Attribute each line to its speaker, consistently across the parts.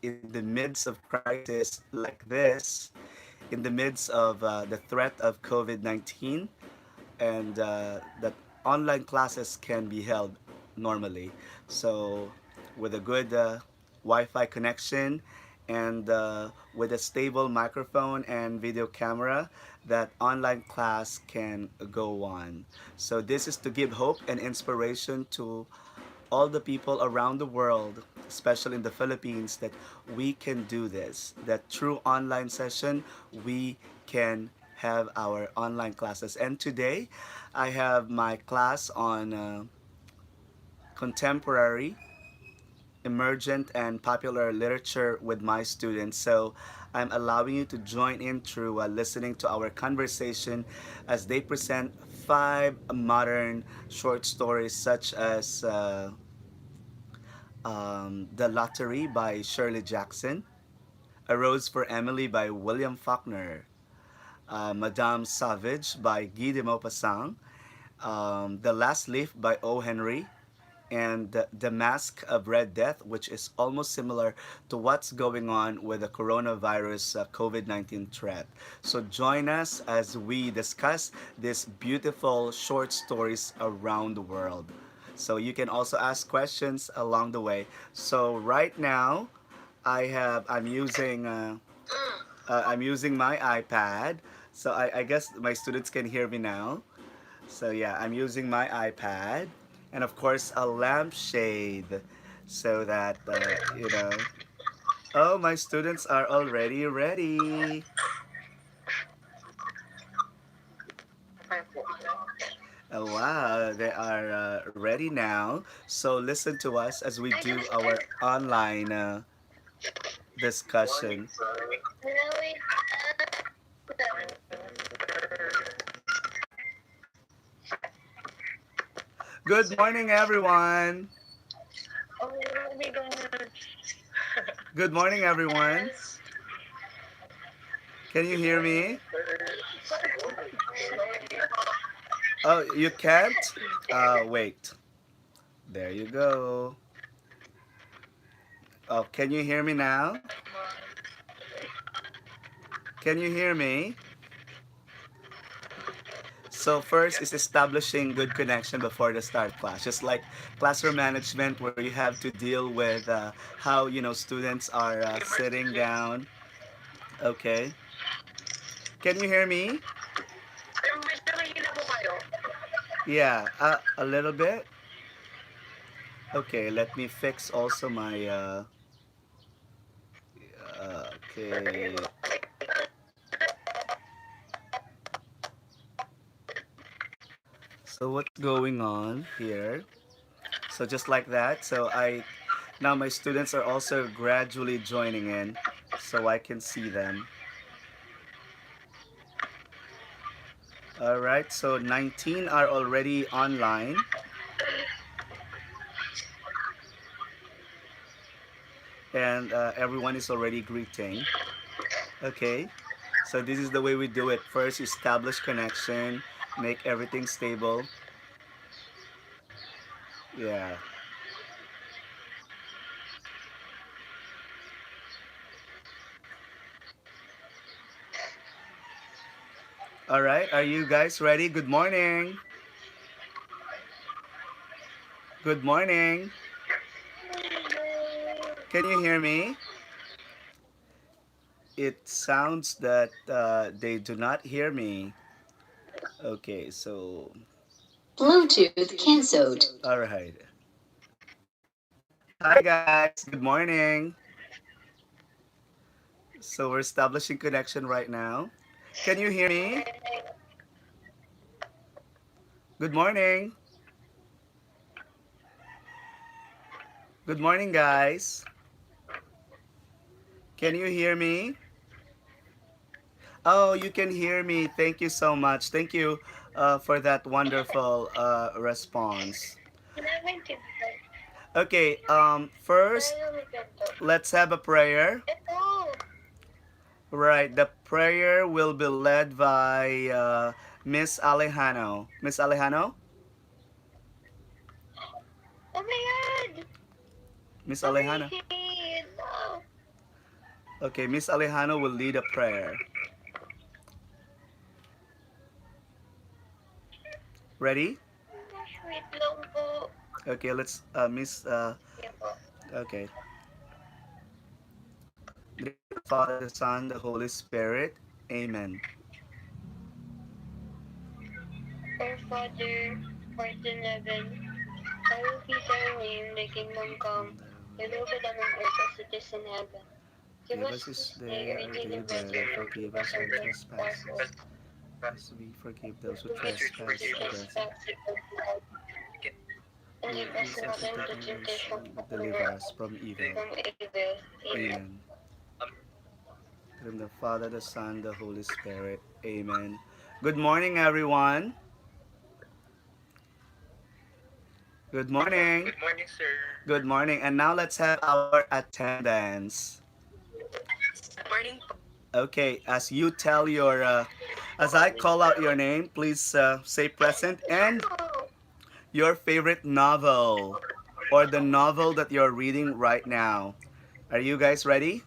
Speaker 1: in the midst of crisis like this, in the midst of the threat of COVID-19, and that online classes can be held normally. So, with a good Wi Fi connection and with a stable microphone and video camera, that online class can go on. So, this is to give hope and inspiration to all the people around the world, especially in the Philippines, that we can do this. That through online session, we can have our online classes. And today, I have my class on contemporary, emergent, and popular literature with my students. So I'm allowing you to join in through listening to our conversation as they present five modern short stories such as The Lottery by Shirley Jackson, A Rose for Emily by William Faulkner, Madame Sauvage by Guy de Maupassant, The Last Leaf by O. Henry, and the Masque of Red Death, which is almost similar to what's going on with the coronavirus COVID-19 threat. So join us as we discuss these beautiful short stories around the world. So you can also ask questions along the way. So right now, I'm using my iPad. So I guess my students can hear me now. So yeah, I'm using my iPad and of course a lampshade so that you know. Oh, my students are already ready. Oh, wow, they are ready now. So listen to us as we do our online discussion. Good morning, everyone.
Speaker 2: Oh my God.
Speaker 1: Good morning, everyone.
Speaker 2: Yes.
Speaker 1: Can you hear me? Oh, you can't? Wait. There you go. Oh, can you hear me now? Can you hear me? So first is establishing good connection before the start class. Just like classroom management, where you have to deal with how students are sitting down. Okay. Can you hear me?
Speaker 2: Pero medyo mahina po kayo.
Speaker 1: Yeah, a little bit. Okay, let me fix also my. Okay. So what's going on here? So just like that. So I now my students are also gradually joining in, so I can see them. All right. So 19 are already online, and everyone is already greeting. Okay. So this is the way we do it. First, establish connection, make everything stable. Yeah. All right. Are you guys ready? Good morning. Good morning. Can you hear me? It sounds that they do not hear me. Okay, so
Speaker 2: Bluetooth cancelled.
Speaker 1: all right. Hi guys, good morning. So we're establishing connection right now. Can you hear me? Good morning. Good morning guys. Can you hear me? Oh, you can hear me. Thank you so much. Thank you for that wonderful response. Okay, first let's have a prayer.
Speaker 2: Ito.
Speaker 1: Right, the prayer will be led by Miss Alejano. Miss Alejano?
Speaker 2: Oh my God.
Speaker 1: Miss
Speaker 2: Oh my
Speaker 1: Alejano?
Speaker 2: head. No.
Speaker 1: Okay, Miss Alejandro will lead a prayer. Ready?
Speaker 2: Wait lang po.
Speaker 1: Okay, let's Miss
Speaker 2: Sige po.
Speaker 1: okay. In the name of the Father, the Son, the Holy Spirit. Amen.
Speaker 2: Our Father, who art in heaven, hallowed be thy name, thy kingdom come. Thy will be done on earth as it is in heaven. Give
Speaker 1: Give
Speaker 2: us
Speaker 1: us this
Speaker 2: this day
Speaker 1: day
Speaker 2: our
Speaker 1: our
Speaker 2: daily
Speaker 1: daily
Speaker 2: bread,
Speaker 1: bread and
Speaker 2: and
Speaker 1: forgive
Speaker 2: forgive us
Speaker 1: us
Speaker 2: our
Speaker 1: our trespasses
Speaker 2: trespasses,
Speaker 1: as we forgive those who
Speaker 2: forgive
Speaker 1: trespass
Speaker 2: us
Speaker 1: against us.
Speaker 2: trespasses, and
Speaker 1: Lead
Speaker 2: lead us
Speaker 1: us
Speaker 2: not
Speaker 1: into
Speaker 2: into temptation,
Speaker 1: temptation, but
Speaker 2: but
Speaker 1: deliver
Speaker 2: deliver
Speaker 1: us
Speaker 2: us
Speaker 1: from evil.
Speaker 2: from evil. Amen.
Speaker 1: Amen. In the name of the Father, the Son, the Holy Spirit. Amen. Good morning, everyone. Good morning.
Speaker 2: Good morning, sir.
Speaker 1: Good morning. And now let's have our attendance.
Speaker 2: Good morning po.
Speaker 1: Okay, as you tell your, as I call out your name, please say present and your favorite novel or the novel that you're reading right now. Are you guys ready?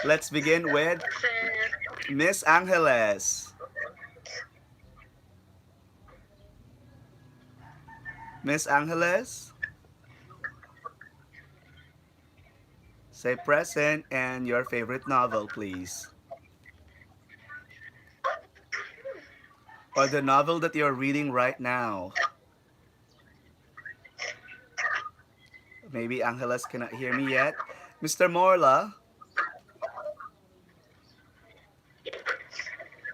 Speaker 1: Let's begin with
Speaker 2: Sir,
Speaker 1: Miss Angeles. Miss Angeles, say present and your favorite novel, please. Or the novel that you're reading right now. Maybe Angeles cannot hear me yet. Mr. Morla,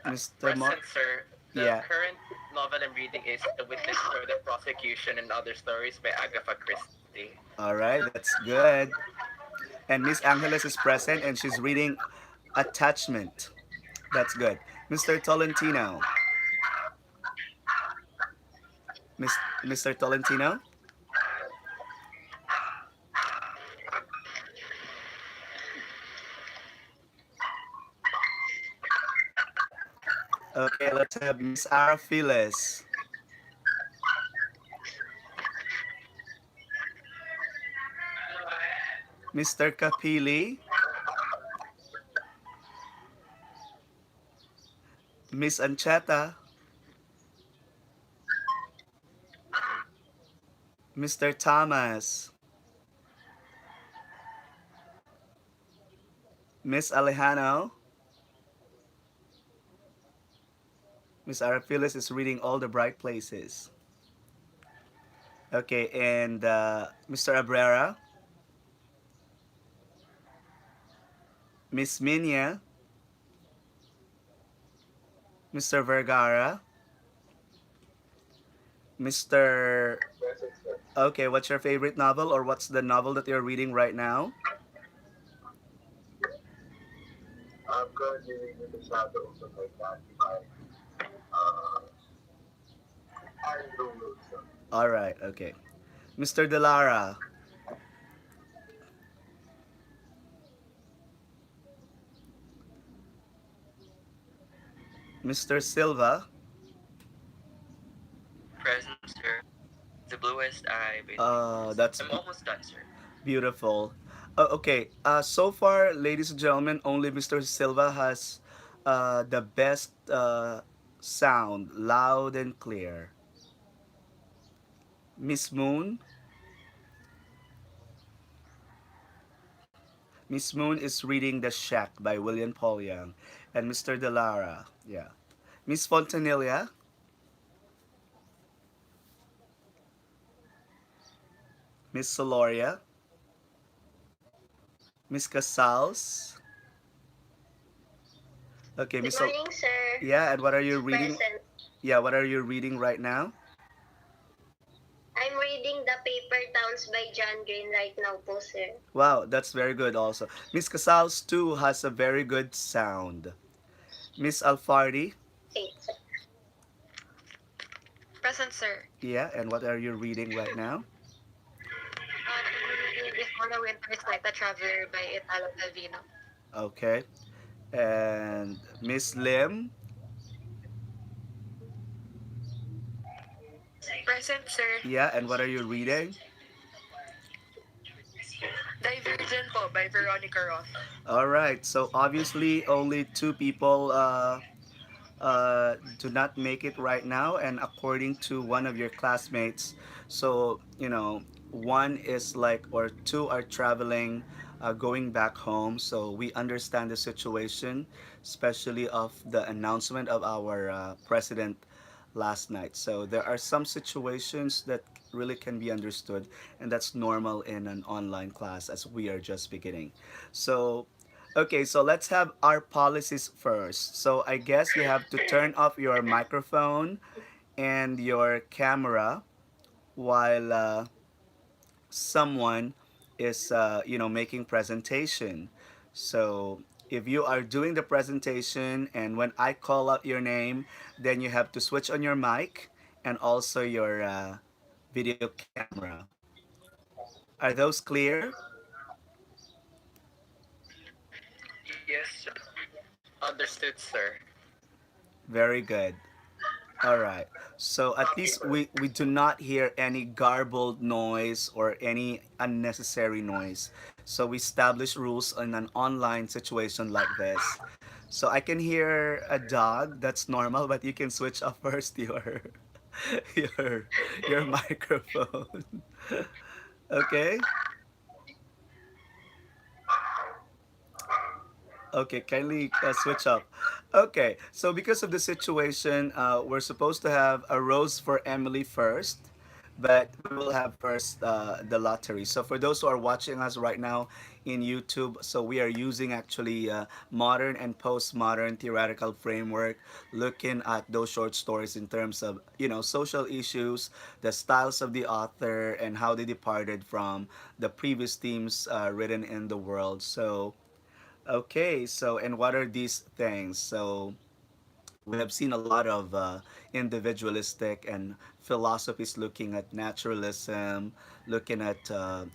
Speaker 1: Mr.
Speaker 3: Present, sir. The
Speaker 1: Yeah,
Speaker 3: current novel I'm reading is The Witness for the Prosecution and Other Stories by Agatha Christie.
Speaker 1: all right, that's good. And Miss Angeles is present and she's reading Attachment. That's good. Mr. Tolentino. Mr. Tolentino? Okay, let's have Miss Arafiles. Mr. Kapili. Miss Ancheta. Mr. Thomas. Miss Alejano. Miss Arafiles is reading All the Bright Places. Okay, and Mr. Abrera. Miss Minya. Mr. Vergara. Mr. Okay, what's your favorite novel or what's the novel that you're reading right now?
Speaker 2: I'm currently reading The Shadows of My Daddy by uh, Andrew Wilson.
Speaker 1: All right, okay. Mr. Delara, Mr. Silva.
Speaker 3: Present, sir. The Bluest Eye by Louise.
Speaker 1: That's
Speaker 3: I'm almost done, sir.
Speaker 1: beautiful. Okay, so far, ladies and gentlemen, only Mr. Silva has the best sound, loud and clear. Miss Moon, Miss Moon is reading The Shack by William Paul Young, and Mr. Delara, yeah. Miss Fontanilla, Miss Soloria, Miss Casals. Okay,
Speaker 2: Good
Speaker 1: Miss.
Speaker 2: morning, sir.
Speaker 1: Yeah, and what are you reading?
Speaker 2: Present.
Speaker 1: Yeah, what are you reading right now?
Speaker 2: I'm reading The Paper Towns by John Green right now po, sir.
Speaker 1: Wow, that's very good also. Miss Casals too has a very good sound. Miss Alfardi,
Speaker 2: Okay, sir.
Speaker 3: Present, sir.
Speaker 1: yeah, and what are you reading right now?
Speaker 3: I'm reading Before the Winter is Night, The Traveler by Italo Calvino.
Speaker 1: Okay. And Miss Lim,
Speaker 3: Present, sir.
Speaker 1: yeah, and what are you reading?
Speaker 3: Divergent po by Veronica Roth.
Speaker 1: All right. So obviously, only two people do not make it right now, and according to one of your classmates, so one is like, or two are traveling, going back home. So we understand the situation, especially of the announcement of our president last night. So there are some situations that really can be understood, and that's normal in an online class as we are just beginning. So okay, so let's have our policies first. So I guess you have to turn off your microphone and your camera while someone is making presentation. So if you are doing the presentation and when I call out your name, then you have to switch on your mic and also your video camera. Are those clear?
Speaker 3: Yes, sir. Understood, sir.
Speaker 1: Very good. All right. So at least we do not hear any garbled noise or any unnecessary noise. So we establish rules in an online situation like this. So I can hear a dog. That's normal, but you can switch off first your your your microphone. Okay. Okay, kindly switch up. Okay, so because of the situation, we're supposed to have a rose for Emily first, but we will have first the lottery. So for those who are watching us right now in YouTube, so we are using actually modern and postmodern theoretical framework, looking at those short stories in terms of social issues, the styles of the author, and how they departed from the previous themes written in the world. So okay, so and what are these things? So we have seen a lot of individualistic and philosophies looking at naturalism, looking at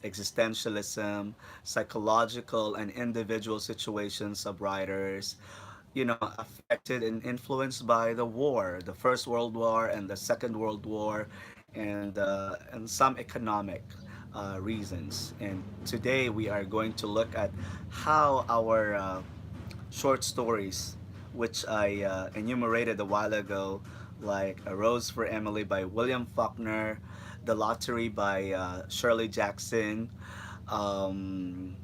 Speaker 1: existentialism, psychological and individual situations of writers, affected and influenced by the war, the First World War and the Second World War, and some economic reasons. And today we are going to look at how our short stories, which I enumerated a while ago, like A Rose for Emily by William Faulkner, The Lottery by Shirley Jackson, um,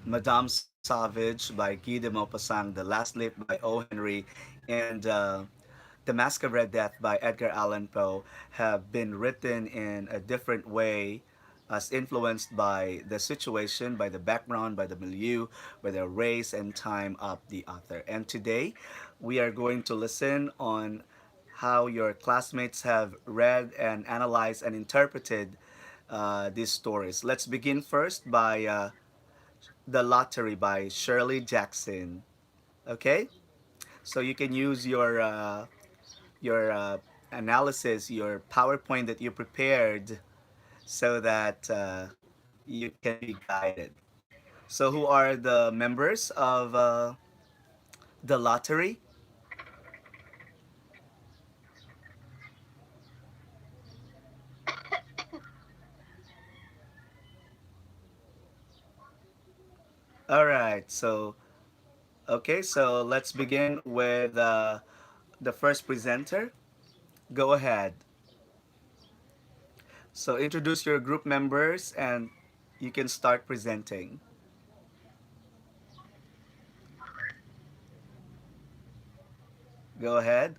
Speaker 1: Madame Sauvage by Guy de Maupassant, The Last Leap by O. Henry, and The Masque of Red Death by Edgar Allan Poe have been written in a different way as influenced by the situation, by the background, by the milieu, by the race and time of the author. And today we are going to listen on how your classmates have read and analyzed and interpreted these stories. Let's begin first by The Lottery by Shirley Jackson. Okay? So you can use your analysis, your PowerPoint that you prepared, so that you can be guided. So, who are the members of the lottery? All right. So, okay. So let's begin with the first presenter. Go ahead. So introduce your group members, and you can start presenting. Go ahead.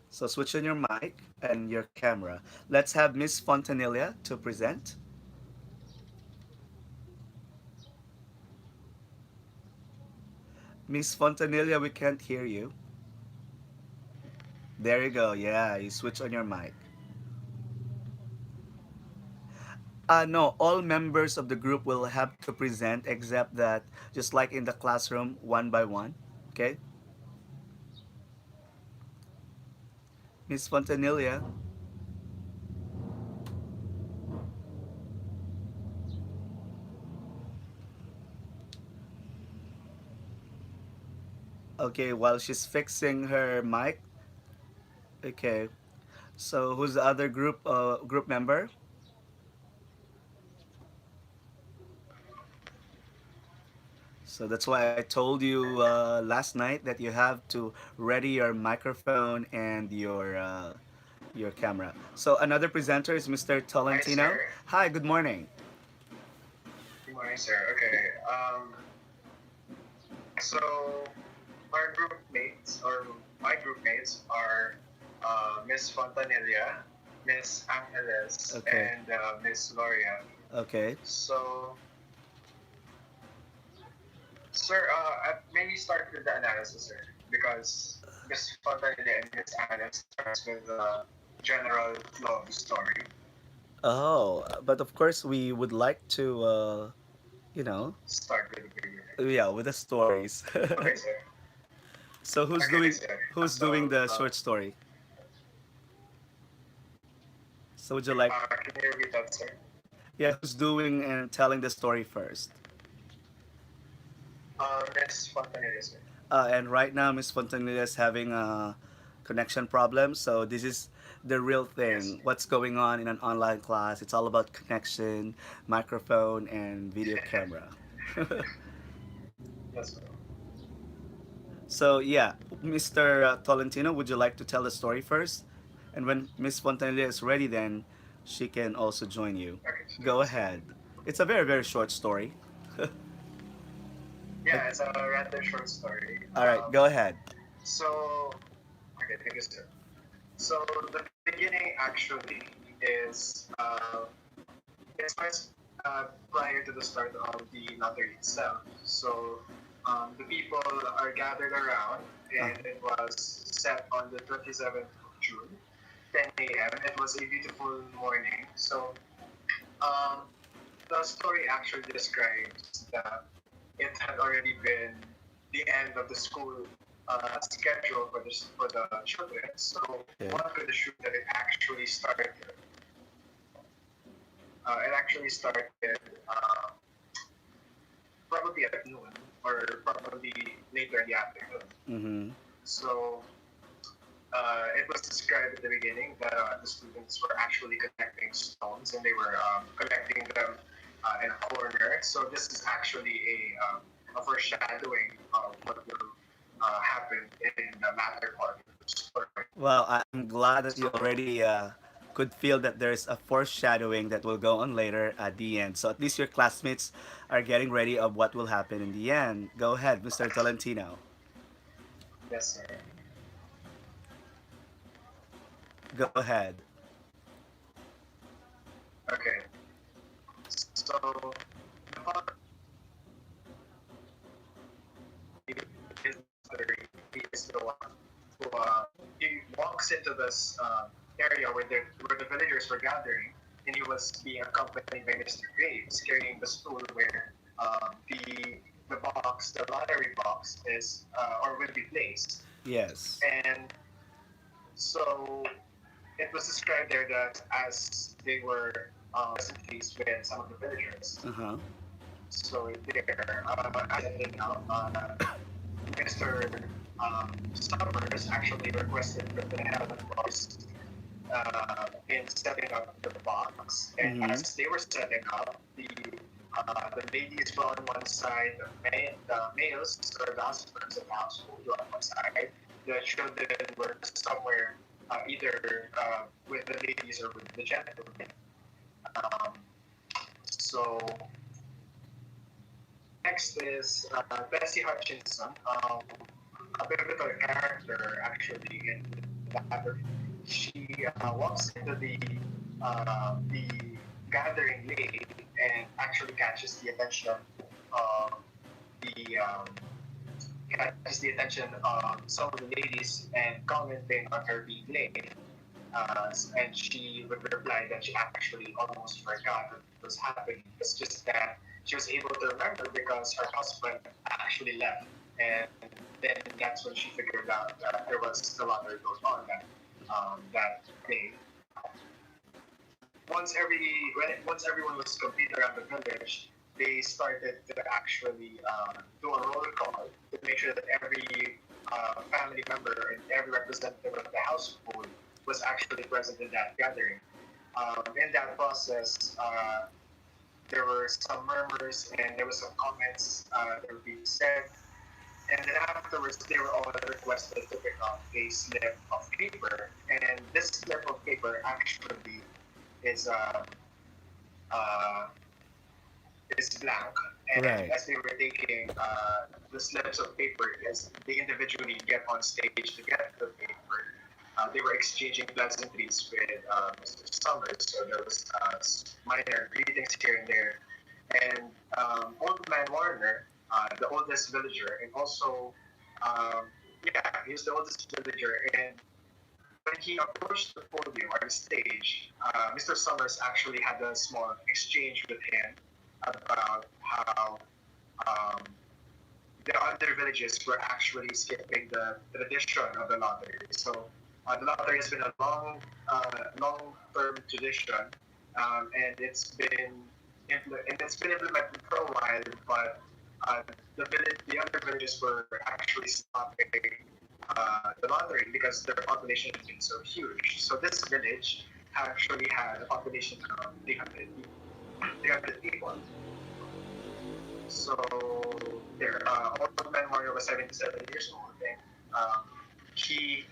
Speaker 1: So switch on your mic and your camera. Let's have Miss Fontanilla to present. Miss Fontanilla, we can't hear you. There you go. Yeah, you switch on your mic. No, all members of the group will have to present except that just like in the classroom, one by one. Okay? Miss Fontanilla. Okay, while she's fixing her mic. Okay. So who's the other group member? So that's why I told you last night that you have to ready your microphone and your camera. So another presenter is Mr.
Speaker 4: Hi,
Speaker 1: Tolentino.
Speaker 4: sir.
Speaker 1: Hi, good morning.
Speaker 4: Good morning, sir. Okay. So our group mates or my group mates are Miss Fontanilla, Miss Angeles,
Speaker 1: Okay.
Speaker 4: and Miss Gloria.
Speaker 1: Okay.
Speaker 4: So, sir, maybe start with the analysis, sir, because Miss Fontanilla and Miss Angeles starts with the general flow of the story.
Speaker 1: Oh, but of course we would like to, you know,
Speaker 4: Start with the beginning.
Speaker 1: yeah, with the stories.
Speaker 4: Okay, sir.
Speaker 1: So
Speaker 4: Okay, sir.
Speaker 1: who's doing
Speaker 4: So,
Speaker 1: the short story? So would you like,
Speaker 4: can you repeat that, sir?
Speaker 1: yeah, who's doing and telling the story first?
Speaker 4: Miss Fontanilla, sir.
Speaker 1: And right now, Miss Fontanilla is having a connection problem. So this is the real
Speaker 4: Yes,
Speaker 1: thing. What's going on in an online class? It's all about connection, microphone, and video
Speaker 4: sir.
Speaker 1: camera.
Speaker 4: Yes, sir.
Speaker 1: So yeah, Mr. Tolentino, would you like to tell the story first? And when Miss Fontanilla is ready, then she can also join you.
Speaker 4: Okay, sure,
Speaker 1: Go
Speaker 4: sir.
Speaker 1: ahead. It's a very very short story.
Speaker 4: Yeah, it's a rather short story.
Speaker 1: All right, go ahead.
Speaker 4: So, okay, thank you, sir. So the beginning actually is it starts prior to the start of the lottery itself. So the people are gathered around,
Speaker 1: Uh,
Speaker 4: and it was set on the 27th of June, 10 a.m. It was a beautiful morning. So um, the story actually describes that it had already been the end of the school schedule for the children. So
Speaker 1: okay.
Speaker 4: one could assume that it actually started uh, probably at noon or probably later in the afternoon.
Speaker 1: Mm-hmm.
Speaker 4: So it was described at the beginning that the students were actually collecting stones and they were collecting them in a corner. So this is actually a foreshadowing of what will happen in the latter part of the story.
Speaker 1: Well, I'm glad that you
Speaker 4: So
Speaker 1: already could feel that there's a foreshadowing that will go on later at the end. So at least your classmates are getting ready of what will happen in the end. Go ahead, Mr. Tolentino.
Speaker 4: yes, sir.
Speaker 1: Go ahead.
Speaker 4: Okay. So the father is he is the one who he walks into this area where the villagers were gathering, and he was being accompanied by Mr. Graves carrying the stool where the lottery box is or will be placed.
Speaker 1: Yes.
Speaker 4: And so it was described there that as they were faced with some of the villagers,
Speaker 1: Uh huh.
Speaker 4: so they're setting up. Mr. Summers actually requested for the help in setting up the box. And
Speaker 1: Mm-hmm.
Speaker 4: as they were setting up, the ladies were on one side, the males or the husbands of the household were on one side. The children were somewhere either with the ladies or with the gentlemen. Um, so next is Bessie Hutchinson, a pivotal character actually in that. She walks into the gathering late and actually the catches the attention of some of the ladies and commenting on her being late. And she would reply that she actually almost forgot what was happening. It's just that she was able to remember because her husband actually left. And then that's when she figured out that there was a lot that goes on that day. Once everyone was complete around the village, they started to actually do a roll call to make sure that every family member and every representative of the household was actually present in that gathering. In that process, there were some murmurs and there were some comments that were being said. And then afterwards, they were all requested to pick up a slip of paper. And this slip of paper actually is uh, is blank. And
Speaker 1: Right.
Speaker 4: as they were taking the slips of paper, as they individually get on stage to get the paper, they were exchanging pleasantries with Mr. Summers. So there was minor greetings here and there. And Old Man Warner, the oldest villager, and also, um, yeah, he was the oldest villager. And when he approached the podium or the stage, Mr. Summers actually had a small exchange with him about how um, the other villages were actually skipping the tradition of the lottery. So the lottery has been a long-term tradition, and it's been implemented for a while. But the other villages were actually stopping the lottery because their population has been so huge. So this village actually had a population of 300 people. 300 people. So there, Old Man Mario was 77 years old, and he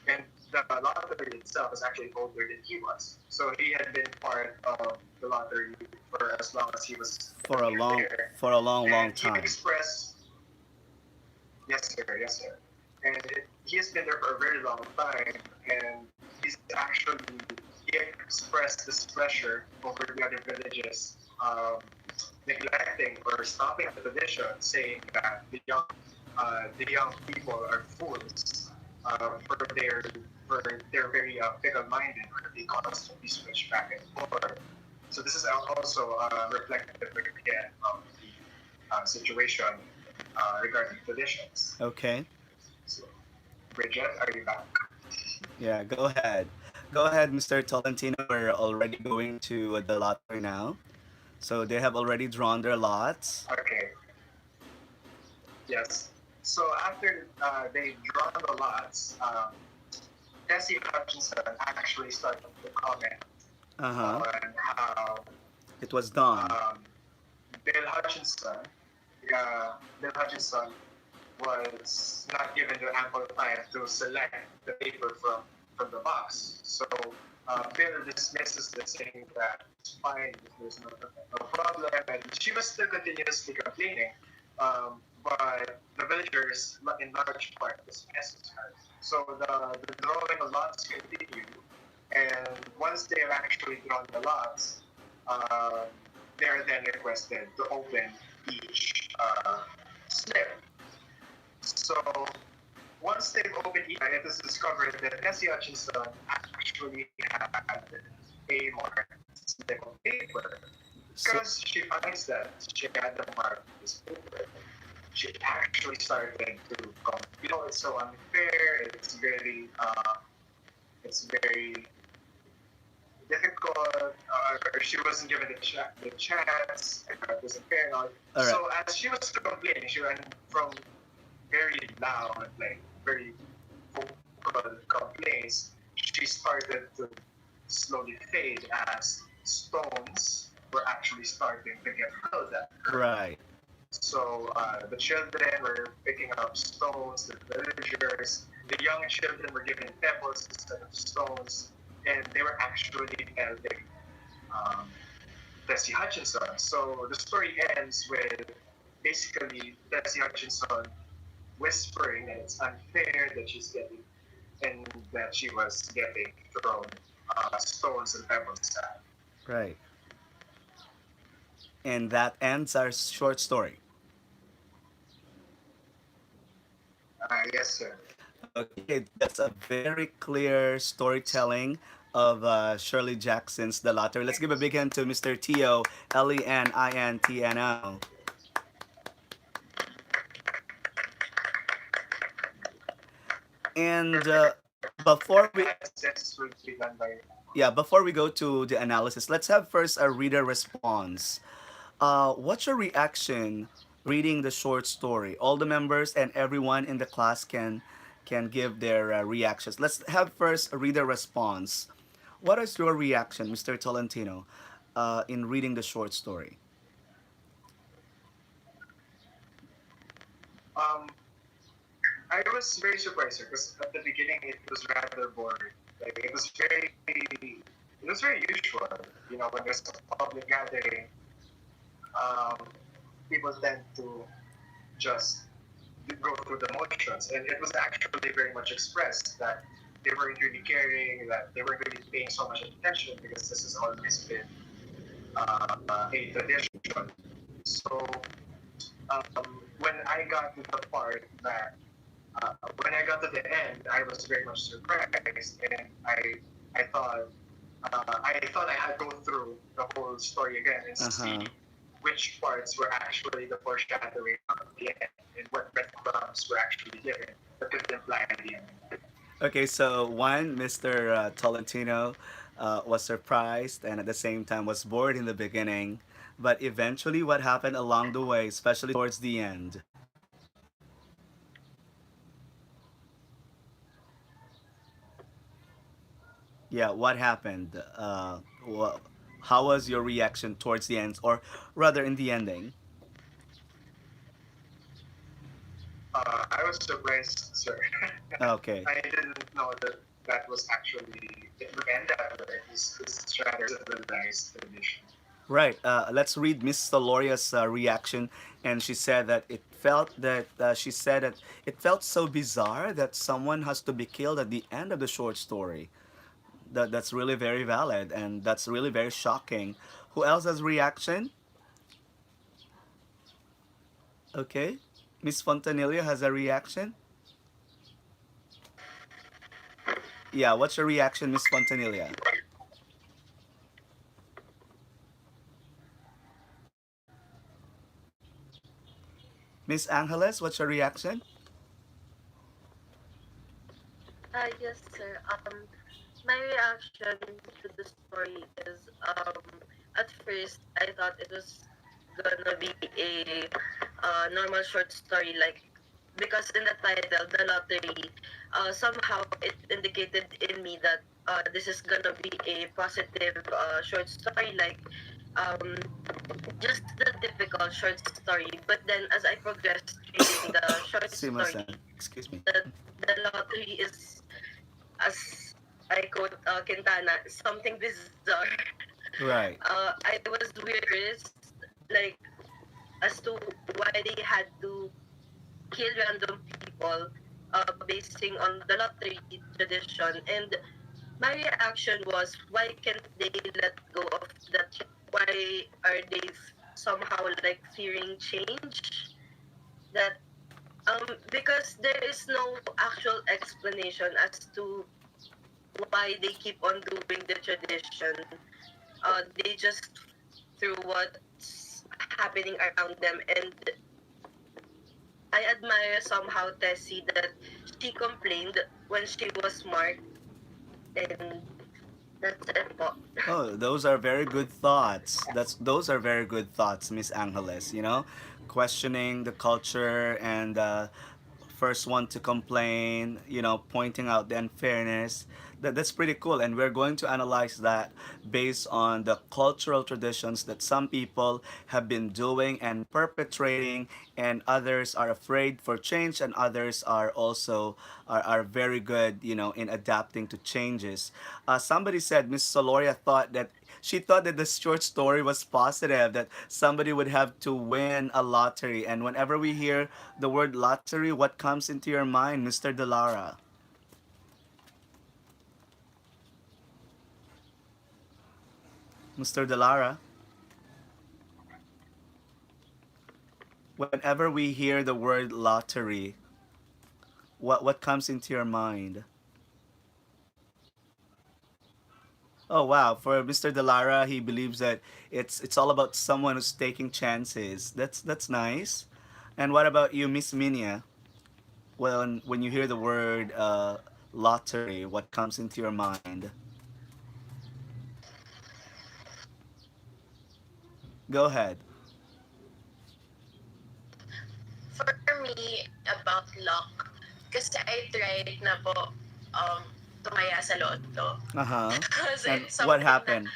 Speaker 4: and the lottery itself was actually older than he was. So he had been part of the lottery for as long as he was
Speaker 1: For a long,
Speaker 4: there,
Speaker 1: for a long, long
Speaker 4: and he
Speaker 1: time.
Speaker 4: expressed, yes, sir, and he has been there for a very long time, and he's actually he expressed displeasure over the other villages. Neglecting or stopping the tradition, saying that the young people are fools for their very fickle-minded, or they constantly switch back and forth. So this is also reflective again of the situation regarding traditions.
Speaker 1: Okay.
Speaker 4: So, Bridget, are you back?
Speaker 1: Yeah, go ahead. Go ahead, Mr. Tolentino. We're already going to the lottery now. So they have already drawn their lots.
Speaker 4: Okay. Yes. So after they drawn the lots, Tessie Hutchinson actually started to comment
Speaker 1: Uh huh.
Speaker 4: on how
Speaker 1: It was done.
Speaker 4: um, Bill Hutchinson, Bill Hutchinson was not given the ample time to select the paper from the box. So Bill dismisses this, saying that it's fine, there's no problem, and she was still continuously complaining. But the villagers, in large part, dismisses her. So the drawing of lots continued, and once they have actually drawn the lots, um, they are then requested to open each slip. So once they've opened each, it is discovered that Tessie Hutchinson actually had a marked slip of paper.
Speaker 1: So
Speaker 4: Because she finds that she had the mark of this paper, she actually started to come. It's so unfair. It's very difficult. Or she wasn't given the chance. It wasn't fair and all.
Speaker 1: all right.
Speaker 4: So as she was complaining, she went from very loud, like very vocal complaints. She started to slowly fade as stones were actually starting to get hurled at her.
Speaker 1: Right.
Speaker 4: So the children were picking up stones, the villagers, the young children were given pebbles instead of stones, and they were actually pelting um, Tessie Hutchinson. So the story ends with basically Tessie Hutchinson whispering that it's unfair that she's getting and that she was getting thrown stones and pebbles at.
Speaker 1: Right. And that ends our short story.
Speaker 4: Yes, sir.
Speaker 1: Okay, that's a very clear storytelling of Shirley Jackson's The Lottery. Let's give a big hand to Mr. Tio, Lentino. And before we
Speaker 4: Analysis will be done by
Speaker 1: yeah, before we go to the analysis, let's have first a reader response. What's your reaction reading the short story? All the members and everyone in the class can give their reactions. Let's have first a reader response. What is your reaction, Mr. Tolentino, in reading the short story?
Speaker 4: Um, I was very surprised because at the beginning it was rather boring. Like it was very usual. You know, when there's a public gathering, um, people tend to just go through the motions, and it was actually very much expressed that they weren't really caring, that they weren't really paying so much attention because this has always been a tradition. So when I got to the part that when I got to the end, I was very much surprised, and I thought I had to go through the whole story again and
Speaker 1: Uh
Speaker 4: see
Speaker 1: huh.
Speaker 4: which parts were actually the foreshadowing of the end and what breadcrumbs were actually given that could imply at the end.
Speaker 1: Okay, so one, Mr. Tolentino was surprised and at the same time was bored in the beginning. But eventually, what happened along the way, especially towards the end? Yeah, what happened? How was your reaction towards the end, or rather in the ending?
Speaker 4: I was surprised, sir.
Speaker 1: Okay.
Speaker 4: I didn't know that that was actually it would end that way. It's rather civilized tradition.
Speaker 1: Right. Let's read Miss Soloria's reaction, and she said that she said that it felt so bizarre that someone has to be killed at the end of the short story. That's really very valid, and that's really very shocking. Who else has reaction? Okay, Miss Fontanilla has a reaction. Yeah, what's your reaction, Miss Fontanilla? Miss Angeles, what's your reaction?
Speaker 5: Yes, sir. My reaction to the story is, at first I thought it was gonna be a normal short story, like because in the title, the lottery, somehow it indicated in me that this is gonna be a positive short story, like um, just the typical short story. But then, as I progressed reading the short
Speaker 1: Simasen.
Speaker 5: story,
Speaker 1: Excuse me.
Speaker 5: the lottery is, as I quote Quintana, something bizarre.
Speaker 1: Right.
Speaker 5: I was curious, like, as to why they had to kill random people basing on the lottery tradition. And my reaction was, why can't they let go of that? Why are they somehow like fearing change? That because there is no actual explanation as to why they keep on doing the tradition. They just through what's happening around them, and I admire somehow Tessie that she complained when she was smart, and that's it po.
Speaker 1: Oh, those are very good thoughts. Those are very good thoughts, Miss Angeles. Questioning the culture and first one to complain. Pointing out the unfairness. That's pretty cool, and we're going to analyze that based on the cultural traditions that some people have been doing and perpetrating, and others are afraid for change, and others are also are very good, in adapting to changes. Somebody said Miss Soloria thought that the short story was positive, that somebody would have to win a lottery. And whenever we hear the word lottery, what comes into your mind, Mr. Delara? Mr. Delara, whenever we hear the word lottery, what comes into your mind? Oh wow, for Mr. Delara, he believes that it's all about someone who's taking chances. That's nice. And what about you, Miss Minia? When you hear the word lottery, what comes into your mind? Go ahead.
Speaker 6: For me, about luck, kasi I tried na po tumaya sa lotto.
Speaker 1: Uh huh.
Speaker 6: Kasi
Speaker 1: And
Speaker 6: it's
Speaker 1: what
Speaker 6: something na
Speaker 1: happened?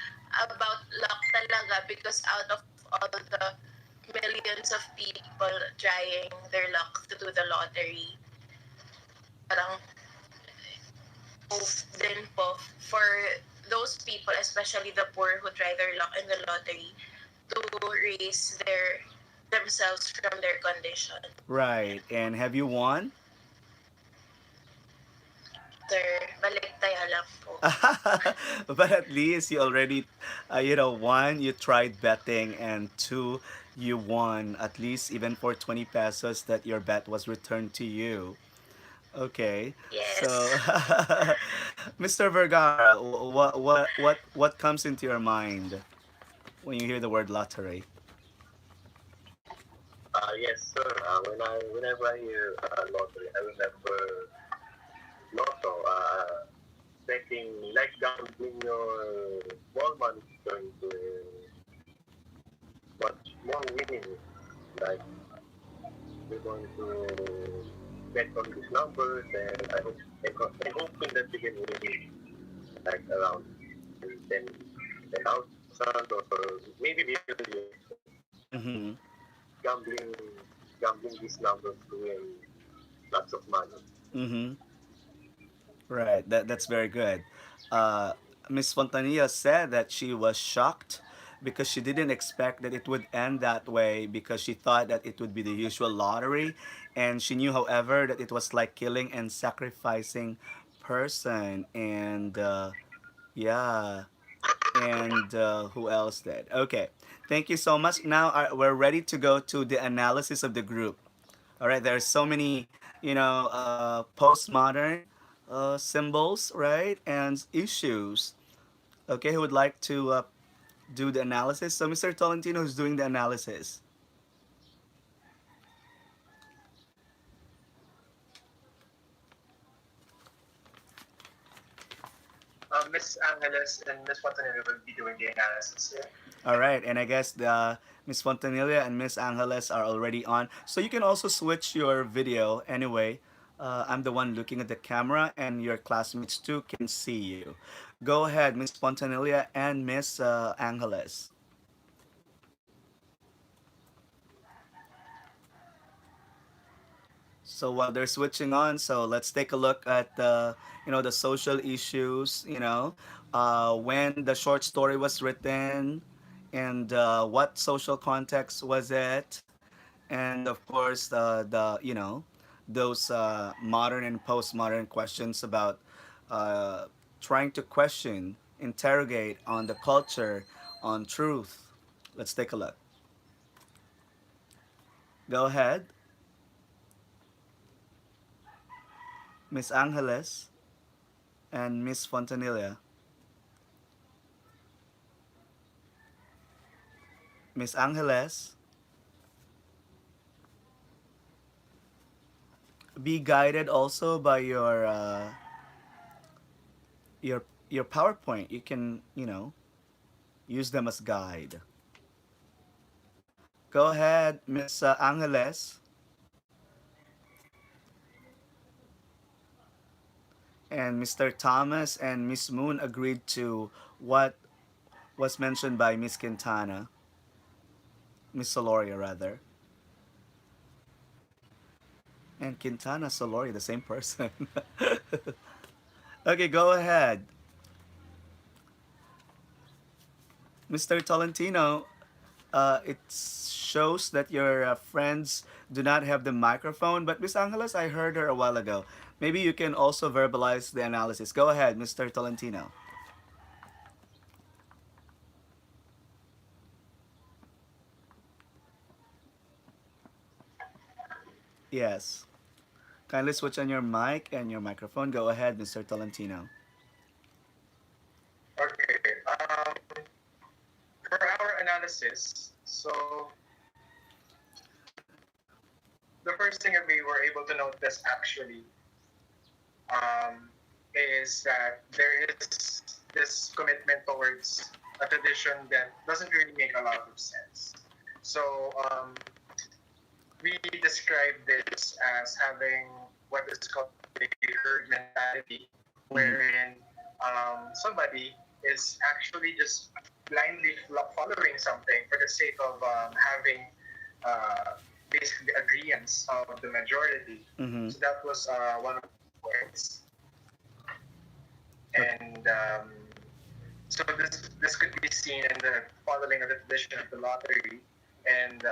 Speaker 6: about luck talaga because out of all the millions of people trying their luck to do the lottery. Parang hope din po for those people, especially the poor who try their luck in the lottery, to raise themselves from their condition.
Speaker 1: Right. And have you won?
Speaker 6: Sir, balik tayo lang po.
Speaker 1: But at least you already, one, you tried betting, and two, you won at least even for 20 pesos that your bet was returned to you. Okay.
Speaker 6: Yes.
Speaker 1: So, Mr. Vergara, what comes into your mind when you hear the word lottery?
Speaker 7: Yes, sir. Whenever I hear lottery, I remember lotto. Expecting like gambling your small money to turn to much more winning. Like you're going to bet on these numbers, and I'm hoping that you can win like around 10,000 or maybe millions.
Speaker 1: Mm-hmm.
Speaker 7: Gambling, gambling these numbers to win lots of money.
Speaker 1: Mm-hmm. Right. That's very good. Uh, Miss Fontanilla said that she was shocked because she didn't expect that it would end that way because she thought that it would be the usual lottery, and she knew, however, that it was like killing and sacrificing person. And yeah, and who else did? Okay, thank you so much. Now we're ready to go to the analysis of the group. All right, there's so many, postmodern symbols, right, and issues. Okay, who would like to do the analysis? So, Mr. Tolentino is doing the analysis.
Speaker 4: Miss Angeles and Miss Fontanelli will be doing the analysis here.
Speaker 1: All right, and I guess the Miss Fontanilla and Miss Angeles are already on. So you can also switch your video anyway. I'm the one looking at the camera, and your classmates too can see you. Go ahead, Miss Fontanilla and Miss Angeles. So while they're switching on, so let's take a look at the social issues. When the short story was written, and what social context was it, and of course those modern and postmodern questions about uh, trying to question, interrogate on the culture, on truth. Let's take a look. Go ahead, Miss Angeles and Miss Fontanilla. Miss Angeles, be guided also by your PowerPoint. You can use them as guide. Go ahead, Miss Angeles and Mr. Thomas and Miss Moon agreed to what was mentioned by Miss Quintana, Miss Soloria rather, and Quintana Soloria, the same person. Okay, go ahead, Mr. Tolentino. It shows that your friends do not have the microphone, but Miss Angeles, I heard her a while ago. Maybe you can also verbalize the analysis. Go ahead, Mr. Tolentino. Yes. Kindly switch on your mic and your microphone. Go ahead, Mr. Tolentino.
Speaker 4: Okay. For our analysis, so the first thing that we were able to notice actually um, is that there is this commitment towards a tradition that doesn't really make a lot of sense. So we describe this as having what is called a herd mentality,
Speaker 1: Mm-hmm.
Speaker 4: wherein somebody is actually just blindly following something for the sake of having uh, basically agreements of the majority.
Speaker 1: Mm-hmm.
Speaker 4: So that was one of the points.
Speaker 1: Okay.
Speaker 4: And so this could be seen in the following of the tradition of the lottery, and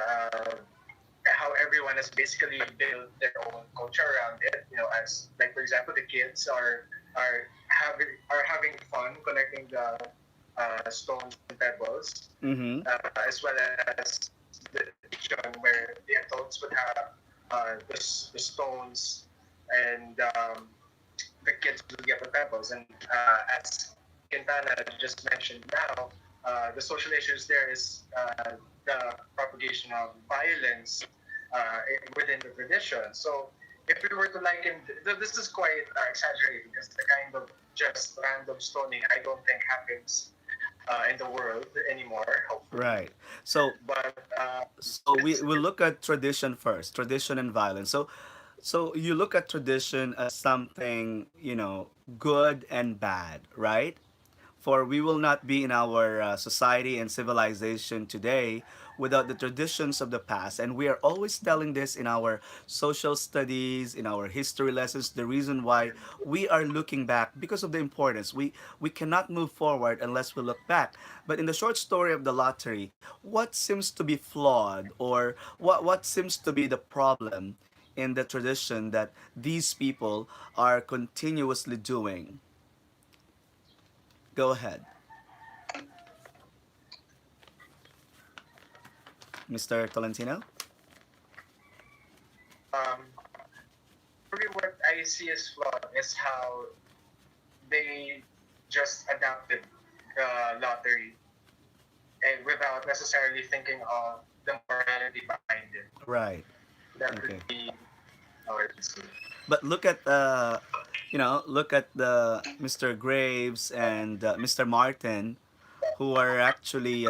Speaker 4: how everyone has basically built their own culture around it. You know, as like for example, the kids are having fun connecting the stones and pebbles,
Speaker 1: Mm-hmm.
Speaker 4: as well as the tradition where the adults would have the stones, and the kids would get the pebbles. And as Quintana just mentioned now, the social issues there is the propagation of violence within the tradition. So if we were to liken, this is quite exaggerated because the kind of just random stoning I don't think happens in the world anymore, hopefully.
Speaker 1: Right. So
Speaker 4: But
Speaker 1: so we
Speaker 4: it's
Speaker 1: will look at tradition first, tradition and violence. So you look at tradition as something, good and bad, right? For we will not be in our society and civilization today without the traditions of the past. And we are always telling this in our social studies, in our history lessons, the reason why we are looking back because of the importance. We cannot move forward unless we look back. But in the short story of the lottery, what seems to be flawed, or what seems to be the problem in the tradition that these people are continuously doing? Go ahead, Mr. Tolentino.
Speaker 4: um, probably what I see as flawed is how they just adapted the lottery and without necessarily thinking of the morality behind it.
Speaker 1: Right.
Speaker 4: That could
Speaker 1: Okay.
Speaker 4: be how I'd see.
Speaker 1: But look at the Mr. Graves and Mr. Martin, who are actually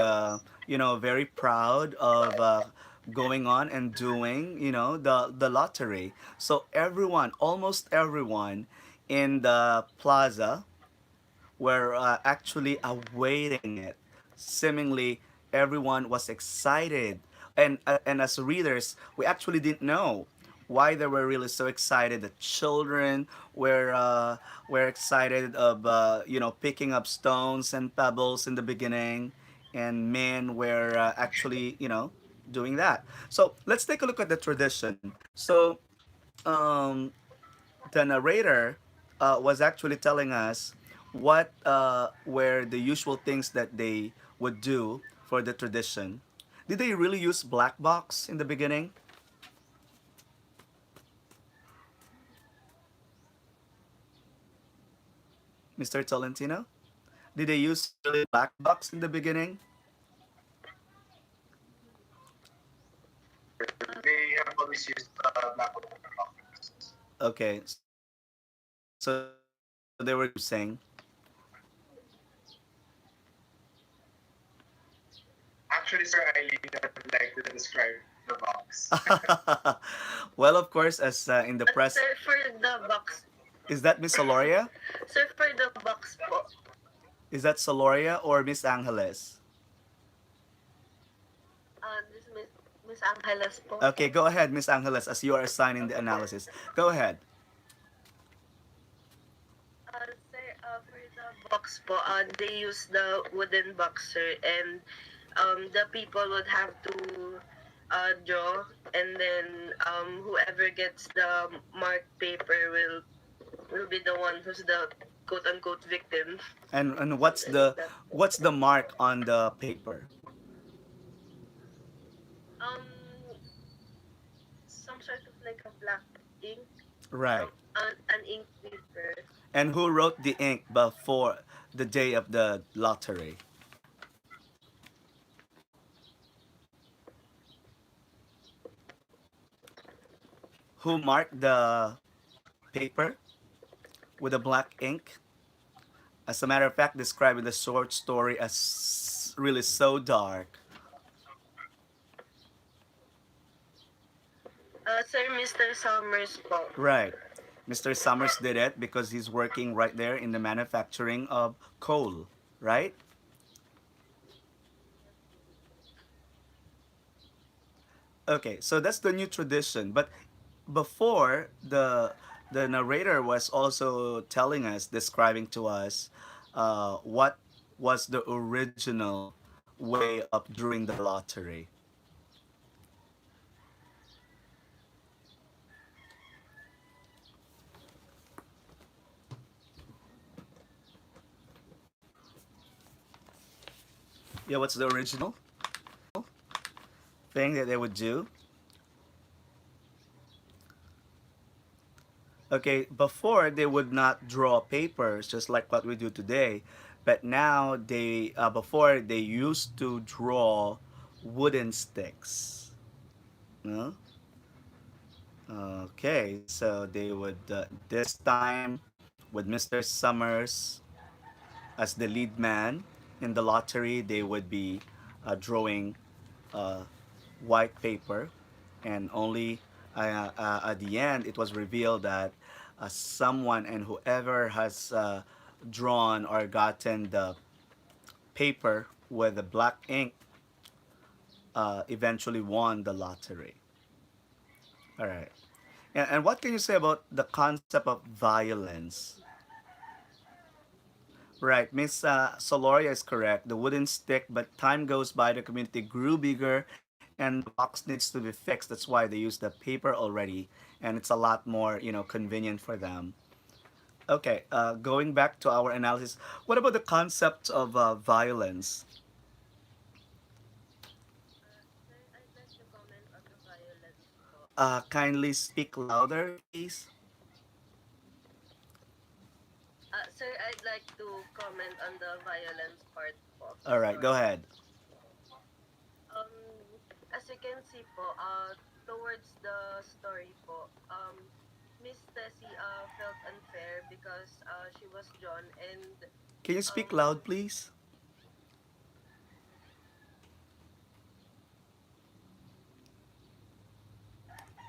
Speaker 1: very proud of going on and doing the lottery. So everyone, almost everyone in the plaza were actually awaiting it. Seemingly, everyone was excited, and as readers, we actually didn't know why they were really so excited. The children were excited of picking up stones and pebbles in the beginning, and men were actually doing that. So let's take a look at the tradition. So um, the narrator was actually telling us what were the usual things that they would do for the tradition. Did they really use black box in the beginning, Mr. Tolentino? Did they use really black box in the beginning?
Speaker 4: They have always used black box.
Speaker 1: Okay, so they were using.
Speaker 4: Actually, sir, I would like to describe the box.
Speaker 1: Well, of course, as in the
Speaker 5: But
Speaker 1: press,
Speaker 5: sir, for the box,
Speaker 1: is that Miss Soloria?
Speaker 5: sir, for the box po,
Speaker 1: Is that Soloria or Miss Angeles?
Speaker 5: this Miss Angeles po.
Speaker 1: Okay, go ahead, Miss Angeles, as you are assigning the analysis. Go ahead.
Speaker 5: Sir, for the box po, they use the wooden box, sir, and the people would have to draw, and then whoever gets the marked paper will be the one who's the quote unquote victim.
Speaker 1: And what's
Speaker 5: Something like
Speaker 1: the
Speaker 5: that.
Speaker 1: what's the mark on the paper?
Speaker 5: Um, some sort of like a black ink,
Speaker 1: Right.
Speaker 5: an ink paper.
Speaker 1: And who wrote the ink before the day of the lottery? Who marked the paper with a black ink? As a matter of fact, describing the short story as really so dark.
Speaker 5: Sir, Mr. Summers po.
Speaker 1: Right. Mr. Summers did it because he's working right there in the manufacturing of coal, right? Okay, so that's the new tradition. But before, the narrator was also telling us, describing to us, what was the original way of doing the lottery. Yeah, what's the original thing that they would do? Okay, before they would not draw papers just like what we do today, but now they before they used to draw wooden sticks. No? Okay, so they would this time with Mr. Summers as the lead man in the lottery, they would be drawing uh, white paper, and only at the end it was revealed that someone and whoever has drawn or gotten the paper with the black ink eventually won the lottery. All right. And what can you say about the concept of violence? Right, Miss Soloria is correct. The wooden stick, but time goes by, the community grew bigger, and the box needs to be fixed. That's why they use the paper already, and it's a lot more, convenient for them. Okay, going back to our analysis, what about the concept of violence?
Speaker 5: Sir, I'd like to comment on the violence po.
Speaker 1: Kindly speak louder, please.
Speaker 5: Sir, I'd like to comment on the violence part po of the
Speaker 1: All right, go
Speaker 5: story.
Speaker 1: ahead.
Speaker 5: Um, as you can see po, towards the story po, Miss Tessie felt unfair because she was John and
Speaker 1: Can you speak
Speaker 5: um
Speaker 1: loud, please?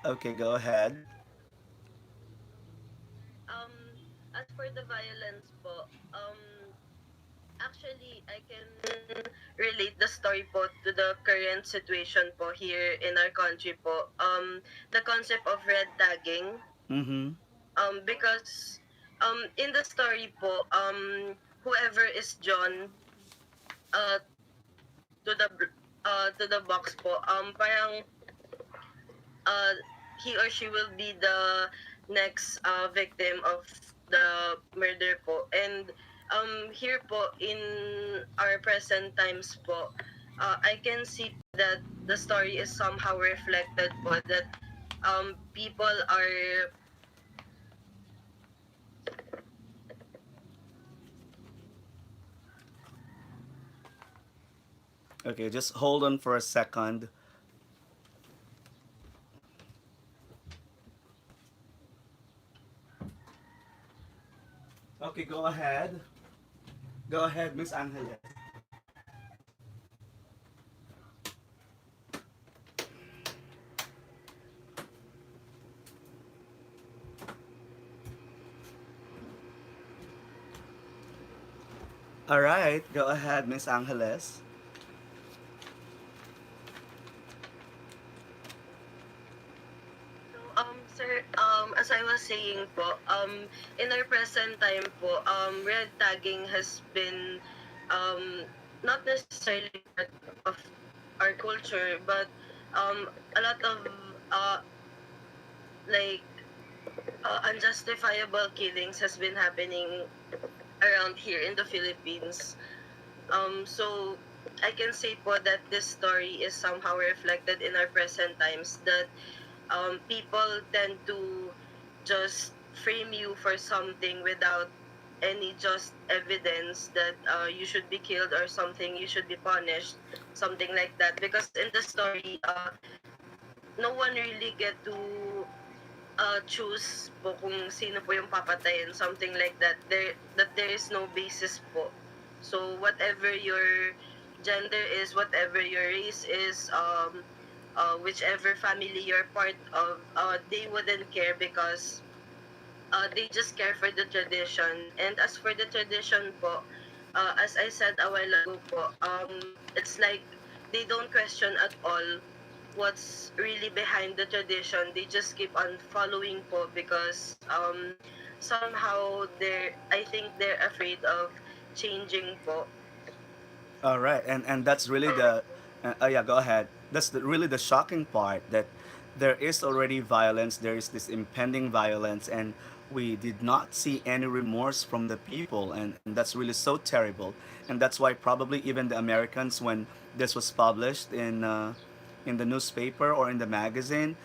Speaker 1: Okay, go ahead.
Speaker 5: sir, as for the violence po, actually I can relate the story po to the current situation po here in our country po. The concept of red tagging.
Speaker 1: Mm-hmm.
Speaker 5: Because in the story po, whoever is John uh to the box po, parang uh he or she will be the next victim of the murder po. And here po in our present times po, I can see that the story is somehow reflected po that people are
Speaker 1: Okay, just hold on for a second. Okay, go ahead. Go ahead, Miss Angeles. All right, go ahead, Miss Angeles.
Speaker 5: So, sir, as I was saying po, in our present time po, red tagging has been, um, not necessarily part of our culture, but, a lot of, uh, like, unjustifiable killings has been happening around here in the Philippines. So, I can say po that this story is somehow reflected in our present times that people tend to just frame you for something without any just evidence that you should be killed or something you should be punished, something like that, because in the story no one really get to choose po kung sino po yung papatayin, something like that, there is no basis po. So whatever your gender is, whatever your race is, whichever family you're part of, they wouldn't care because they just care for the tradition. And as for the tradition po, as I said a while ago po, it's like they don't question at all what's really behind the tradition. They just keep on following po because somehow I think they're afraid of changing po.
Speaker 1: All right, and that's really the yeah. Go ahead. That's really the shocking part that there is already violence. There is this impending violence, and we did not see any remorse from the people, and that's really so terrible. And that's why probably even the Americans, when this was published in the newspaper or in the magazine,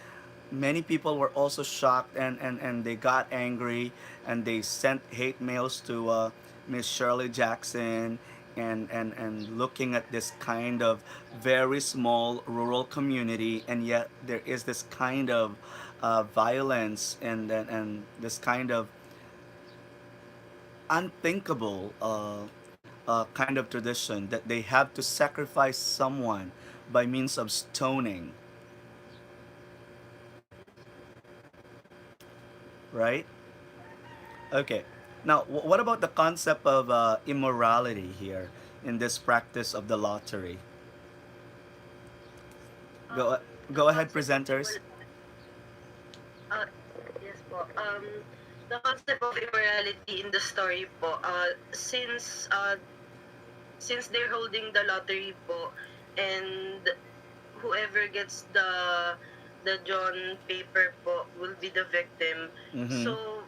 Speaker 1: many people were also shocked, and they got angry, and they sent hate mails to Miss Shirley Jackson, and looking at this kind of very small rural community, and yet there is this kind of violence, and this kind of unthinkable kind of tradition that they have to sacrifice someone by means of stoning, right? Okay. Now, what about the concept of immorality here in this practice of the lottery? Go,
Speaker 5: The
Speaker 1: go ahead,
Speaker 5: concept of
Speaker 1: presenters.
Speaker 5: uh, yes po. The concept of immorality in the story po, since they're holding the lottery po, and whoever gets the drawn paper po will be the victim.
Speaker 1: Mm-hmm.
Speaker 5: So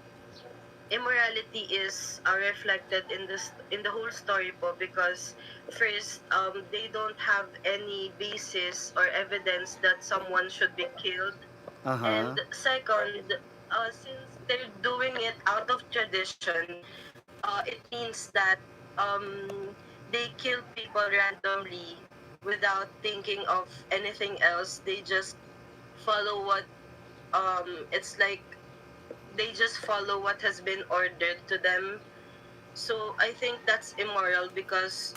Speaker 5: immorality is reflected in the whole story po because first they don't have any basis or evidence that someone should be killed,
Speaker 1: Uh
Speaker 5: and
Speaker 1: huh.
Speaker 5: second, since they're doing it out of tradition, it means that they kill people randomly without thinking of anything else. They just follow what it's like they just follow what has been ordered to them. So I think that's immoral because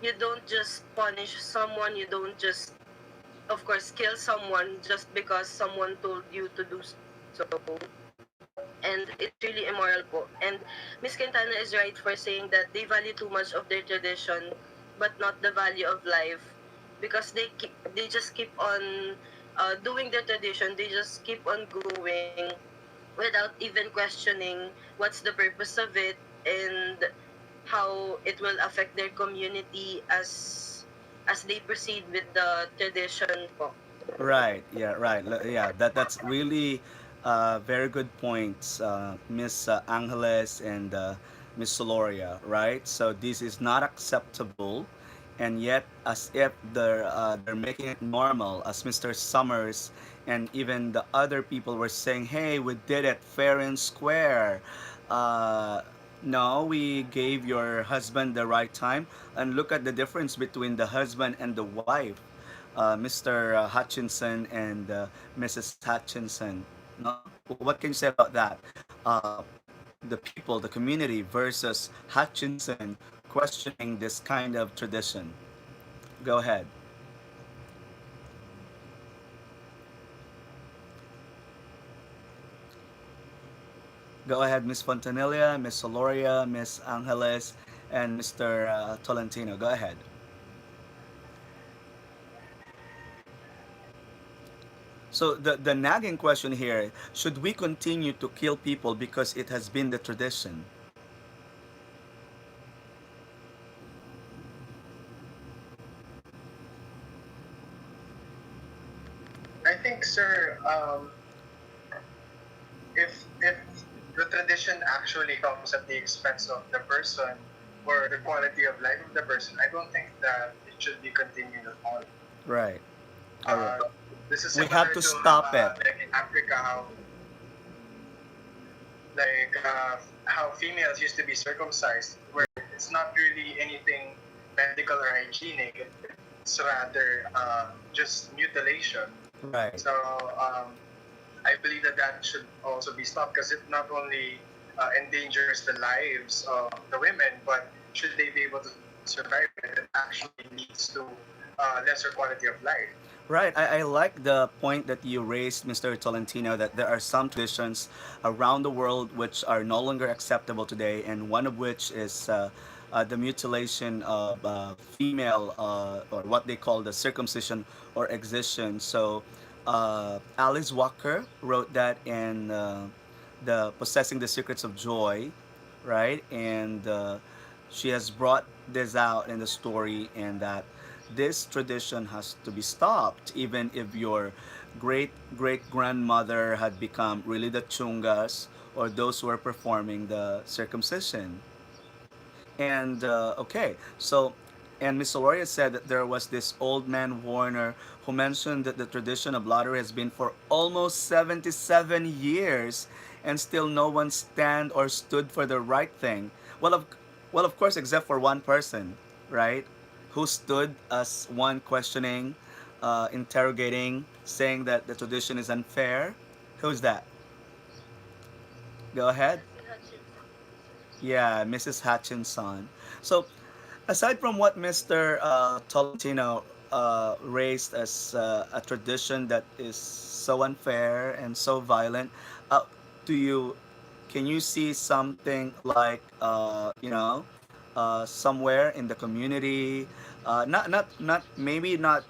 Speaker 5: you don't just punish someone, you don't just of course kill someone just because someone told you to do so. And it's really immoral po. And Miss Quintana is right for saying that they value too much of their tradition but not the value of life because they just keep on doing their tradition. They just keep on going without even questioning what's the purpose of it and how it will affect their community as they proceed with the tradition po.
Speaker 1: Right. Yeah. Right. Yeah. That's really very good points, Miss Angeles and Miss Soloria. Right. So this is not acceptable, and yet as if they're making it normal, as Mr. Summers and even the other people were saying, "Hey, we did it fair and square." Uh, no, we gave your husband the right time, and look at the difference between the husband and the wife, Mr. Hutchinson and Mrs. Hutchinson. No, what can you say about that? Uh, the people, the community versus Hutchinson questioning this kind of tradition. Go ahead. Go ahead, Miss Fontanilla, Miss Soloria, Miss Angeles, and Mr. Tolentino. Go ahead. So the nagging question here: should we continue to kill people because it has been the tradition?
Speaker 4: I think, sir, if the tradition actually comes at the expense of the person or the quality of life of the person, I don't think that it should be continued at all.
Speaker 1: Right. All right.
Speaker 4: Uh, this is
Speaker 1: We have
Speaker 4: similar
Speaker 1: to
Speaker 4: to
Speaker 1: stop it.
Speaker 4: like in Africa, how females used to be circumcised, where it's not really anything medical or hygienic. It's rather just mutilation.
Speaker 1: Right.
Speaker 4: So I believe that that should also be stopped because it not only endangers the lives of the women, but should they be able to survive it, it actually leads to lesser quality of life.
Speaker 1: Right. I like the point that you raised, Mr. Tolentino, that there are some traditions around the world which are no longer acceptable today, and one of which is the mutilation of female, or what they call the circumcision or excision. So Alice Walker wrote that in the Possessing the Secrets of Joy, right? And she has brought this out in the story, and that this tradition has to be stopped, even if your great great grandmother had become really the chungas, or those who are performing the circumcision. And okay, so, and Miss Aloria said that there was this old man Warner who mentioned that the tradition of lottery has been for almost 77 years, and still no one stand or stood for the right thing. Well, of course, except for one person, right? Who stood as one, questioning, interrogating, saying that the tradition is unfair. Who's that? Go ahead.
Speaker 5: Nancy Hutchinson, sir.
Speaker 1: Yeah, Mrs. Hutchinson. So, aside from what Mr. Tolentino raised as a tradition that is so unfair and so violent, uh, do you can you see something like, somewhere in the community, not maybe not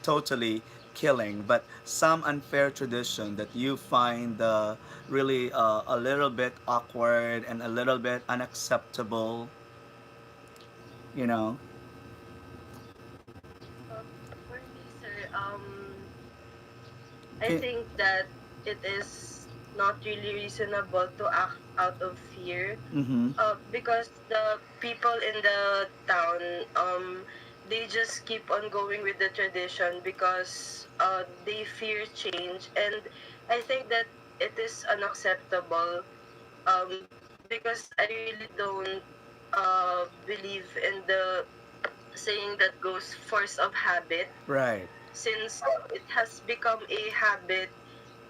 Speaker 1: totally killing, but some unfair tradition that you find really a little bit awkward and a little bit unacceptable, you know?
Speaker 5: Uh, for me, sir, I
Speaker 1: Can,
Speaker 5: think that it is not really reasonable to act out of fear,
Speaker 1: mm-hmm.
Speaker 5: because the people in the town, they just keep on going with the tradition because they fear change, and I think that it is unacceptable, because I really don't believe in the saying that goes force of habit,
Speaker 1: Right.
Speaker 5: since it has become a habit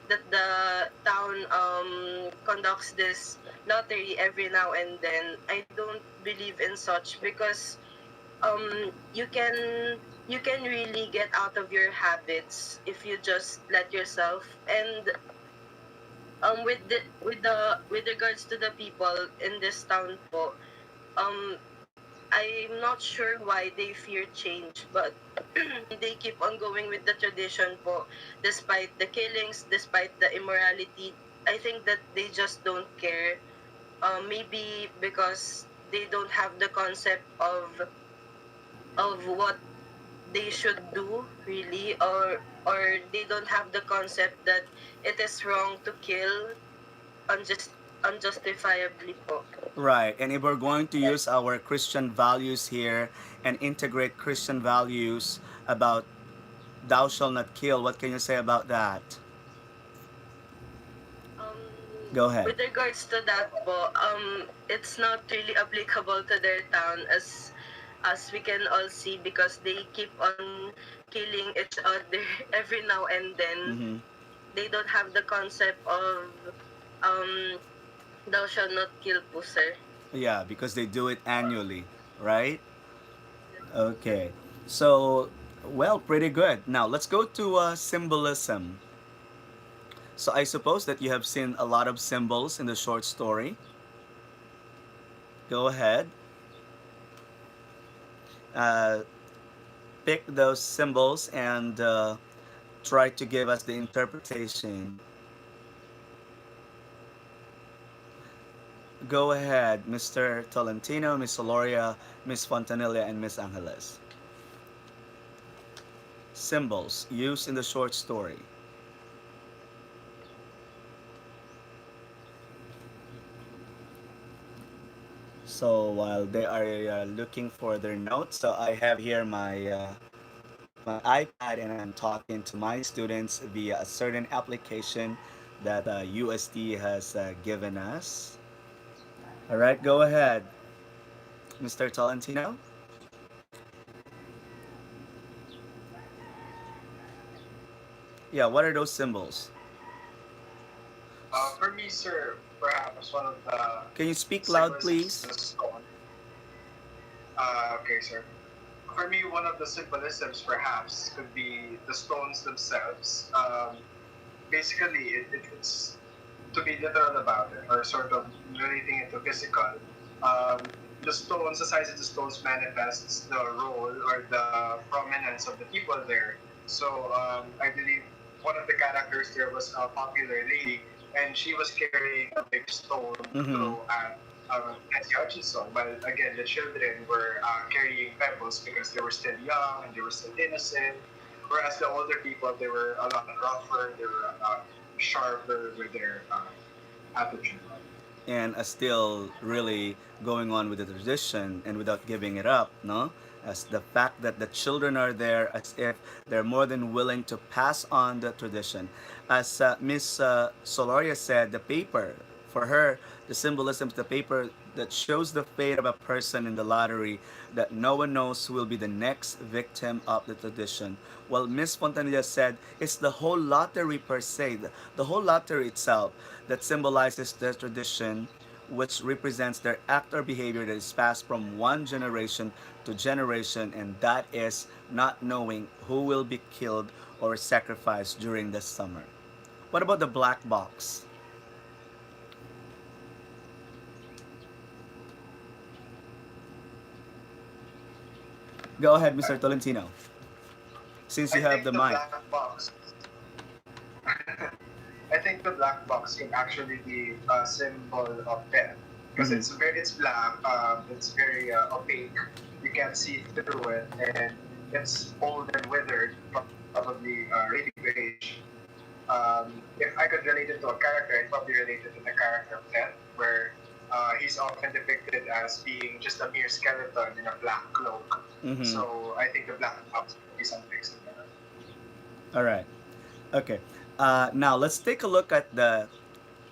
Speaker 5: that the town conducts this lottery every now and then. I don't believe in such, because you can really get out of your habits if you just let yourself. And with regards to the people in this town po, um I'm not sure why they fear change, but they keep on going with the tradition po, despite the killings, despite the immorality. I think that they just don't care. Maybe because they don't have the concept of what they should do really, or they don't have the concept that it is wrong to kill unjustifiably po.
Speaker 1: Right. And if we're going to use our Christian values here and integrate Christian values about thou shalt not kill, what can you say about that? Go ahead.
Speaker 5: With regards to that po, it's not really applicable to their town, as we can all see, because they keep on killing each other every now and then.
Speaker 1: Mm-hmm.
Speaker 5: They don't have the concept of um thou shalt not kill po, sir.
Speaker 1: Yeah, because they do it annually, right? Okay. So, well, pretty good. Now, let's go to symbolism. So, I suppose that you have seen a lot of symbols in the short story. Go ahead. Uh, Pick those symbols and try to give us the interpretation. Go ahead, Mr. Tolentino, Miss Aloria, Miss Fontanilla, and Miss Angeles. Symbols used in the short story. So while they are looking for their notes, so I have here my iPad, and I'm talking to my students via a certain application that USD has given us. All right, go ahead, Mr. Tolentino. Yeah, what are those symbols?
Speaker 4: For me, sir, perhaps one of the
Speaker 1: Can you speak loud,
Speaker 4: symbolisms is
Speaker 1: please?
Speaker 4: the stone. Okay, sir. For me, one of the symbolisms perhaps could be the stones themselves. Basically, it's to be literal about it, or sort of relating it to physical. Um, the stones, the size of the stones manifests the role or the prominence of the people there. So I believe one of the characters there was a popular lady, and she was carrying a big stone to
Speaker 1: Mm-hmm.
Speaker 4: throw at Nancy Hutchinson. While again, the children were carrying pebbles because they were still young and they were still innocent. Whereas the older people, they were a lot rougher, they were sharper with their attitude.
Speaker 1: And still really going on with the tradition and without giving it up, no? As the fact that the children are there as if they're more than willing to pass on the tradition. As Miss Soloria said, the paper, for her, the symbolism of the paper that shows the fate of a person in the lottery, that no one knows who will be the next victim of the tradition. Well, Miss Fontanilla said it's the whole lottery per se, the whole lottery itself that symbolizes the tradition, which represents their act or behavior that is passed from one generation to generation, and that is not knowing who will be killed or sacrificed during the summer. What about the black box? Go ahead, Mr. Tolentino, since
Speaker 4: I
Speaker 1: you have
Speaker 4: think
Speaker 1: the
Speaker 4: the
Speaker 1: mic.
Speaker 4: black box. I think the black box can actually be a symbol of death because
Speaker 1: Mm-hmm.
Speaker 4: it's black, it's very opaque. You can't see through it, and it's old and withered, probably ready to age. If I could relate it to a character, I'd probably relate it to the character of Death, where he's often depicted as being just a mere skeleton in a black cloak.
Speaker 1: Mm-hmm.
Speaker 4: So I think the black box would be something similar.
Speaker 1: All right. Okay. Now let's take a look at the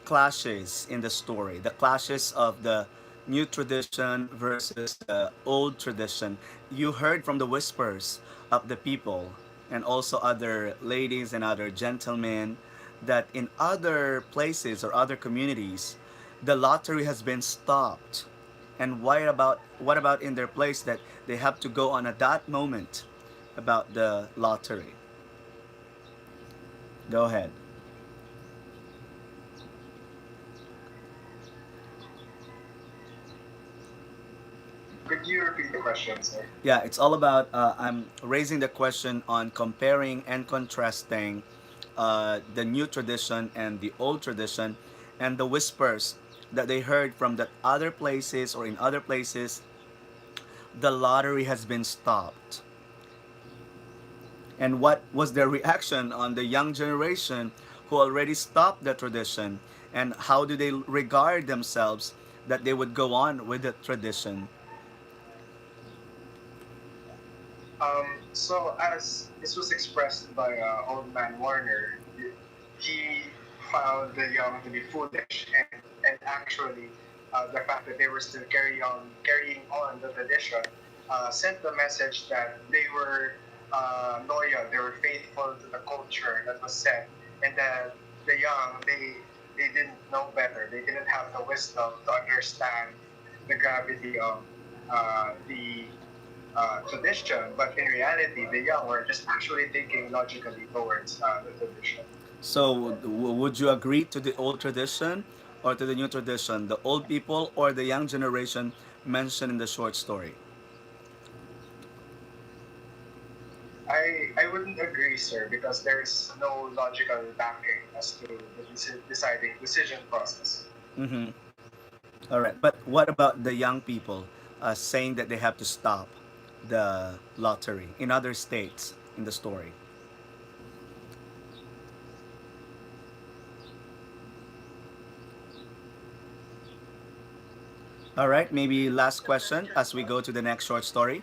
Speaker 1: clashes in the story, the clashes of the new tradition versus the old tradition. You heard from the whispers of the people and also other ladies and other gentlemen that in other places or other communities, the lottery has been stopped. And what about in their place that they have to go on at that moment about the lottery? Go ahead.
Speaker 4: Could you repeat the question, sir?
Speaker 1: Yeah, it's all about. I'm raising the question on comparing and contrasting the new tradition and the old tradition, and the whispers that they heard from that other places or in other places, the lottery has been stopped. And what was their reaction on the young generation who already stopped the tradition, and how do they regard themselves that they would go on with the tradition?
Speaker 4: So as this was expressed by Old Man Warner, he found the young to be foolish, and actually the fact that they were still carrying on the tradition sent the message that they were loyal, they were faithful to the culture that was set, and that the young they didn't know better, they didn't have the wisdom to understand the gravity of the tradition, but in reality, the young were just actually thinking logically towards the tradition.
Speaker 1: So, would you agree to the old tradition or to the new tradition? The old people or the young generation mentioned in the short story?
Speaker 4: I wouldn't agree, sir, because there's no logical backing as to the deciding decision process.
Speaker 1: Mm-hmm. All right. But what about the young people saying that they have to stop the lottery in other states in the story? All right. Maybe last question as we go to the next short story.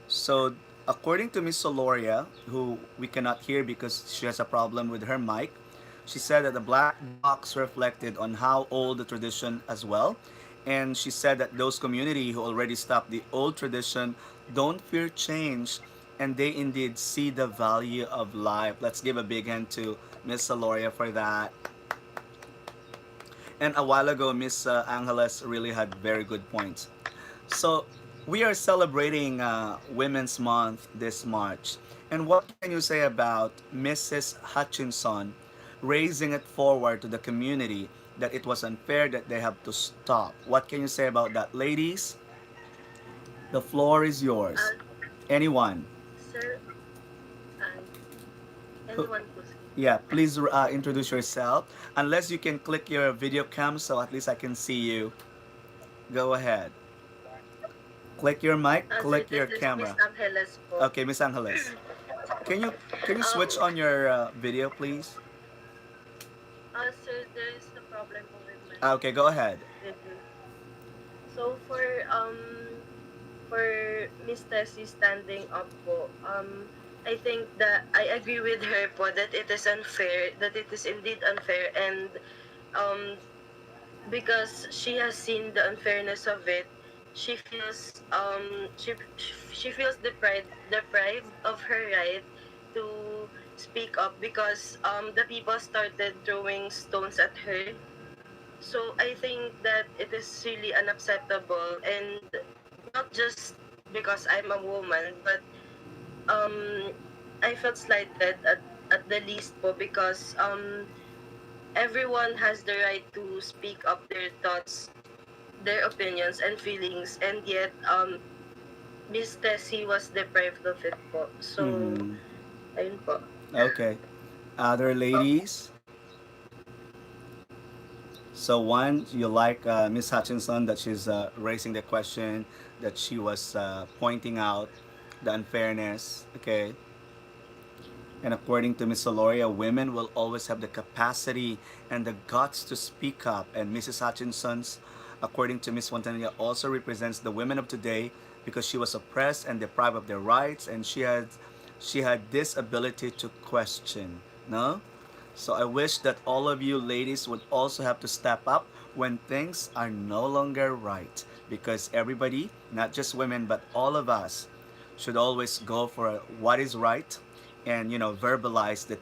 Speaker 1: So, according to Miss Soloria, who we cannot hear because she has a problem with her mic, she said that the black box reflected on how old the tradition as well. And she said that those community who already stopped the old tradition don't fear change and they indeed see the value of life. Let's give a big hand to Miss Soloria for that. And a while ago, Miss Angeles really had very good points. So we are celebrating Women's Month this March. And what can you say about Mrs. Hutchinson raising it forward to the community that it was unfair, that they have to stop. What can you say about that, ladies? The floor is yours.
Speaker 5: Uh,
Speaker 1: Anyone?
Speaker 5: sir, uh,
Speaker 1: Who-
Speaker 5: anyone po, sir.
Speaker 1: Yeah, please introduce yourself. Unless you can click your video cam so at least I can see you. Go ahead. Click your mic,
Speaker 5: Sir,
Speaker 1: click your
Speaker 5: this is Miss
Speaker 1: camera.
Speaker 5: Angeles po.
Speaker 1: Okay, Miss Angeles. Can you can you switch
Speaker 5: Um,
Speaker 1: on your video, please?
Speaker 5: sir, there is a problem po with my
Speaker 1: Okay, go ahead.
Speaker 5: video. So for Miss Tessie standing up po, I think that I agree with her po that it is unfair, that it is indeed unfair, and um because she has seen the unfairness of it, she feels she feels deprived of her right to speak up because the people started throwing stones at her. So I think that it is really unacceptable, and not just because I'm a woman, but um I felt slighted at the least po because everyone has the right to speak up their thoughts, their opinions and feelings, and yet Miss Tessie was deprived of it po. So
Speaker 1: Mm-hmm.
Speaker 5: ayun po.
Speaker 1: Okay. Other ladies? So one, you like Miss Hutchinson that she's raising the question, that she was pointing out the unfairness. Okay. And according to Miss Soloria, women will always have the capacity and the guts to speak up. And Mrs. Hutchinson's, according to Miss Fontanilla, also represents the women of today because she was oppressed and deprived of their rights, and she had this ability to question. No? So I wish that all of you ladies would also have to step up when things are no longer right. Because everybody, not just women, but all of us, should always go for what is right, and verbalize the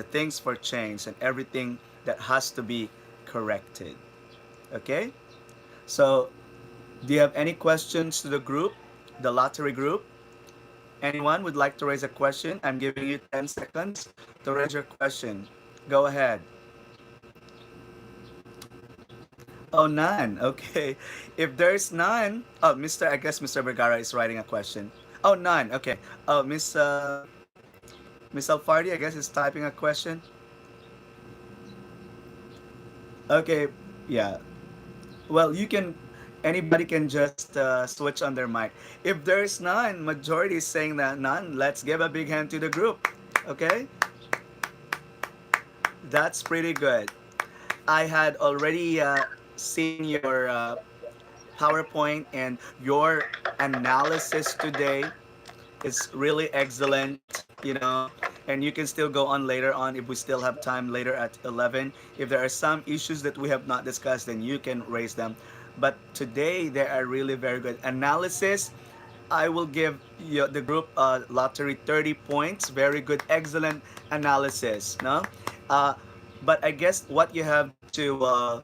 Speaker 1: things for change and everything that has to be corrected. Okay? So do you have any questions to the group, the lottery group? Anyone would like to raise a question? I'm giving you 10 seconds to raise your question. Go ahead. Oh, none. Okay. If there's none, oh, I guess Mr. Vergara is writing a question. Oh, none. Okay. Oh, Miss Alfardi, I guess is typing a question. Okay. Yeah. Well, anybody can just switch on their mic. If there's none, majority is saying that none. Let's give a big hand to the group. Okay. That's pretty good. I had already seen your PowerPoint, and your analysis today is really excellent, and you can still go on later on if we still have time later at 11. If there are some issues that we have not discussed, then you can raise them. But today, they are really very good. Analysis, I will give the group lottery 30 points. Very good, excellent analysis. No? Uh, but I guess what you have to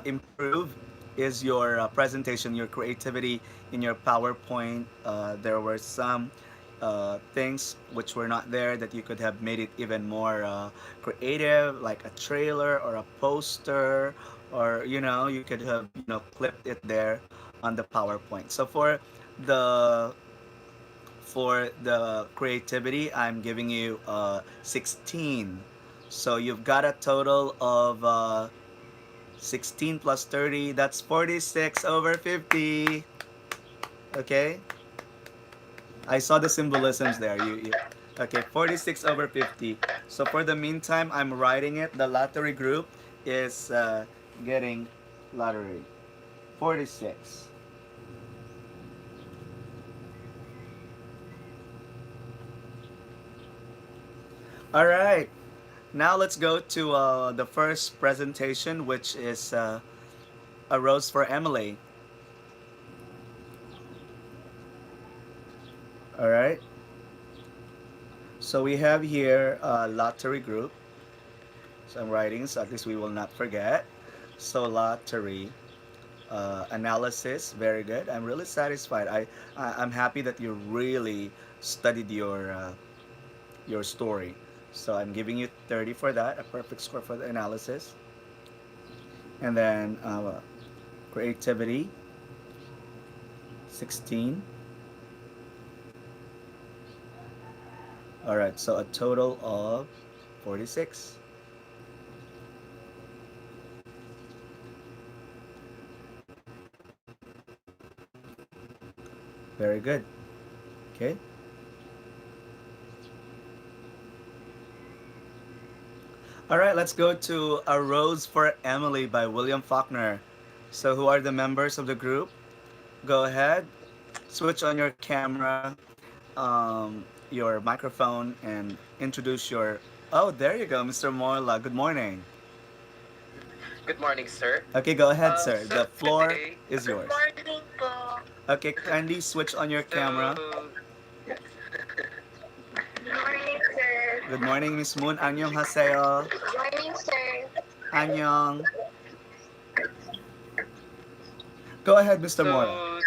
Speaker 1: improve is your presentation, your creativity in your PowerPoint. There were some things which were not there that you could have made it even more creative, like a trailer or a poster, or you could have clipped it there on the PowerPoint. So the the creativity, I'm giving you 16. So you've got a total of 16 plus 30. That's 46 over 50. Okay? I saw the symbolisms there. Okay, 46 over 50. So for the meantime, I'm writing it. The lottery group is getting lottery. 46. All right. Now let's go to the first presentation, which is a rose for Emily. All right. So we have here a lottery group. So I'm writing, so at least we will not forget. So lottery analysis, very good. I'm really satisfied. I'm happy that you really studied your story. So I'm giving you 30 for that, a perfect score for the analysis. And then creativity 16. All right, so a total of 46. Very good. Okay. All right, let's go to A Rose for Emily by William Faulkner. So, who are the members of the group? Go ahead, switch on your camera, your microphone, and introduce your. Oh, there you go, Mr. Morla. Good morning.
Speaker 3: Good morning, sir.
Speaker 1: Okay, go ahead, sir.
Speaker 3: So
Speaker 1: The floor
Speaker 3: today,
Speaker 1: is
Speaker 6: Good
Speaker 1: yours.
Speaker 6: morning po.
Speaker 1: Okay, kindly switch on your camera.
Speaker 3: so yes.
Speaker 6: Good morning, sir.
Speaker 1: Good morning, Miss Moon. Annyeong haseyo.
Speaker 6: Good morning, sir.
Speaker 1: Annyeong. Go ahead, Mr. Morla.
Speaker 3: So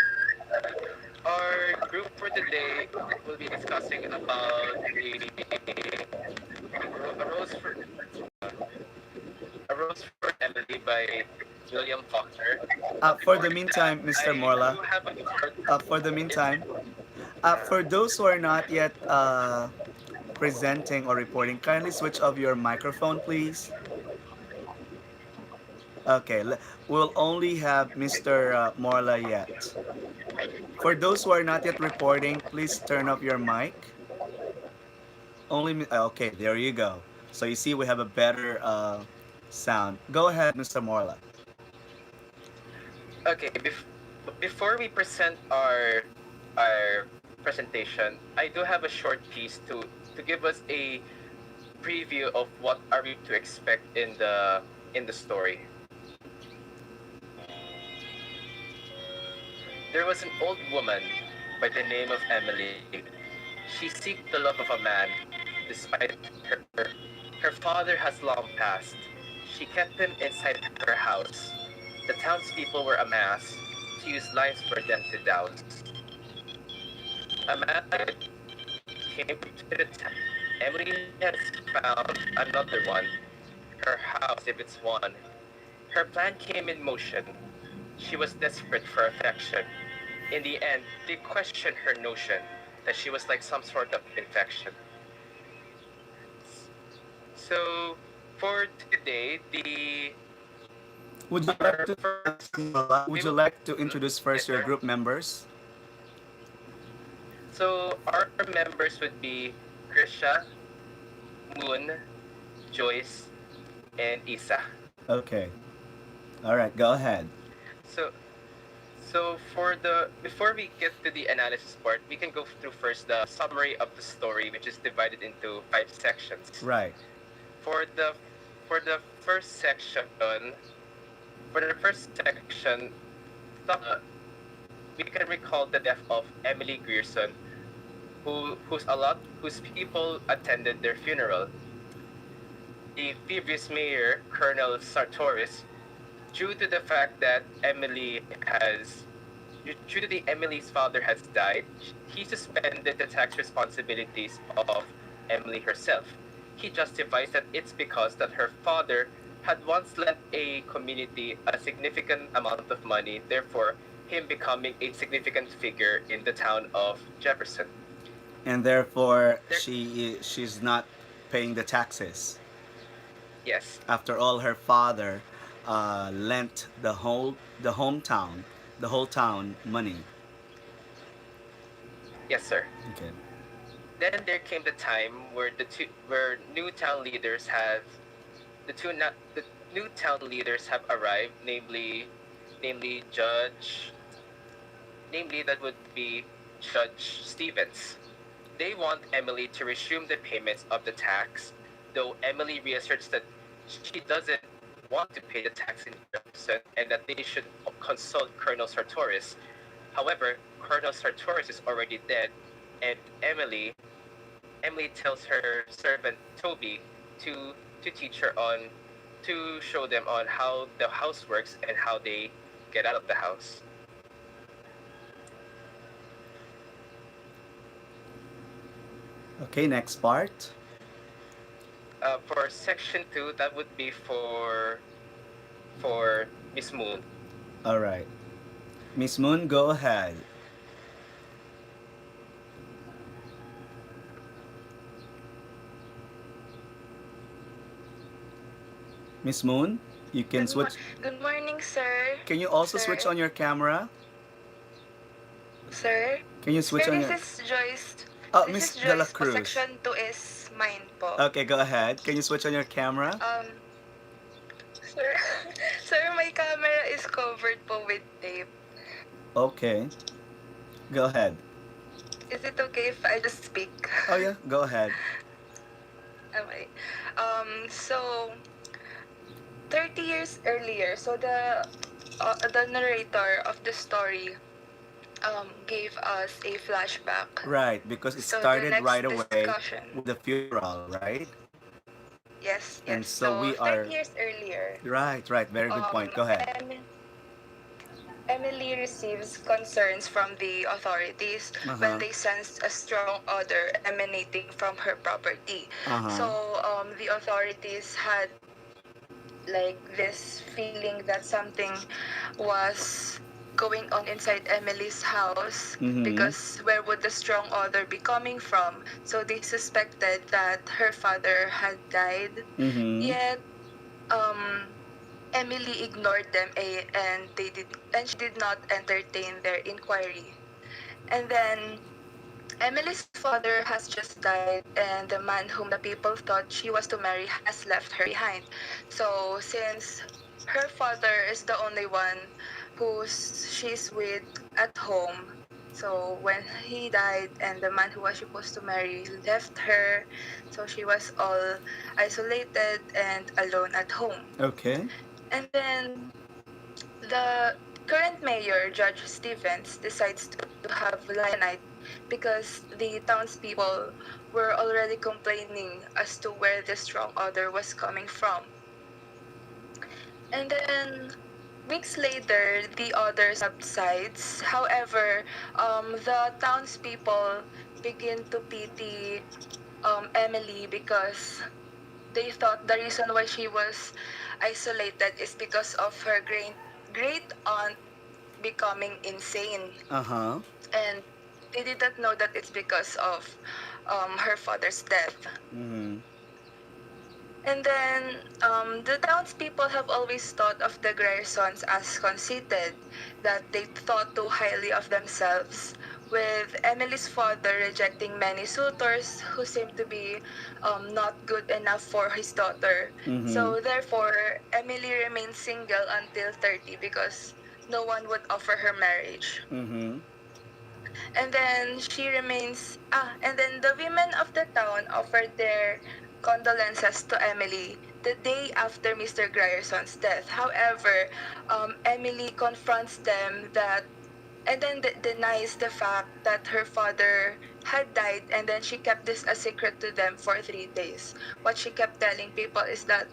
Speaker 3: our group for today will be discussing about a rose for a rose for Emily by William Faulkner.
Speaker 1: For the
Speaker 3: Before that,
Speaker 1: meantime, Mr.
Speaker 3: I
Speaker 1: Morla,
Speaker 3: do have a short.
Speaker 1: for the meantime, for those who are not yet presenting or reporting, kindly switch off your microphone, please. Okay, we'll only have Mr. Morla yet. For those who are not yet reporting, please turn off your mic. Only okay, there you go. So you see, we have a better sound. Go ahead, Mr. Morla.
Speaker 3: Okay, before we present our presentation, I do have a short piece to give us a preview of what are we to expect in the story. There was an old woman by the name of Emily. She seeked the love of a man, despite her father has long passed. She kept him inside her house. The townspeople were amassed to use lives for them to douse. A man came to the town. Emily has found another one. Her house if it's one. Her plan came in motion. She was desperate for affection. In the end, they questioned her notion that she was like some sort of infection. So, for today, the
Speaker 1: Would you like
Speaker 3: our
Speaker 1: to,
Speaker 3: first
Speaker 1: would
Speaker 3: we
Speaker 1: you
Speaker 3: will
Speaker 1: like to introduce
Speaker 3: yes
Speaker 1: first your
Speaker 3: sir.
Speaker 1: group members?
Speaker 3: So our members would be Krisha, Moon, Joyce, and Isa.
Speaker 1: Okay. All right, go ahead.
Speaker 3: So so for the before we get to the analysis part, we can go through first the summary of the story, which is divided into 5 sections.
Speaker 1: Right.
Speaker 3: For the for the first section, uh, we can recall the death of Emily Grierson, whose people attended their funeral. The previous mayor, Colonel Sartoris, due to the fact that due to the Emily's father has died, he suspended the tax responsibilities of Emily herself. He justifies that it's because that her father had once lent a community a significant amount of money, therefore him becoming a significant figure in the town of Jefferson.
Speaker 1: And therefore,
Speaker 3: There,
Speaker 1: she's not paying the taxes.
Speaker 3: yes,
Speaker 1: After all, her father lent the whole town money.
Speaker 3: yes, sir.
Speaker 1: Okay.
Speaker 3: Then there came the time where the new town leaders have arrived, namely that would be Judge Stevens. They want Emily to resume the payments of the tax, though Emily reasserts that she doesn't want to pay the tax in Jefferson and that they should consult Colonel Sartoris. However, Colonel Sartoris is already dead, and Emily tells her servant Toby to teach her on to show them on how the house works and how they get out of the house.
Speaker 1: Okay, next part.
Speaker 3: For section two, that would be for for Miss Moon.
Speaker 1: All right. Miss Moon, go ahead. Miss Moon, you can switch.
Speaker 6: Good morning, sir.
Speaker 1: Can you also switch
Speaker 6: Sir.
Speaker 1: on your camera?
Speaker 6: Sir.
Speaker 1: Can you switch
Speaker 6: Sir,
Speaker 1: on
Speaker 6: this
Speaker 1: your.
Speaker 6: is Joyce.
Speaker 1: Oh,
Speaker 6: This
Speaker 1: Miss
Speaker 6: is
Speaker 1: De La
Speaker 6: Joyce po.
Speaker 1: Cruz.
Speaker 6: Section 2 is mine po.
Speaker 1: Okay, go ahead. Can you switch on your camera?
Speaker 6: Sir, sir, my camera is covered po with tape.
Speaker 1: Okay, go ahead.
Speaker 6: Is it okay if I just speak?
Speaker 1: Oh, yeah, go ahead.
Speaker 6: Okay. So 30 years earlier, so the narrator of the story gave us a flashback.
Speaker 1: Right, because it
Speaker 6: So the
Speaker 1: started
Speaker 6: next
Speaker 1: right away
Speaker 6: discussion.
Speaker 1: with the funeral, right?
Speaker 6: Yes,
Speaker 1: And
Speaker 6: yes.
Speaker 1: so
Speaker 6: So
Speaker 1: we
Speaker 6: 30
Speaker 1: are.
Speaker 6: years earlier,
Speaker 1: Right, right. Very good point. Go ahead.
Speaker 6: Emily receives concerns from the authorities
Speaker 1: Uh
Speaker 6: when
Speaker 1: huh.
Speaker 6: they sensed a strong odor emanating from her property.
Speaker 1: Uh
Speaker 6: So
Speaker 1: huh.
Speaker 6: the authorities had like this feeling that something was going on inside Emily's house
Speaker 1: Mm
Speaker 6: because where would the strong odor be coming from? So they suspected that her father had died.
Speaker 1: hmm. Mm hmm.
Speaker 6: Yet um Emily ignored them and she did not entertain their inquiry. And then Emily's father has just died and the man whom the people thought she was to marry has left her behind. So since her father is the only one who she's with at home, so when he died and the man who was supposed to marry left her, so she was all isolated and alone at home.
Speaker 1: Okay.
Speaker 6: And then the current mayor, Judge Stevens, decides to have lion night because the townspeople were already complaining as to where the strong odor was coming from. And then weeks later, the odor subsides. However, the townspeople begin to pity Emily because they thought the reason why she was isolated is because of her great aunt becoming insane,
Speaker 1: Uh huh.
Speaker 6: and they did not know that it's because of her father's death.
Speaker 1: Mm
Speaker 6: And then the townspeople have always thought of the Griersons as conceited, that they thought too highly of themselves, with Emily's father rejecting many suitors who seemed to be not good enough for his daughter.
Speaker 1: hmm. Mm hmm.
Speaker 6: So therefore, Emily remained single until 30 because no one would offer her marriage.
Speaker 1: Mm hmm.
Speaker 6: And then she remains and then the women of the town offered their condolences to Emily the day after Mr. Grierson's death. However, Emily confronts them that and then denies the fact that her father had died, and then she kept this a secret to them for 3 days. What she kept telling people is that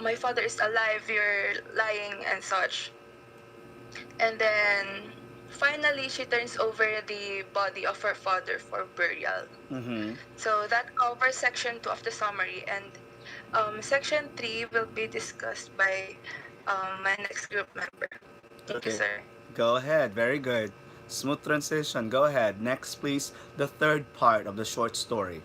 Speaker 6: my father is alive, you're lying and such. And then finally, she turns over the body of her father for burial.
Speaker 1: Mm hmm.
Speaker 6: So that covers section 2 of the summary, and section 3 will be discussed by my next group member. Thank you,
Speaker 1: Okay.
Speaker 6: sir.
Speaker 1: Go ahead. Very good. Smooth transition. Go ahead. Next, please. The third part of the short story.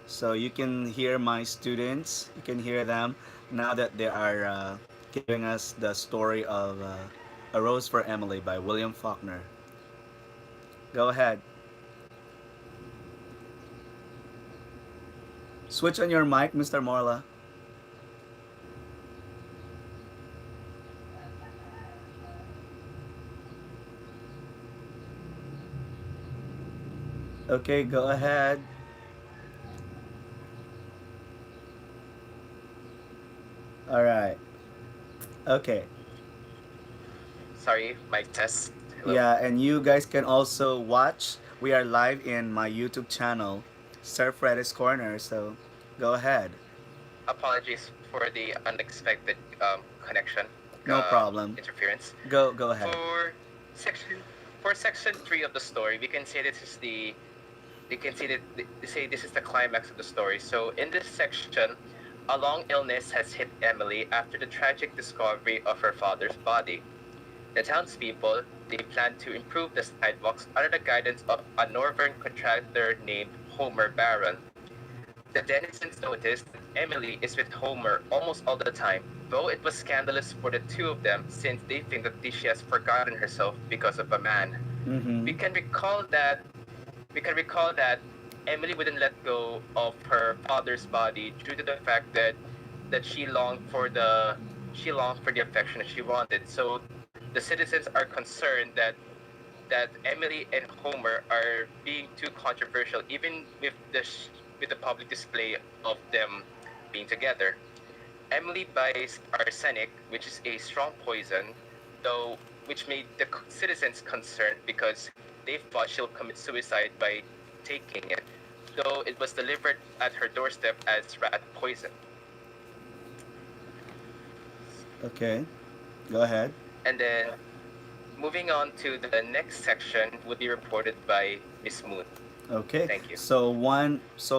Speaker 1: So you can hear my students. You can hear them now that they are giving us the story of A Rose for Emily by William Faulkner. Go ahead. Switch on your mic, Mr. Morla. Okay, go ahead. All right. Okay.
Speaker 3: Sorry, mic test. Hello.
Speaker 1: Yeah, and you guys can also watch. We are live in my YouTube channel, Sir Freddy's Corner. So go ahead.
Speaker 3: Apologies for the unexpected connection
Speaker 1: No problem.
Speaker 3: interference.
Speaker 1: Go ahead.
Speaker 3: For section for section 3 of the story, we can say this is the they can say that they say this is the climax of the story. So in this section, A long illness has hit Emily after the tragic discovery of her father's body. The townspeople, they plan to improve the sidewalks under the guidance of a northern contractor named Homer Barron. The denizens notice that Emily is with Homer almost all the time, though it was scandalous for the two of them since they think that she has forgotten herself because of a man.
Speaker 1: Mm-hmm.
Speaker 3: We can recall that Emily wouldn't let go of her father's body due to the fact that she longed for the affection that she wanted. So the citizens are concerned that Emily and Homer are being too controversial, even with the public display of them being together. Emily buys arsenic, which is a strong poison, though which made the citizens concerned because they thought she'll commit suicide by taking it, though it was delivered at her doorstep as rat poison.
Speaker 1: Okay, go ahead.
Speaker 3: And then moving on to the next section would be reported by Miss Moon.
Speaker 1: Okay.
Speaker 3: Thank you.
Speaker 1: So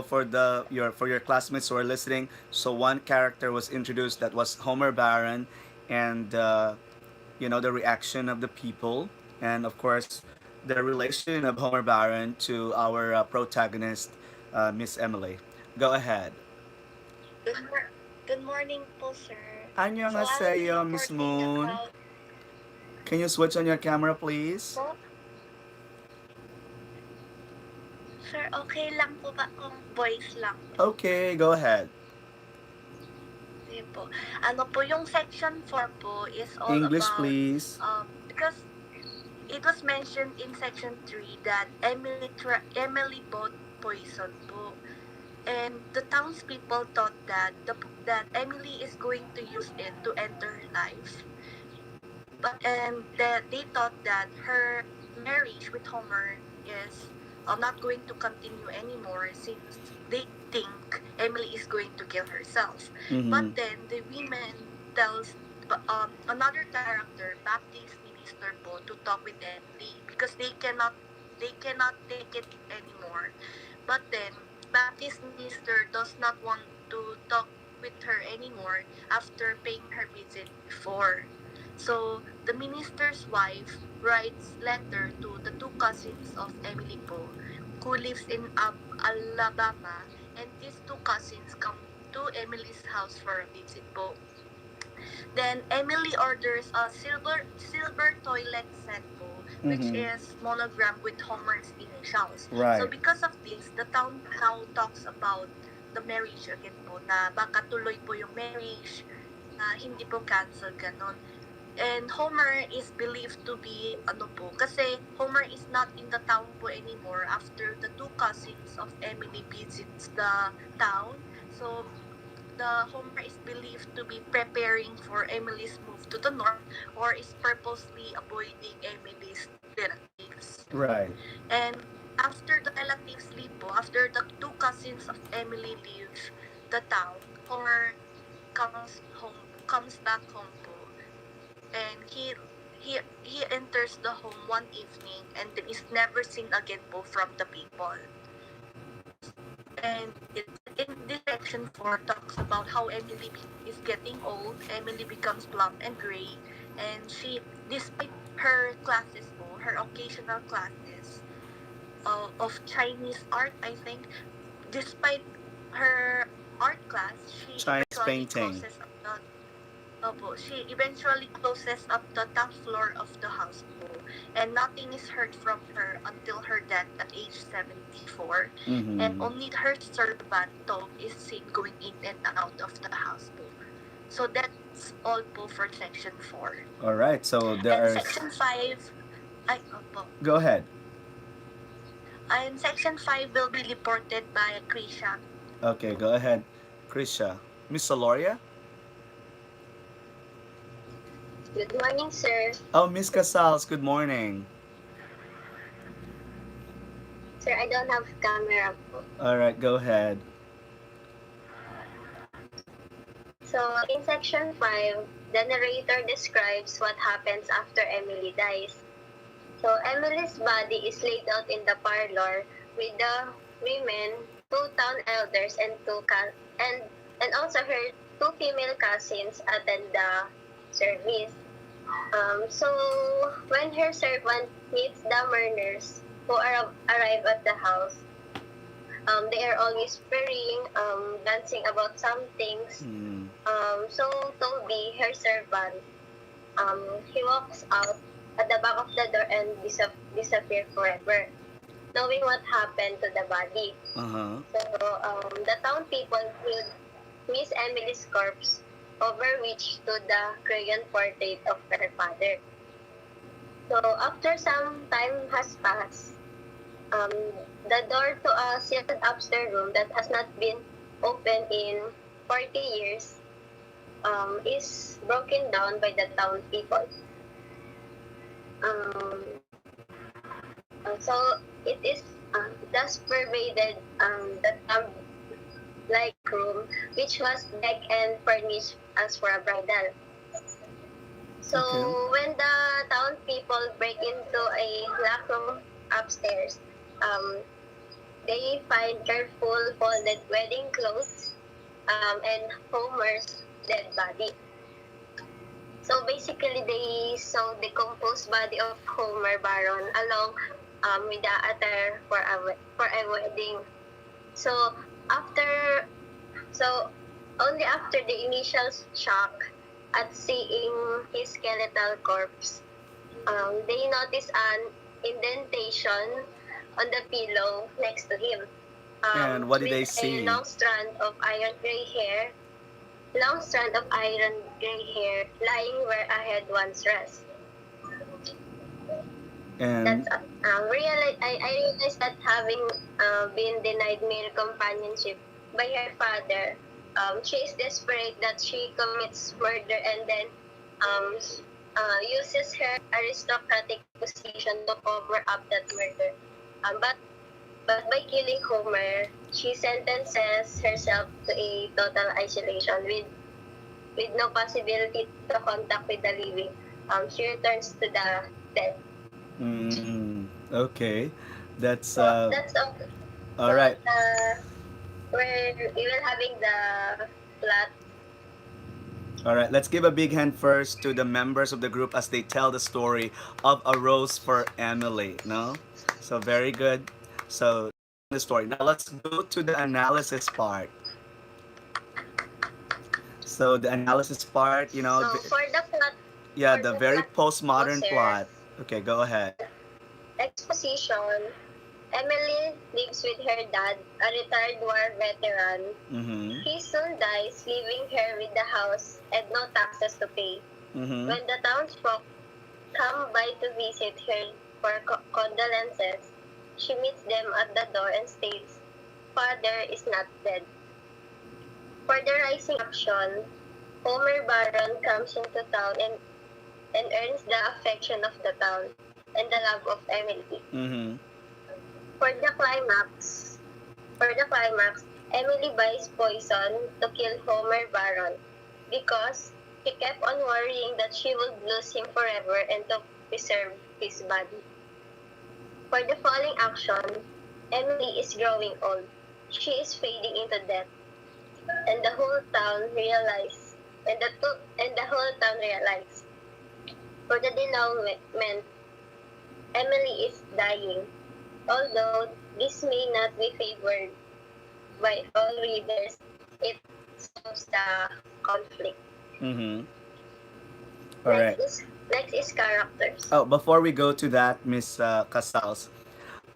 Speaker 1: for your classmates who are listening, so one character was introduced that was Homer Barron, and the reaction of the people, and of course the relation of Homer Barron to our protagonist, Miss Emily. Go ahead.
Speaker 8: Good morning po, sir. So I'll
Speaker 1: 안녕하세요,
Speaker 8: be
Speaker 1: Miss
Speaker 8: reporting
Speaker 1: Moon.
Speaker 8: about
Speaker 1: Can you switch on your camera, please?
Speaker 8: po. Sir, okay lang po ba kung voice lang?
Speaker 1: Okay, go ahead.
Speaker 8: Sige po. Ano po, yung section 4 po is all
Speaker 1: English,
Speaker 8: about,
Speaker 1: please.
Speaker 8: because it was mentioned in section 3 that Emily bought poison po. And the townspeople thought that Emily is going to use it to end her life. But that they thought that her marriage with Homer is not going to continue anymore since they think Emily is going to kill herself.
Speaker 1: Mm-hmm.
Speaker 8: But then the women tells another character, Baptist minister po, to talk with Emily because they cannot take it anymore. But then Baptist minister does not want to talk with her anymore after paying her visit before. So the minister's wife writes letter to the two cousins of Emily po, who lives in Alabama, and these two cousins come to Emily's house for a visit po. Then Emily orders a silver toilet set po, which
Speaker 1: Mm-hmm.
Speaker 8: is monogrammed with Homer's initials.
Speaker 1: Right.
Speaker 8: So because of this, the town now talks about the marriage again po, na baka tuloy po yung marriage, na hindi po cancel, ganon. And Homer is believed to be, kasi Homer is not in the town po anymore after the two cousins of Emily visits the town. So the Homer is believed to be preparing for Emily's move to the north or is purposely avoiding Emily's relatives.
Speaker 1: Right.
Speaker 8: And after the relatives leave po, after the two cousins of Emily leave the town, Homer comes back home po, and he enters the home one evening and then is never seen again po from the people. And in this section 4 talks about how Emily is getting old. Emily becomes plump and gray, and she, despite her classes po, her occasional classes of Chinese art, I think, despite her art class,
Speaker 1: Chinese painting.
Speaker 8: She eventually closes up the top floor of the house po, and nothing is heard from her until her death at age 74.
Speaker 1: Mm-hmm.
Speaker 8: And only her servant dog is seen going in and out of the house po. So that's all po for section 4.
Speaker 1: All right. So
Speaker 8: And
Speaker 1: there's.
Speaker 8: section 5,
Speaker 1: Go ahead.
Speaker 8: and section 5 will be reported by Krisha.
Speaker 1: Okay, go ahead, Krisha. Miss Soloria.
Speaker 2: Good morning, sir.
Speaker 1: Oh, Miss Casals. Good morning.
Speaker 2: Sir, I don't have camera po.
Speaker 1: All right, go ahead.
Speaker 2: So, in section 5, the narrator describes what happens after Emily dies. So, Emily's body is laid out in the parlor with the women, two town elders, and also also her two female cousins attend the service. So when her servant meets the mourners who arrive at the house, they are all whispering, dancing about some things.
Speaker 1: Mm.
Speaker 2: So Toby, her servant, he walks out at the back of the door and disappear forever, knowing what happened to the body.
Speaker 1: Uh-huh.
Speaker 2: So the town people would Miss Emily's corpse, over which stood the crayon portrait of her father. So after some time has passed, the door to a sealed upstairs room that has not been opened in 40 years is broken down by the town people. Um, so it is thus pervaded the tomb-like room, which was decked and furnished as for a bridal. So
Speaker 1: Okay.
Speaker 2: when the town people break into a locked room upstairs, um, they find careful folded wedding clothes and Homer's dead body. So basically, they saw the decomposed body of Homer Baron along with the attire for a wedding. So after, so only after the initial shock at seeing his skeletal corpse, they notice an indentation on the pillow next to him,
Speaker 1: And what did
Speaker 2: with
Speaker 1: they
Speaker 2: a
Speaker 1: see?
Speaker 2: long strand of iron gray hair lying where a head once rests.
Speaker 1: And
Speaker 2: That's I realized that having been denied male companionship by her father, she is desperate that she commits murder and then uses her aristocratic position to cover up that murder. But by killing Homer, she sentences herself to a total isolation with no possibility to contact with the living. She returns to the dead.
Speaker 1: okay. That's
Speaker 2: So that's all.
Speaker 1: all
Speaker 2: So
Speaker 1: right.
Speaker 2: we will having the plot.
Speaker 1: All right, let's give a big hand first to the members of the group as they tell the story of A Rose for Emily, no? So very good. So the story. Now let's go to the analysis part. So the analysis part,
Speaker 2: So
Speaker 1: yeah,
Speaker 2: for
Speaker 1: the
Speaker 2: the
Speaker 1: very
Speaker 2: plot
Speaker 1: postmodern
Speaker 2: sir,
Speaker 1: plot. Okay, go ahead.
Speaker 2: exposition. Emily lives with her dad, a retired war veteran.
Speaker 1: Mm-hmm.
Speaker 2: He soon dies, leaving her with the house and no taxes to pay.
Speaker 1: Mm-hmm.
Speaker 2: When the townsfolk come by to visit her for condolences, she meets them at the door and states, "Father is not dead." For the rising action, Homer Baron comes into town and earns the affection of the town and the love of Emily.
Speaker 1: Mm-hmm.
Speaker 2: For the climax, Emily buys poison to kill Homer Baron because she kept on worrying that she would lose him forever and to preserve his body. For the falling action, Emily is growing old. She is fading into death, and the whole town realizes. And the whole town realizes. For the denouement, Emily is dying. Although this may not be favored by all readers, it shows the conflict.
Speaker 1: Mm-hmm. All right.
Speaker 2: Next is characters.
Speaker 1: Oh, before we go to that, Miss Casals,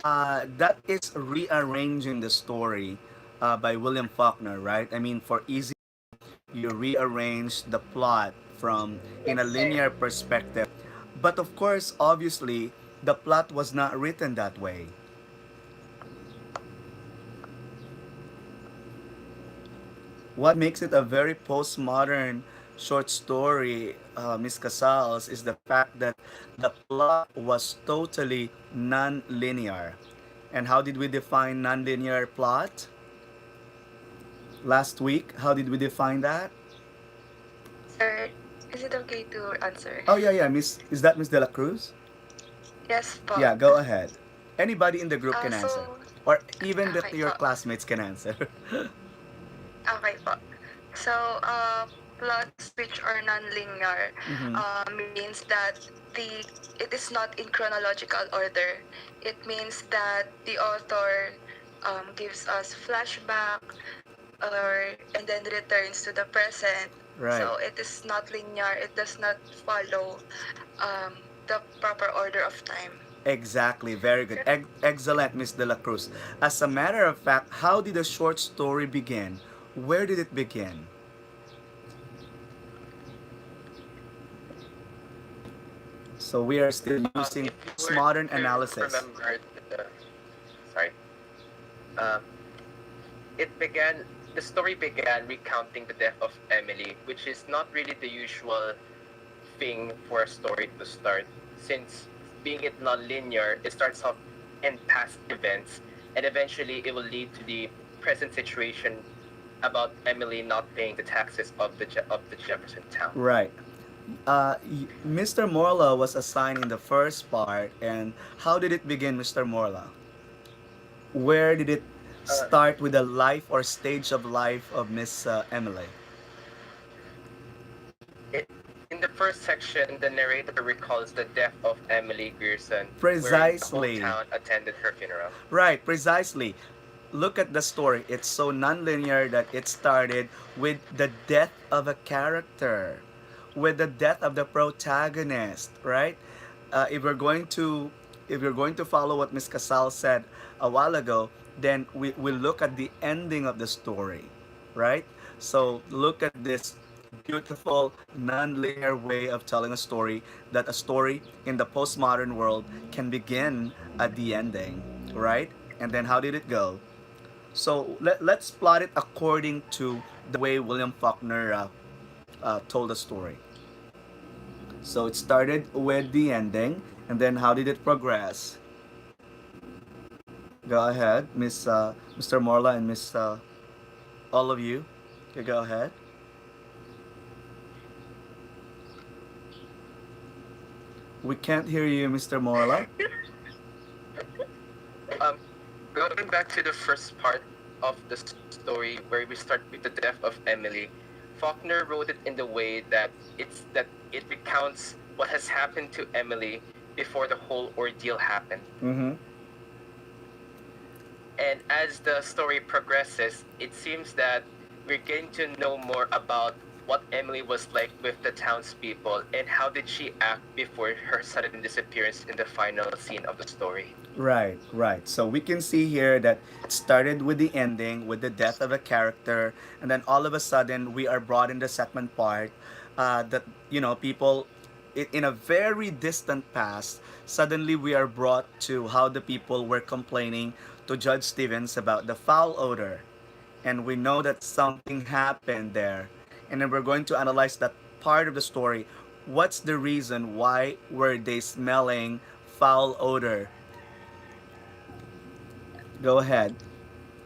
Speaker 1: that is rearranging the story by William Faulkner, right? I mean, for easy, you rearrange the plot from in a
Speaker 2: Yes, sir.
Speaker 1: linear perspective. But of course, obviously, the plot was not written that way. What makes it a very postmodern short story, Miss Casals, is the fact that the plot was totally non-linear. And how did we define non-linear plot last week? How did we define that?
Speaker 9: Sir, is it okay to answer?
Speaker 1: Oh yeah, yeah, Miss. Is that Miss De La Cruz?
Speaker 9: Yes po.
Speaker 1: Yeah, go ahead. Anybody in the group can answer,
Speaker 9: So,
Speaker 1: or even
Speaker 9: okay
Speaker 1: your
Speaker 9: po.
Speaker 1: classmates can answer.
Speaker 9: Okay po. So, plots which are non-linear
Speaker 1: Mm-hmm.
Speaker 9: means that the it is not in chronological order. It means that the author gives us flashback or and then returns to the present.
Speaker 1: Right.
Speaker 9: So it is not linear. It does not follow the proper order of time.
Speaker 1: Exactly. Very good. Excellent, Miss De La Cruz. As a matter of fact, how did the short story begin? Where did it begin? So we are still using
Speaker 3: If you were
Speaker 1: postmodern
Speaker 3: to
Speaker 1: analysis.
Speaker 3: remember the, sorry, uh, it began, the story began recounting the death of Emily, which is not really the usual thing for a story to start, since being it non-linear, it starts off in past events, and eventually it will lead to the present situation about Emily not paying the taxes of the Jefferson town.
Speaker 1: Right. Mr. Morla was assigned in the first part, and how did it begin, Mr. Morla? Where did it
Speaker 3: Uh,
Speaker 1: start with the life or stage of life of Miss Emily?
Speaker 3: it, in the first section, the narrator recalls the death of Emily Grierson, wherein the whole
Speaker 1: Precisely.
Speaker 3: town attended her funeral.
Speaker 1: Right, precisely. Look at the story. It's so nonlinear that it started with the death of a character, with the death of the protagonist, right? If we're going to follow what Miss Casal said a while ago, then we look at the ending of the story, right? So look at this beautiful non-linear way of telling a story, that a story in the postmodern world can begin at the ending, right? And then how did it go? So let's plot it according to the way William Faulkner told the story. So it started with the ending, and then how did it progress? Go ahead, Mr. Morla and Miss all of you. Okay, go ahead. We can't hear you, Mr. Morla.
Speaker 3: Um, Going back to the first part of the story, where we start with the death of Emily, Faulkner wrote it in the way that it recounts what has happened to Emily before the whole ordeal happened.
Speaker 1: Mm-hmm.
Speaker 3: And as the story progresses, it seems that we're getting to know more about what Emily was like with the townspeople and how did she act before her sudden disappearance in the final scene of the story.
Speaker 1: Right, right. So we can see here that it started with the ending, with the death of a character, and then all of a sudden we are brought in the second part. That people in a very distant past. Suddenly we are brought to how the people were complaining to Judge Stevens about the foul odor, and we know that something happened there, and then we're going to analyze that part of the story. What's the reason? Why were they smelling foul odor? Go ahead.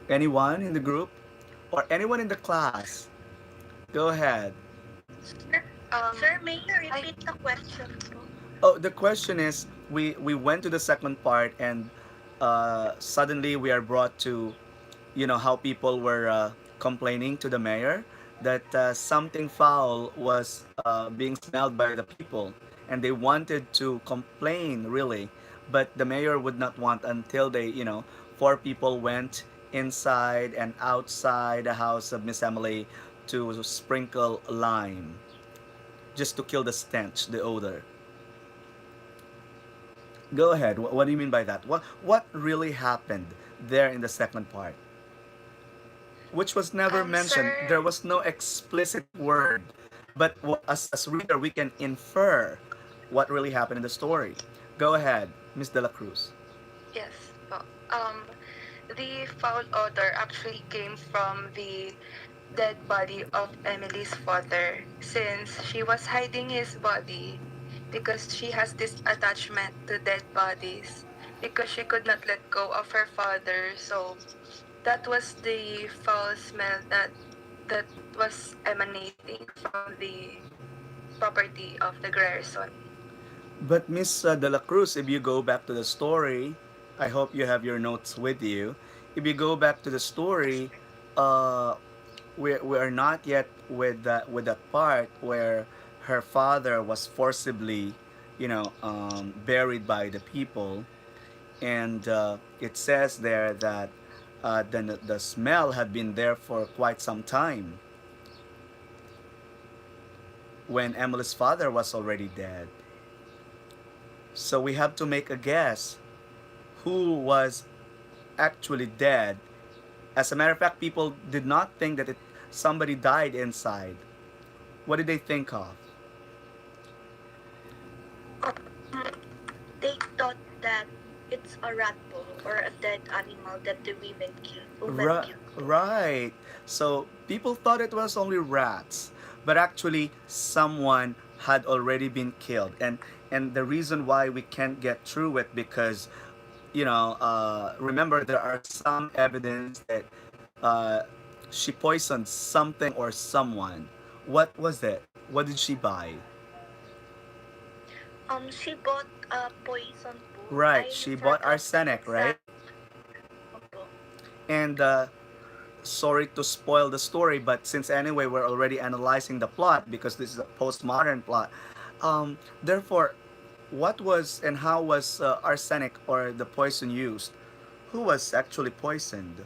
Speaker 1: Anyone in the group or anyone in the class? Go ahead.
Speaker 8: Sir, may you
Speaker 9: I
Speaker 8: repeat the question po?
Speaker 1: Oh, the question is, we went to the second part, and suddenly we are brought to, how people were complaining to the mayor that something foul was being smelled by the people, and they wanted to complain really, but the mayor would not want until they, four people went inside and outside the house of Miss Emily to sprinkle lime just to kill the stench, the odor. Go ahead. What do you mean by that? What really happened there in the second part? Which was never mentioned.
Speaker 9: Sir,
Speaker 1: There was no explicit word, but as reader we can infer what really happened in the story. Go ahead, Miss De La Cruz.
Speaker 9: yes po. The foul odor actually came from the dead body of Emily's father, since she was hiding his body because she has this attachment to dead bodies because she could not let go of her father. So that was the foul smell that was emanating from the property of the Grierson.
Speaker 1: But Miss De La Cruz, if you go back to the story, I hope you have your notes with you. If you go back to the story, uh, we are not yet with that part where her father was forcibly, buried by the people, and it says there that the smell had been there for quite some time when Emily's father was already dead. So we have to make a guess who was actually dead. As a matter of fact, people did not think that somebody died inside. What did they think of?
Speaker 8: Um, they thought that it's a rat po or a dead animal that the women killed.
Speaker 1: Right. So people thought it was only rats, but actually someone had already been killed. And the reason why we can't get through it because remember there are some evidence that uh, she poisoned something or someone. What was it? What did she buy?
Speaker 8: She bought poison po.
Speaker 1: Right,
Speaker 8: I
Speaker 1: she bought
Speaker 8: forgot the
Speaker 1: arsenic, right?
Speaker 8: exact po.
Speaker 1: And sorry to spoil the story, but since anyway we're already analyzing the plot because this is a postmodern plot, therefore, what was and how was arsenic or the poison used? Who was actually poisoned?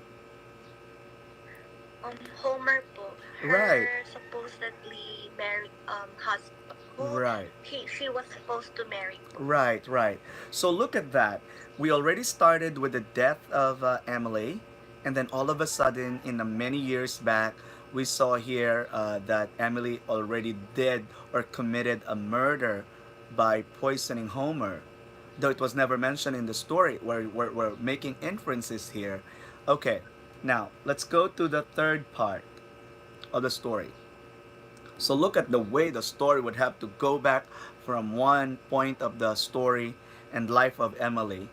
Speaker 8: Homer po,
Speaker 1: Right,
Speaker 8: her supposedly married husband who
Speaker 1: right.
Speaker 8: she was supposed to marry po.
Speaker 1: Right, right. So look at that. We already started with the death of Emily, and then all of a sudden, in the many years back, we saw here that Emily already did or committed a murder by poisoning Homer, though it was never mentioned in the story. We're making inferences here. Okay, now let's go to the third part of the story. So look at the way the story would have to go back from one point of the story and life of Emily.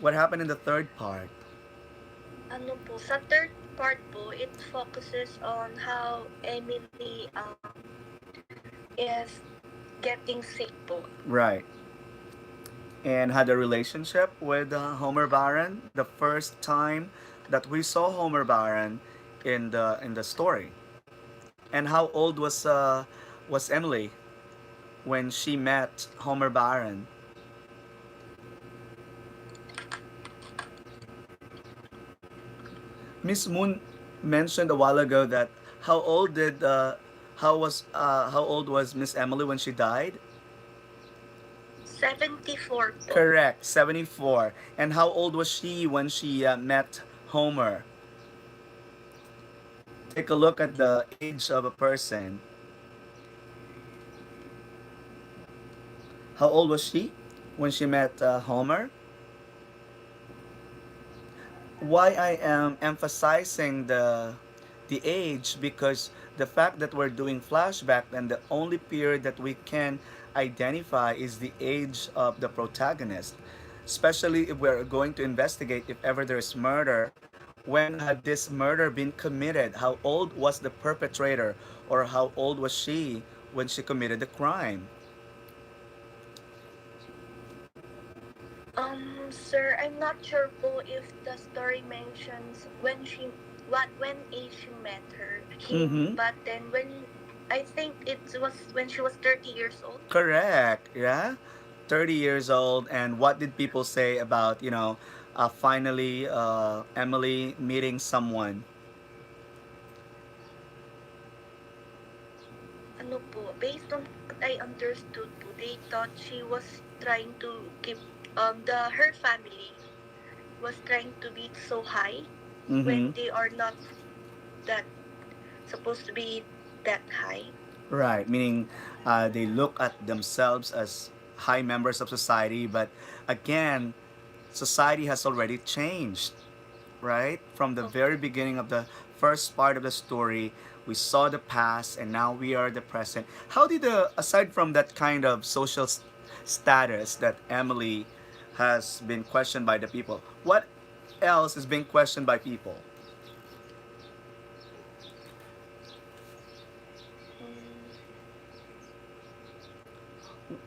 Speaker 1: What happened in the third part?
Speaker 8: Ano po, sa third part po, it focuses on how Emily is getting sick po.
Speaker 1: Right. And had a relationship with Homer Baron. The first time that we saw Homer Baron in the story. And how old was Emily when she met Homer Baron? Miss Moon mentioned a while ago that how old did how old was Miss Emily when she died?
Speaker 8: 74 po.
Speaker 1: Correct, 74. And how old was she when she met Homer? Take a look at the age of a person. How old was she when she met Homer? Why I am emphasizing the age because the fact that we're doing flashback and the only period that we can identify is the age of the protagonist, especially if we're going to investigate if ever there's murder. When had this murder been committed? How old was the perpetrator, or how old was she when she committed the crime?
Speaker 8: Sir, I'm not sure po if the story mentions when age she met him,
Speaker 1: Mm-hmm.
Speaker 8: but then when I think it was when she was 30 years old.
Speaker 1: Correct. Yeah. 30 years old. And what did people say about, finally Emily meeting someone?
Speaker 8: Ano po, based on what I understood po, they thought she was trying to keep the her family was trying to be so high
Speaker 1: Mm-hmm.
Speaker 8: when they are not that supposed to be that high.
Speaker 1: Right. Meaning they look at themselves as high members of society. But again, society has already changed, right? From the very beginning of the first part of the story, we saw the past and now we are the present. How did aside from that kind of social status that Emily has been questioned by the people, what else is being questioned by people?
Speaker 8: Mm,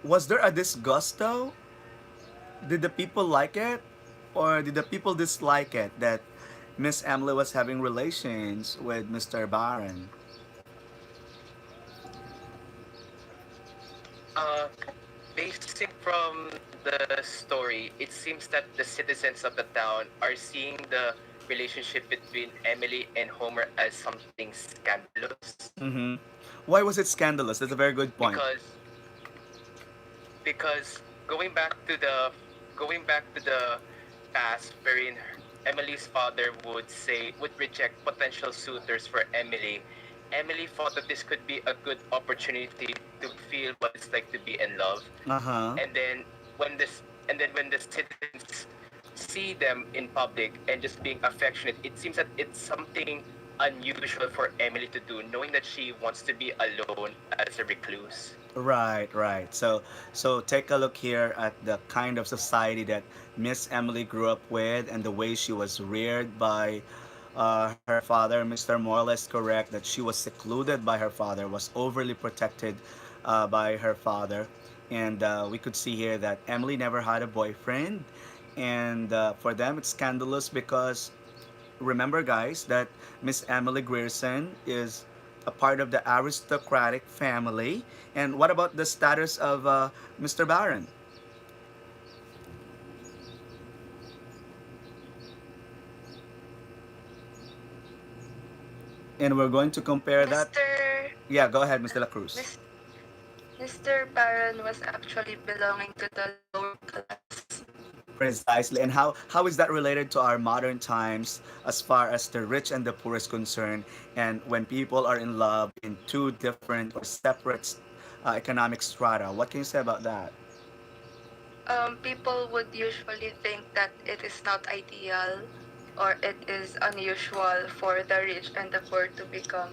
Speaker 1: Was there a disgusto? Did the people like it? Or did the people dislike it that Miss Emily was having relations with Mr. Barron.
Speaker 3: Uh, Basing from the story, it seems that the citizens of the town are seeing the relationship between Emily and Homer as something scandalous
Speaker 1: Mm-hmm. Why was it scandalous? That's a very good point.
Speaker 3: because because going back to the past wherein Emily's father would reject potential suitors for Emily. Emily thought that this could be a good opportunity to feel what it's like to be in love.
Speaker 1: Uh huh.
Speaker 3: And then when the citizens see them in public and just being affectionate, it seems that it's something unusual for Emily to do, knowing that she wants to be alone as a recluse.
Speaker 1: Right, right. So take a look here at the kind of society that Miss Emily grew up with and the way she was reared by her father. Mr. Morley is correct that she was secluded by her father, was overly protected by her father. And we could see here that Emily never had a boyfriend. And for them, it's scandalous because remember, guys, that Miss Emily Grierson is a part of the aristocratic family. And what about the status of Mr. Barron? And we're going to compare that.
Speaker 9: Mr.
Speaker 1: Yeah, go ahead, Mr. La Cruz.
Speaker 9: Mis- Mr. Baron was actually belonging to the lower class.
Speaker 1: Precisely. And how is that related to our modern times as far as the rich and the poor is concerned? And when people are in love in two different or separate economic strata, what can you say about that?
Speaker 9: People would usually think that it is not ideal or it is unusual for the rich and the poor to become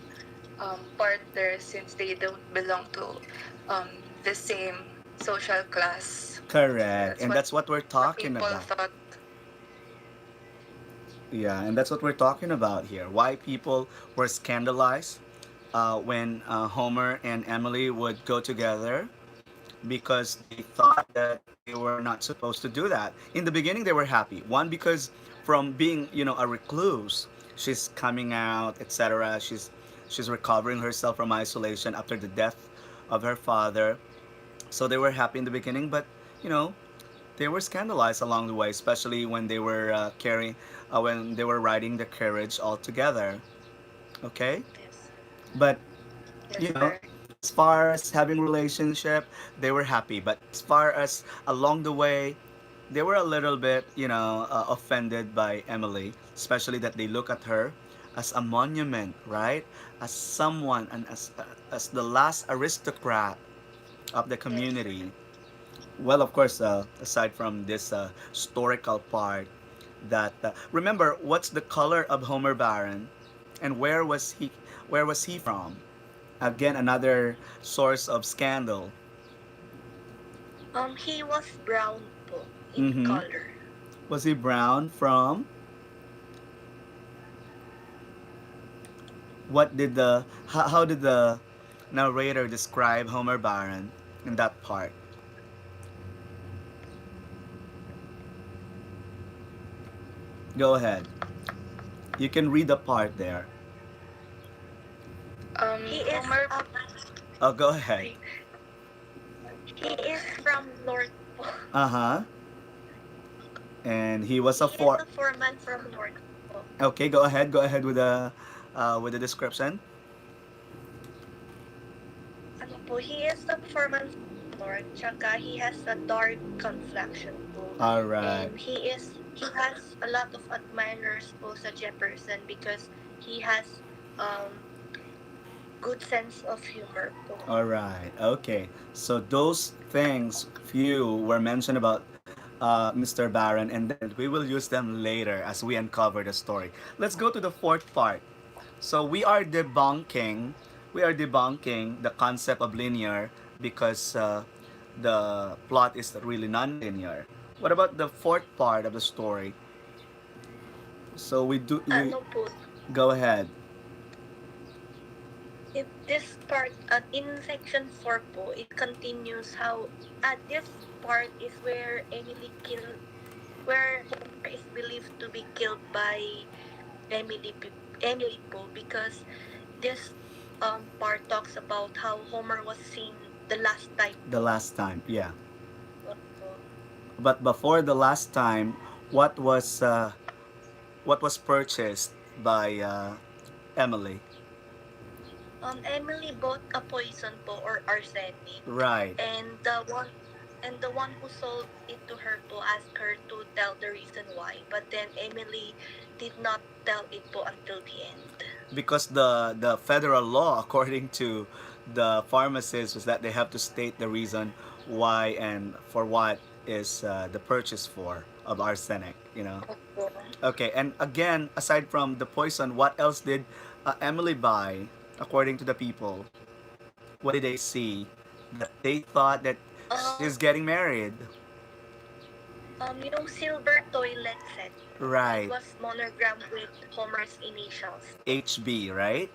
Speaker 9: partners since they don't belong to the same social class.
Speaker 1: Correct.
Speaker 9: That's
Speaker 1: And that's what we're
Speaker 9: what
Speaker 1: talking
Speaker 9: people
Speaker 1: about.
Speaker 9: thought.
Speaker 1: Yeah, and that's what we're talking about here. Why people were scandalized when Homer and Emily would go together because they thought that they were not supposed to do that. In the beginning, they were happy. One, because from being, a recluse, she's coming out, etc. She's recovering herself from isolation after the death of her father. So they were happy in the beginning, but you know, they were scandalized along the way, especially when they were when they were riding the carriage all together. Okay,
Speaker 8: Yes.
Speaker 1: but
Speaker 9: Yes,
Speaker 1: you know,
Speaker 9: sir.
Speaker 1: as far as having relationship, they were happy. But as far as along the way, they were a little bit, offended by Emily, especially that they look at her as a monument, right? As someone and as the last aristocrat of the
Speaker 8: Yes, sir.
Speaker 1: community. Well, of course, aside from this historical part, that remember what's the color of Homer Baron, and where was he? Where was he from? Again, another source of scandal.
Speaker 8: He was brown po in
Speaker 1: Mm-hmm.
Speaker 8: color.
Speaker 1: Was he brown from? What did the how did the narrator describe Homer Baron in that part? Go ahead. You can read the part there.
Speaker 8: He is
Speaker 9: Homer,
Speaker 1: Oh, go ahead.
Speaker 8: sorry. He is from North po.
Speaker 1: Uh huh. And he was
Speaker 8: He
Speaker 1: a
Speaker 8: is
Speaker 1: four.
Speaker 8: a foreman from North po.
Speaker 1: Okay, go ahead. Go ahead with the description.
Speaker 8: Ano po, he is a foreman from North. Tsaka he has a dark complexion po.
Speaker 1: All right.
Speaker 8: And he has a lot of admirers po sa Jefferson because he has um good sense of humor po.
Speaker 1: All right. Okay. So those things few were mentioned about Mr. Barron, and then we will use them later as we uncover the story. Let's go to the fourth part. So we are debunking the concept of linear because the plot is really non-linear. What about the fourth part of the story? So we
Speaker 8: Ano po,
Speaker 1: go ahead.
Speaker 8: if this part, in section 4 po, it continues how, this part is where where Homer is believed to be killed by Emily po, because this part talks about how Homer was seen the last time
Speaker 1: The
Speaker 8: po.
Speaker 1: last time, yeah.
Speaker 8: Opo.
Speaker 1: But before the last time, what was uh, what was purchased by Emily?
Speaker 8: Emily bought a poison po, or arsenic,
Speaker 1: Right.
Speaker 8: and the one who sold it to her po asked her to tell the reason why, but then Emily did not tell it po until the end.
Speaker 1: Because the federal law, according to the pharmacist, was that they have to state the reason why and for what is the purchase for of arsenic.
Speaker 8: Opo.
Speaker 1: Okay, and again, aside from the poison, what else did Emily buy? According to the people, what did they see that they thought that she's
Speaker 8: Um,
Speaker 1: getting married?
Speaker 8: yung silver toilet set po. It
Speaker 1: Right.
Speaker 8: was monogrammed with Homer's initials.
Speaker 1: HB, right?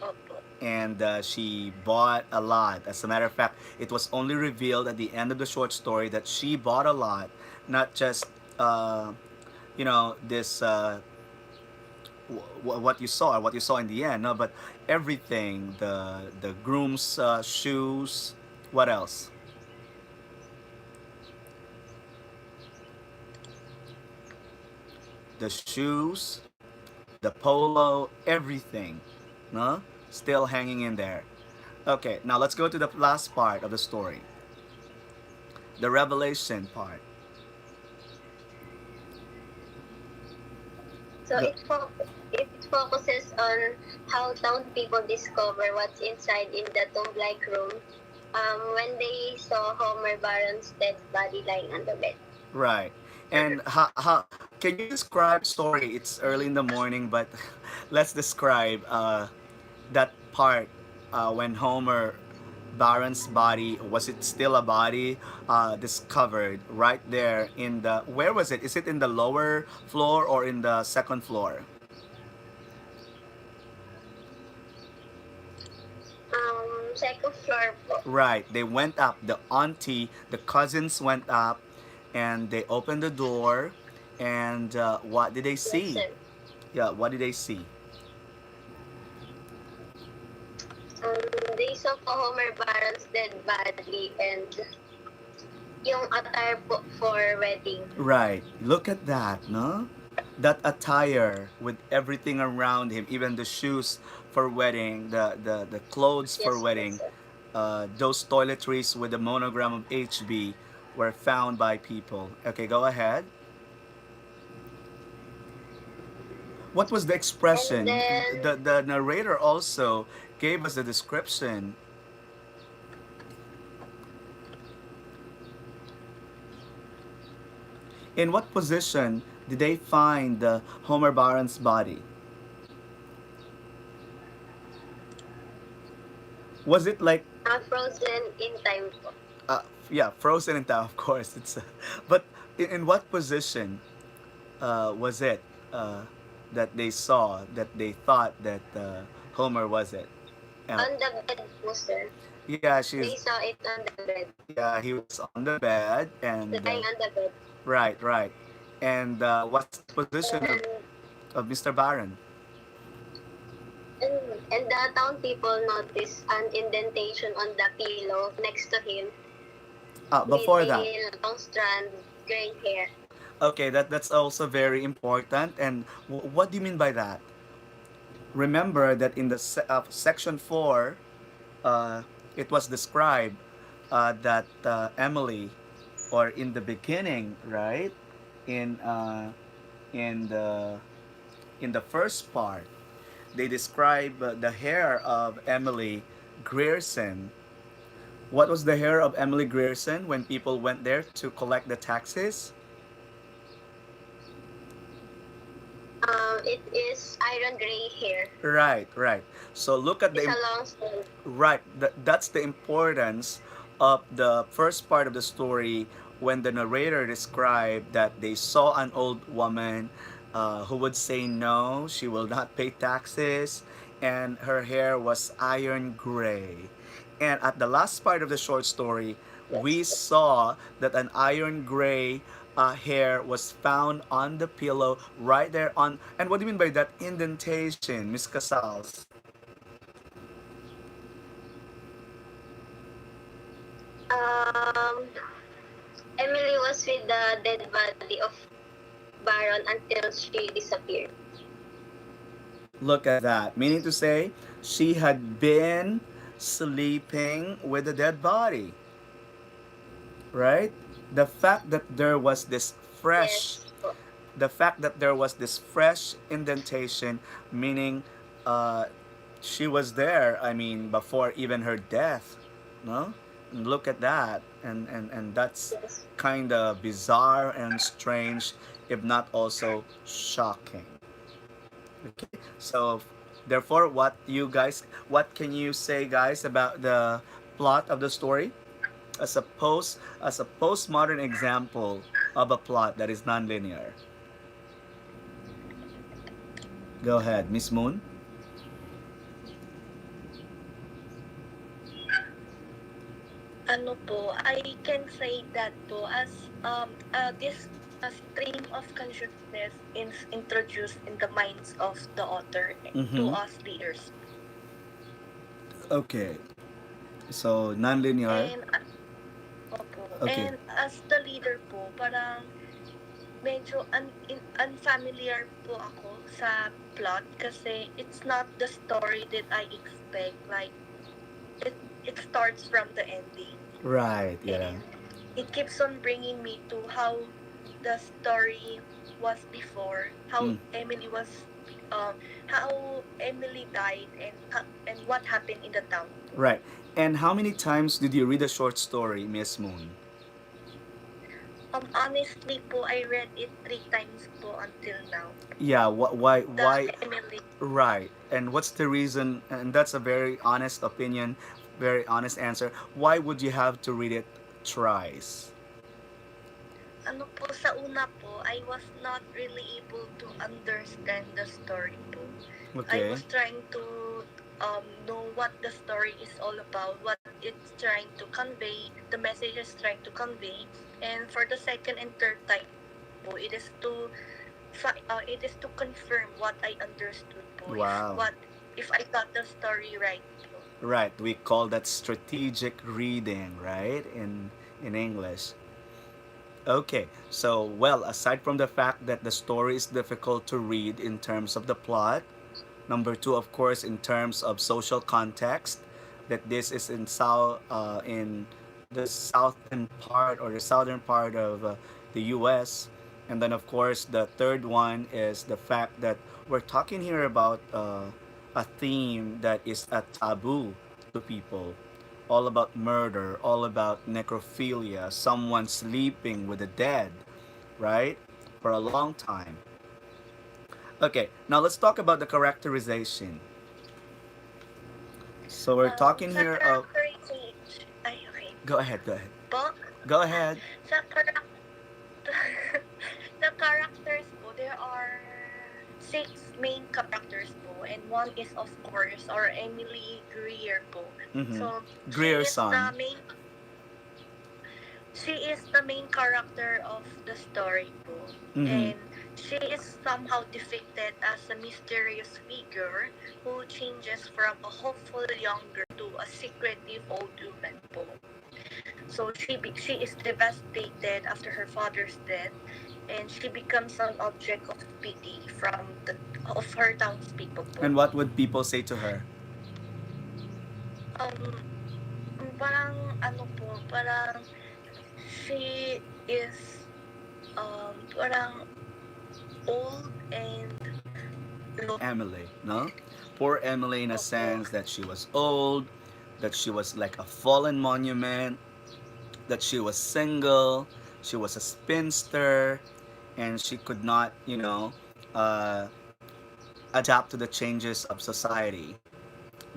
Speaker 8: Opo.
Speaker 1: And she bought a lot. As a matter of fact, it was only revealed at the end of the short story that she bought a lot, not just this what you saw in the end, no, but everything, the groom's shoes. What else? The shoes, the polo, everything, no, still hanging in there. Okay, now let's go to the last part of the story, the revelation part.
Speaker 2: So
Speaker 1: The,
Speaker 2: it focuses on how townspeople discover what's inside in the tomb-like room when they saw Homer Baron's dead body lying on the bed.
Speaker 1: right. And how can you describe? Sorry, it's early in the morning, but let's describe that part when Homer Baron's body, was it still a body discovered right there in the, where was it? Is it in the lower floor or in the second floor?
Speaker 2: Second floor po.
Speaker 1: Right, they went up. The auntie, the cousins went up, and they opened the door. And what did they
Speaker 2: Yes,
Speaker 1: see?
Speaker 2: sir.
Speaker 1: Yeah, what did they see?
Speaker 2: They saw po Homer Baron's dead body and yung attire po for wedding.
Speaker 1: Right, look at that, no? That attire with everything around him, even the shoes for wedding, the clothes for
Speaker 2: Yes, yes,
Speaker 1: wedding,
Speaker 2: sir.
Speaker 1: those toiletries with the monogram of HB were found by people. Okay, go ahead. What was the
Speaker 2: And
Speaker 1: expression?
Speaker 2: then,
Speaker 1: The narrator also gave us a description. In what position did they find the Homer Baron's body? Was it like
Speaker 2: frozen in time po.
Speaker 1: yeah, frozen in time, of course. It's but in what position was it that they saw, that they thought that Homer was it? Uh,
Speaker 2: On the bed po, sir.
Speaker 1: yeah,
Speaker 2: They
Speaker 1: she's
Speaker 2: saw it on the bed.
Speaker 1: yeah. He was on the bed, and
Speaker 2: Lying on the bed.
Speaker 1: right, right. And what's the position
Speaker 2: And,
Speaker 1: of Mr. Baron?
Speaker 2: and, and the town people noticed an indentation on the pillow next to him with
Speaker 1: Before that,
Speaker 2: a long strand gray hair.
Speaker 1: okay, that's also very important. And what do you mean by that? Remember that in the section 4, uh, it was described that Emily, or in the beginning, right, in in the in the first part, they describe the hair of Emily Grierson. What was the hair of Emily Grierson when people went there to collect the taxes?
Speaker 2: It is iron gray hair.
Speaker 1: Right, right. So look at
Speaker 2: It's
Speaker 1: the
Speaker 2: a long strand.
Speaker 1: right. That's the importance of the first part of the story, when the narrator described that they saw an old woman who would say no, she will not pay taxes, and her hair was iron gray. And at the last part of the short story, we
Speaker 2: Yes.
Speaker 1: saw that an iron gray hair was found on the pillow right there on. And what do you mean by that indentation, Miss Casals?
Speaker 2: Um, Emily was with the dead body of Baron until she disappeared.
Speaker 1: Look at that. Meaning to say, she had been sleeping with a dead body, right? The fact that there was this fresh,
Speaker 2: Yes.
Speaker 1: the fact that there was this fresh indentation, meaning uh, she was there. I mean, before even her death, no? And look at that, and that's
Speaker 2: Yes.
Speaker 1: kind of bizarre and strange, if not also shocking. Okay, so therefore, what can you say, guys, about the plot of the story as a postmodern example of a plot that is nonlinear? Go ahead, Miss Moon.
Speaker 8: Ano po, I can say that po as this stream of consciousness is introduced in the minds of the author to
Speaker 1: Mm-hmm.
Speaker 8: us readers.
Speaker 1: Okay, so nonlinear.
Speaker 8: And opo,
Speaker 1: Okay,
Speaker 8: and as the leader po, parang medyo unfamiliar po ako sa plot kasi it's not the story that I expect. Like, it starts from the ending.
Speaker 1: right, yeah.
Speaker 8: And it keeps on bringing me to how the story was before,
Speaker 1: Mm,
Speaker 8: um, how Emily died, and what happened in the town.
Speaker 1: right. And how many times did you read a short story, Miss Moon?
Speaker 8: Honestly po, I read it 3 times po until now.
Speaker 1: Yeah,
Speaker 8: The
Speaker 1: why,
Speaker 8: Emily.
Speaker 1: right. And what's the reason? And that's a very honest opinion, very honest answer. Why would you have to read it thrice?
Speaker 8: Ano po, sa una po, I was not really able to understand the story po. I
Speaker 1: Okay.
Speaker 8: was trying to know what the story is all about, what it's trying to convey, the message is trying to convey. And for the second and third time po, it is to confirm what I understood po,
Speaker 1: Wow.
Speaker 8: if I got the story right po.
Speaker 1: Right. We call that strategic reading, right? In English. Okay. So, well, aside from the fact that the story is difficult to read in terms of the plot, number two, of course, in terms of social context, that this is in the southern part or the southern part of the U.S. And then, of course, the third one is the fact that we're talking here about a theme that is a taboo to people, all about murder, all about necrophilia, someone sleeping with the dead, right? For a long time. Okay, now let's talk about the characterization. So we're talking
Speaker 8: Sa
Speaker 1: here of.
Speaker 8: characterization, ay okay
Speaker 1: Go ahead, go ahead.
Speaker 8: po,
Speaker 1: Go ahead.
Speaker 8: sa character the characters po, there are 6 main characters po, and one is of course our Emily Greer po.
Speaker 1: Mm-hmm.
Speaker 8: So
Speaker 1: Grierson.
Speaker 8: she is the main character of the story po.
Speaker 1: Mm-hmm.
Speaker 8: And she is somehow depicted as a mysterious figure who changes from a hopeful young girl to a secretive old woman po. So she is devastated after her father's death, and she becomes an object of pity of her townspeople po.
Speaker 1: And what would people say to her?
Speaker 8: Um, parang ano po, parang she is parang old and low.
Speaker 1: Emily, no? Poor Emily, in a
Speaker 8: Opo.
Speaker 1: sense that she was old, that she was like a fallen monument, that she was single, she was a spinster, and she could not, uh, adapt to the changes of society.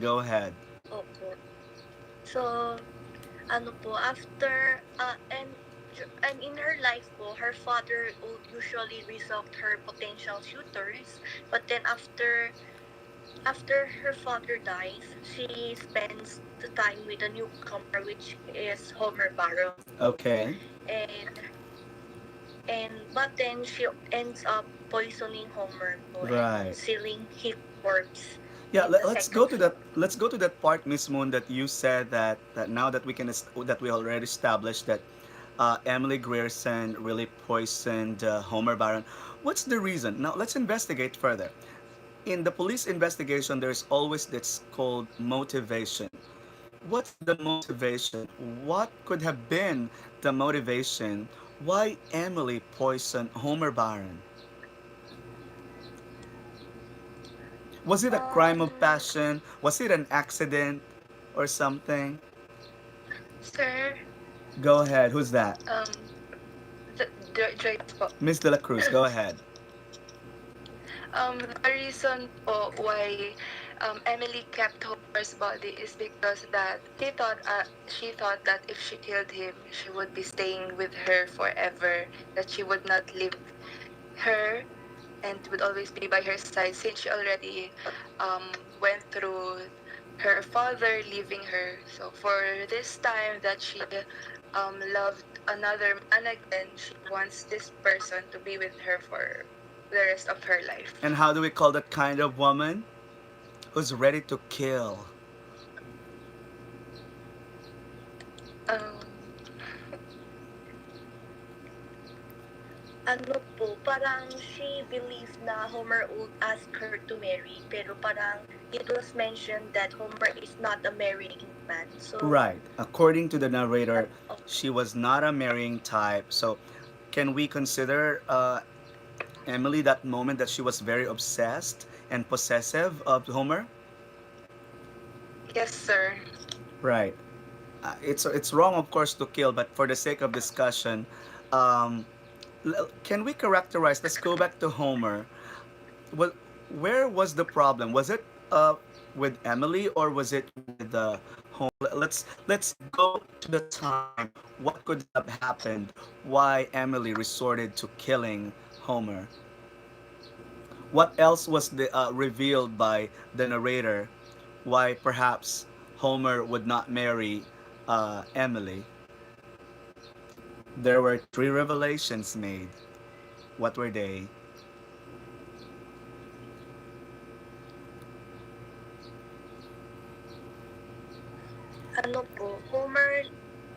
Speaker 1: Go ahead.
Speaker 8: Opo. So, ano po, after, and in her life po, her father would usually resolve her potential suitors, but then after her father dies, she spends the time with a newcomer, which is Homer Barrow.
Speaker 1: Okay.
Speaker 8: And And but then she ends up poisoning Homer po and
Speaker 1: Right.
Speaker 8: sealing his corpse
Speaker 1: Yeah,
Speaker 8: in the
Speaker 1: let's
Speaker 8: second
Speaker 1: go to that.
Speaker 8: floor.
Speaker 1: Let's go to that part, Miss Moon, that you said that now that that we already established that Emily Grierson really poisoned Homer Baron. What's the reason? Now let's investigate further. In the police investigation, there's always this called motivation. What's the motivation? What could have been the motivation? Why Emily poisoned Homer Baron? Was it a crime of
Speaker 8: Um,
Speaker 1: passion? Was it an accident or something?
Speaker 9: Sir,
Speaker 1: Go ahead. Who's that?
Speaker 9: Joyce po.
Speaker 1: Miss De La Cruz. Go ahead.
Speaker 9: The reason po why Emily kept Homer's body is because that she thought that if she killed him, she would be staying with her forever, that she would not leave her and would always be by her side since she already went through her father leaving her. So for this time that she loved another man again, she wants this person to be with her for the rest of her life.
Speaker 1: And how do we call that kind of woman? Who's ready to kill.
Speaker 9: Um,
Speaker 8: ano po, parang she believed na Homer would ask her to marry, pero parang it was mentioned that Homer is not a marrying man. So,
Speaker 1: Right. According to the narrator,
Speaker 8: oh,
Speaker 1: she was not a marrying type. So, can we consider Emily that moment that she was very obsessed and possessive of Homer?
Speaker 9: yes, sir.
Speaker 1: Right. It's wrong, of course, to kill, but for the sake of discussion, um, can we characterize? Let's go back to Homer. Well, where was the problem? Was it with Emily or was it with Homer? Let's go to the time. What could have happened? Why Emily resorted to killing Homer? What else was revealed by the narrator? Why perhaps Homer would not marry Emily? There were three revelations made. What were they?
Speaker 8: ano po,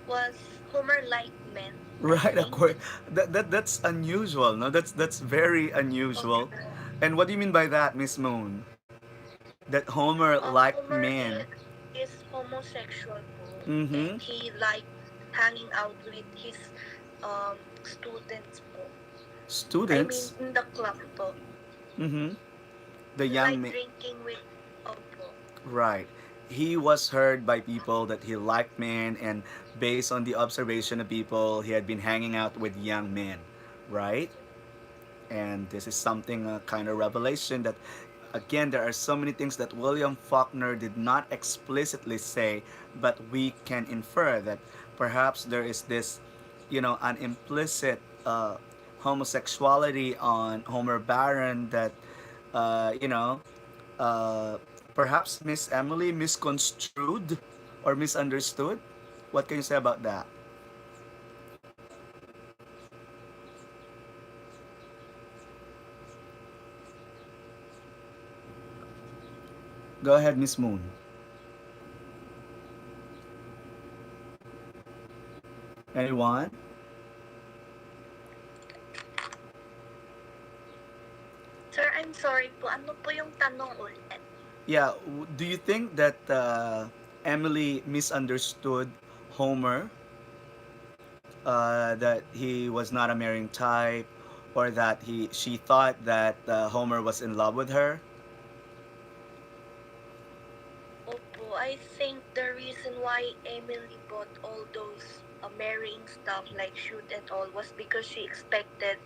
Speaker 8: was, Homer liked men, I
Speaker 1: Right, of
Speaker 8: think.
Speaker 1: course. That's unusual. No, that's very unusual.
Speaker 8: Opo.
Speaker 1: And what do you mean by that, Miss Moon? That Homer liked
Speaker 8: Homer
Speaker 1: men.
Speaker 8: is homosexual po, and
Speaker 1: Mm-hmm.
Speaker 8: he liked hanging out with his students po. I mean,
Speaker 1: Students.
Speaker 8: in the club po.
Speaker 1: Mm-hmm. The
Speaker 8: He
Speaker 1: young
Speaker 8: liked
Speaker 1: men.
Speaker 8: drinking with, opo.
Speaker 1: Right. He was heard by people that he liked men, and based on the observation of people, he had been hanging out with young men, right? And this is something kind of revelation that, again, there are so many things that William Faulkner did not explicitly say, but we can infer that perhaps there is this, an implicit homosexuality on Homer Baron that, you know, uh, perhaps Miss Emily misconstrued or misunderstood. What can you say about that? Go ahead, Miss Moon. Anyone?
Speaker 8: Sir, I'm sorry po. Ano po yung tanong ulit?
Speaker 1: Yeah, do you think that Emily misunderstood Homer? That he was not a marrying type, or that she thought that Homer was in love with her?
Speaker 8: Opo, I think the reason why Emily bought all those marrying stuff like shoot and all was because she expected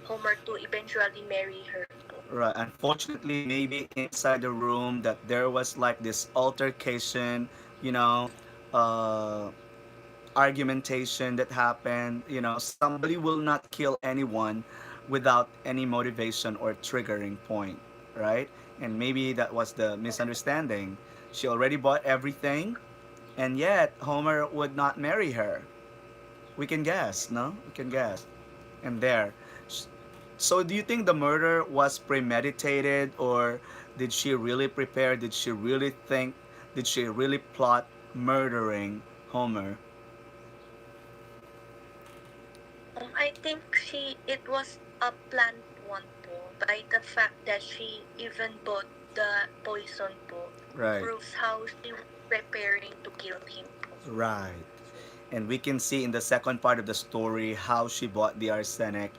Speaker 8: Homer to eventually marry her po.
Speaker 1: Right. Unfortunately, maybe inside the room that there was like this altercation, you know, uh, argumentation that happened. Somebody will not kill anyone without any motivation or triggering point, right? And maybe that was the misunderstanding. She already bought everything, and yet Homer would not marry her. We can guess, no? We can guess. and there. Sh- So do you think the murder was premeditated, or did she really prepare? Did she really think? Did she really plot murdering Homer?
Speaker 8: I think it was a planned one po by the fact that she even bought the poison po
Speaker 1: Right.
Speaker 8: proves how she was preparing to kill him po.
Speaker 1: Right. And we can see in the second part of the story how she bought the arsenic,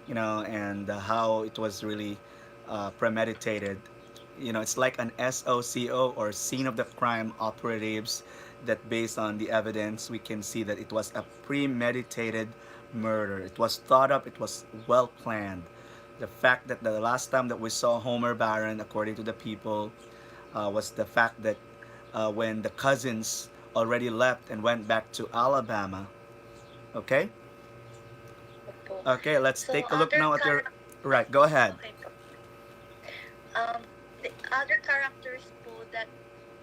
Speaker 1: and how it was really premeditated. It's like an SOCO, or scene of the crime operatives, that based on the evidence we can see that it was a premeditated murder. It was thought up, it was well planned. The fact that the last time that we saw Homer Baron, according to the people, was the fact that when the cousins already left and went back to Alabama. Okay?
Speaker 8: Opo.
Speaker 1: Okay, let's
Speaker 8: So
Speaker 1: take a look
Speaker 8: other
Speaker 1: now at your.
Speaker 8: char-
Speaker 1: Right, go ahead.
Speaker 8: okay po. The other characters po that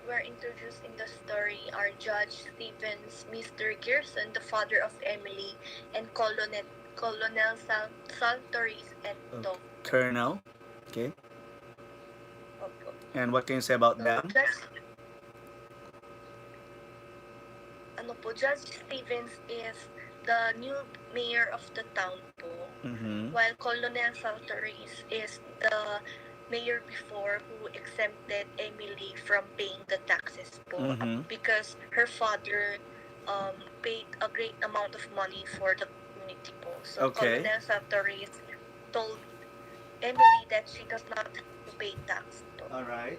Speaker 8: were introduced in the story are Judge Stevens, Mr. Gerson, the father of Emily, and Colonel Saltoris and Dove.
Speaker 1: Colonel. Okay.
Speaker 8: Opo.
Speaker 1: And what can you say about
Speaker 8: So
Speaker 1: them?
Speaker 8: Judge Stevens is the new mayor of the town po,
Speaker 1: Mm-hmm.
Speaker 8: while Colonel Saltoris is the mayor before who exempted Emily from paying the taxes po
Speaker 1: Mm-hmm.
Speaker 8: because her father paid a great amount of money for the community po. So
Speaker 1: Okay.
Speaker 8: Colonel Saltoris told Emily that she does not have to pay tax po.
Speaker 1: All right.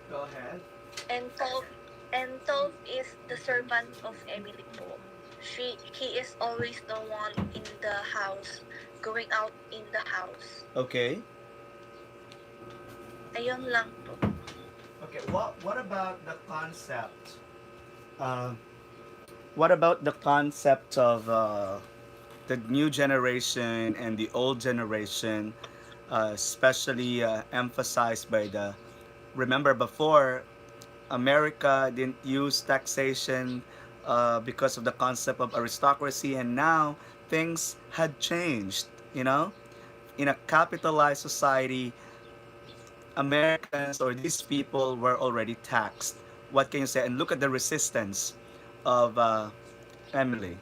Speaker 1: Go ahead.
Speaker 8: And Tove is the servant of Emily po. He is always the one in the house, going out in the house.
Speaker 1: Okay.
Speaker 8: Ayun lang po.
Speaker 1: Okay. What about the concept? Uh, what about the concept of the new generation and the old generation, especially emphasized by the. Remember before, America didn't use taxation because of the concept of aristocracy, and now things had changed. In a capitalized society, Americans or these people were already taxed. What can you say? And look at the resistance of Emily.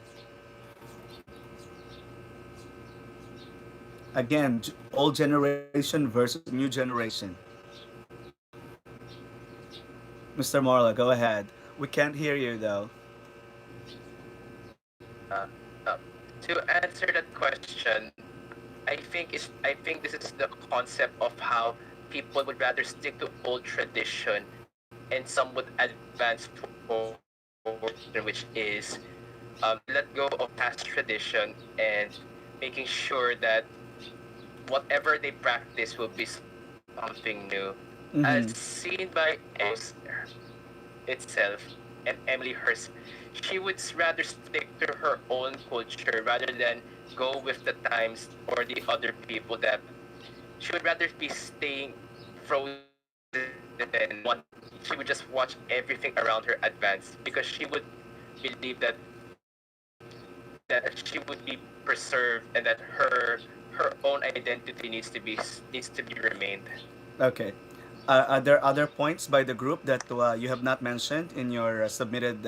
Speaker 1: Again, old generation versus new generation. Mr. Marla, go ahead. We can't hear you though.
Speaker 3: Uh, uh, to answer that question, I think this is the concept of how people would rather stick to old tradition, and some would advance forward, which is let go of past tradition and making sure that whatever they practice will be something new, as
Speaker 1: Mm-hmm.
Speaker 3: seen by Rose itself and Emily herself. She would rather stick to her own culture rather than go with the times or the other people that she would rather be staying frozen than she would just watch everything around her advance because she would believe that she would be preserved and that her own identity needs to be remained.
Speaker 1: Okay. Are there other points by the group that you have not mentioned in your submitted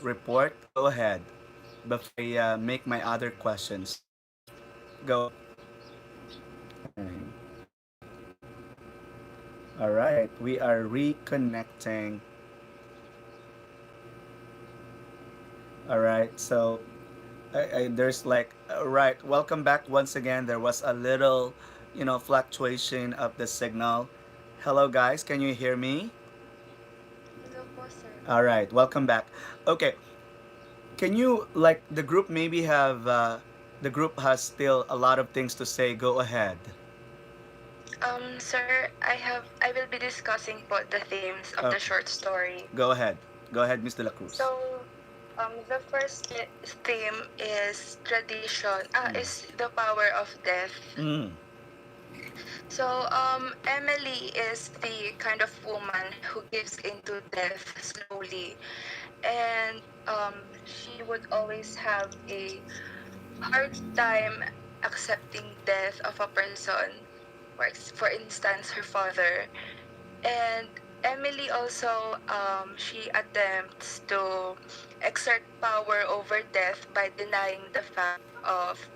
Speaker 1: report? Go ahead before I make my other questions. Go. Okay. All right. We are reconnecting. All right. So there's like, right. Welcome back once again. There was a little, fluctuation of the signal. Hello, guys. Can you hear me?
Speaker 9: Hello po, sir.
Speaker 1: All right. Welcome back. Okay. Can you, like, the group maybe have the group has still a lot of things to say. Go ahead.
Speaker 9: Sir, I will be discussing po the themes of the
Speaker 1: Okay.
Speaker 9: short story.
Speaker 1: Go ahead. Go ahead, Miss De La Cruz.
Speaker 9: So, the first theme is tradition. Is the power of death.
Speaker 1: Mm.
Speaker 9: So, Emily is the kind of woman who gives into death slowly, and she would always have a hard time accepting death of a person, for instance, her father. And Emily also, she attempts to exert power over death by denying the fact of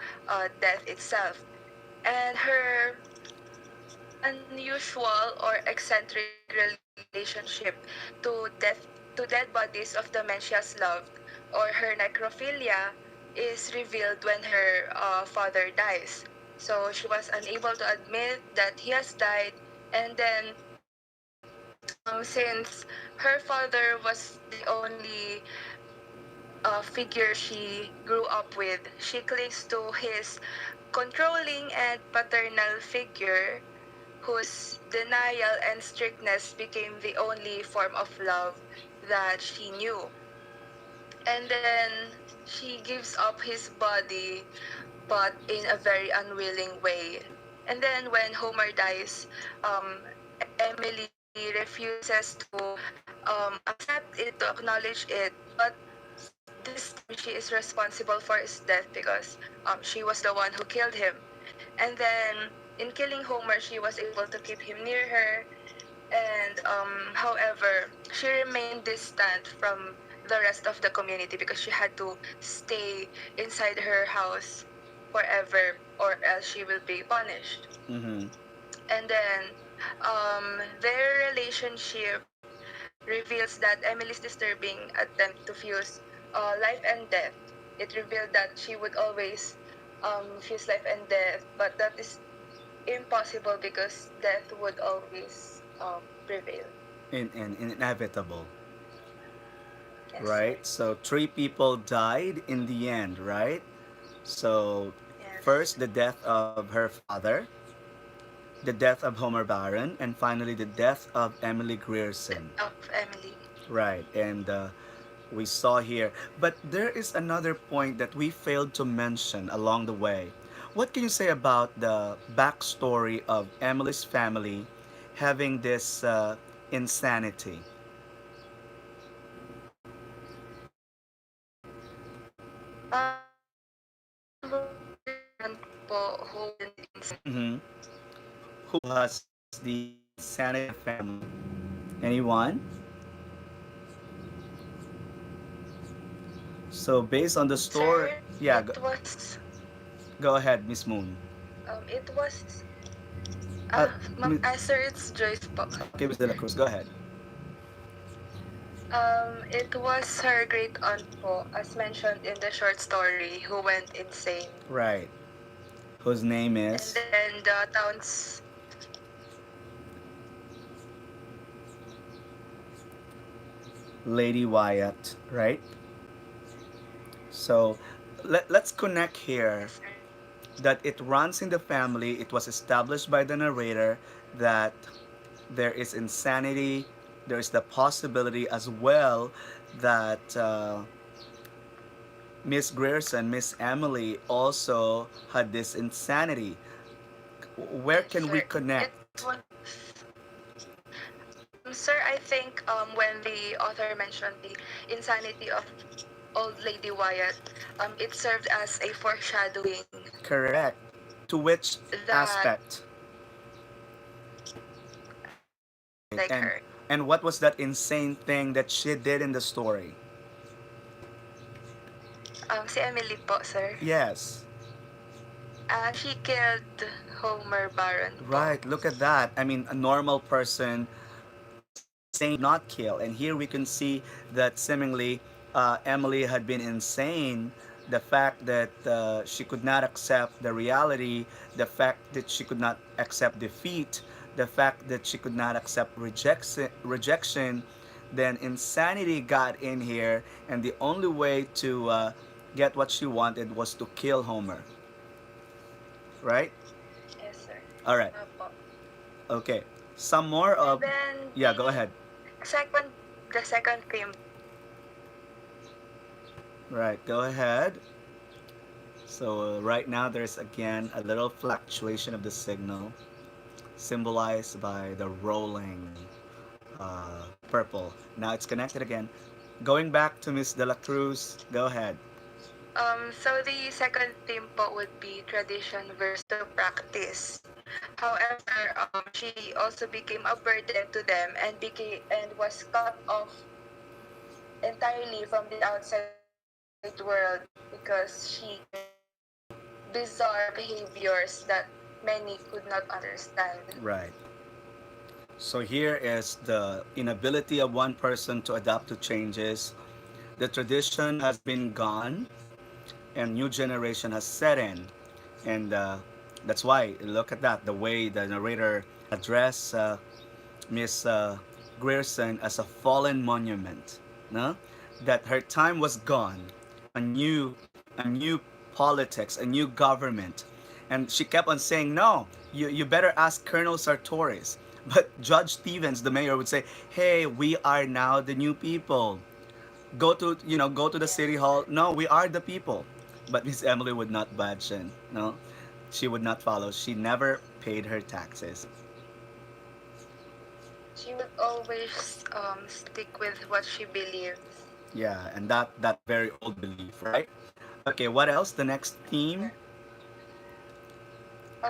Speaker 9: death itself. And her unusual or eccentric relationship to dead bodies of the men she has loved, or her necrophilia, is revealed when her father dies. So she was unable to admit that he has died, and then since her father was the only figure she grew up with, she clings to his controlling and paternal figure, whose denial and strictness became the only form of love that she knew. And then she gives up his body, but in a very unwilling way. And then when Homer dies, Emily refuses to accept it, to acknowledge it, but this time she is responsible for his death because she was the one who killed him. And then in killing Homer, she was able to keep him near her. And however, she remained distant from the rest of the community because she had to stay inside her house forever, or else she will be punished.
Speaker 1: Mm-hmm.
Speaker 9: And then their relationship reveals that Emily's disturbing attempt to fuse life and death. It revealed that she would always fuse life and death, but that is impossible because death would always prevail.
Speaker 1: In inevitable,
Speaker 9: Yes, sir.
Speaker 1: right? So three people died in the end, right? So
Speaker 9: Yes.
Speaker 1: first the death of her father, the death of Homer Baron, and finally the death of Emily Grierson.
Speaker 9: Of Emily.
Speaker 1: Right, and we saw here. But there is another point that we failed to mention along the way. What can you say about the backstory of Emily's family having this insanity?
Speaker 9: Po who went insane.
Speaker 1: Mm-hmm. Who has the insanity in the family? Anyone? So based on the story,
Speaker 9: Sir,
Speaker 1: yeah,
Speaker 9: it was
Speaker 1: go ahead, Miss Moon.
Speaker 9: it was
Speaker 1: Uh,
Speaker 9: sir, it's Joyce po.
Speaker 1: okay, Miss De La Cruz, go ahead.
Speaker 9: It was her great aunt po, as mentioned in the short story, who went insane.
Speaker 1: Right. Whose name
Speaker 9: And
Speaker 1: is
Speaker 9: then the town's
Speaker 1: Lady Wyatt, right? So let's connect here
Speaker 9: yes, sir.
Speaker 1: that it runs in the family. It was established by the narrator that there is insanity. There is the possibility as well that Miss Grierson, Miss Emily, also had this insanity. Where
Speaker 9: Yes,
Speaker 1: can we
Speaker 9: sir. It
Speaker 1: connect?
Speaker 9: was sir, I think when the author mentioned the insanity of old Lady Wyatt, it served as a foreshadowing
Speaker 1: Correct. To which
Speaker 9: that
Speaker 1: aspect?
Speaker 9: like
Speaker 1: And
Speaker 9: her.
Speaker 1: and what was that insane thing that she did in the story?
Speaker 9: Si Emily po, sir.
Speaker 1: Yes.
Speaker 9: She killed Homer Baron po.
Speaker 1: Right, look at that. I mean, a normal person, insane, not kill. And here we can see that seemingly Emily had been insane. The fact that she could not accept the reality, the fact that she could not accept defeat, the fact that she could not accept rejection, then insanity got in here, and the only way to get what she wanted was to kill Homer. Right?
Speaker 9: Yes, sir.
Speaker 1: All right.
Speaker 9: Opo.
Speaker 1: Okay. Some more
Speaker 9: And
Speaker 1: of.
Speaker 9: then
Speaker 1: Yeah, go ahead.
Speaker 9: second, the second theme.
Speaker 1: Right, go ahead. So right now there's again a little fluctuation of the signal, symbolized by the rolling purple. Now it's connected again. Going back to Miss De La Cruz, go ahead.
Speaker 9: So the second theme po would be tradition versus practice. However, she also became a burden to them and was cut off entirely from the outside world because she committed bizarre behaviors that many could not understand.
Speaker 1: Right. So here is the inability of one person to adapt to changes. The tradition has been gone, and new generation has set in, and that's why look at that. The way the narrator addressed Miss Grierson as a fallen monument, no? That her time was gone. A new politics, a new government, and she kept on saying, "No, you better ask Colonel Sartoris." But Judge Stevens, the mayor, would say, "Hey, we are now the new people. Go to the city hall. No, we are the people." But Miss Emily would not budge, and no, she would not follow. She never paid her taxes.
Speaker 9: She would always stick with what she believes.
Speaker 1: Yeah, and that very old belief, right? Okay, what else? The next theme.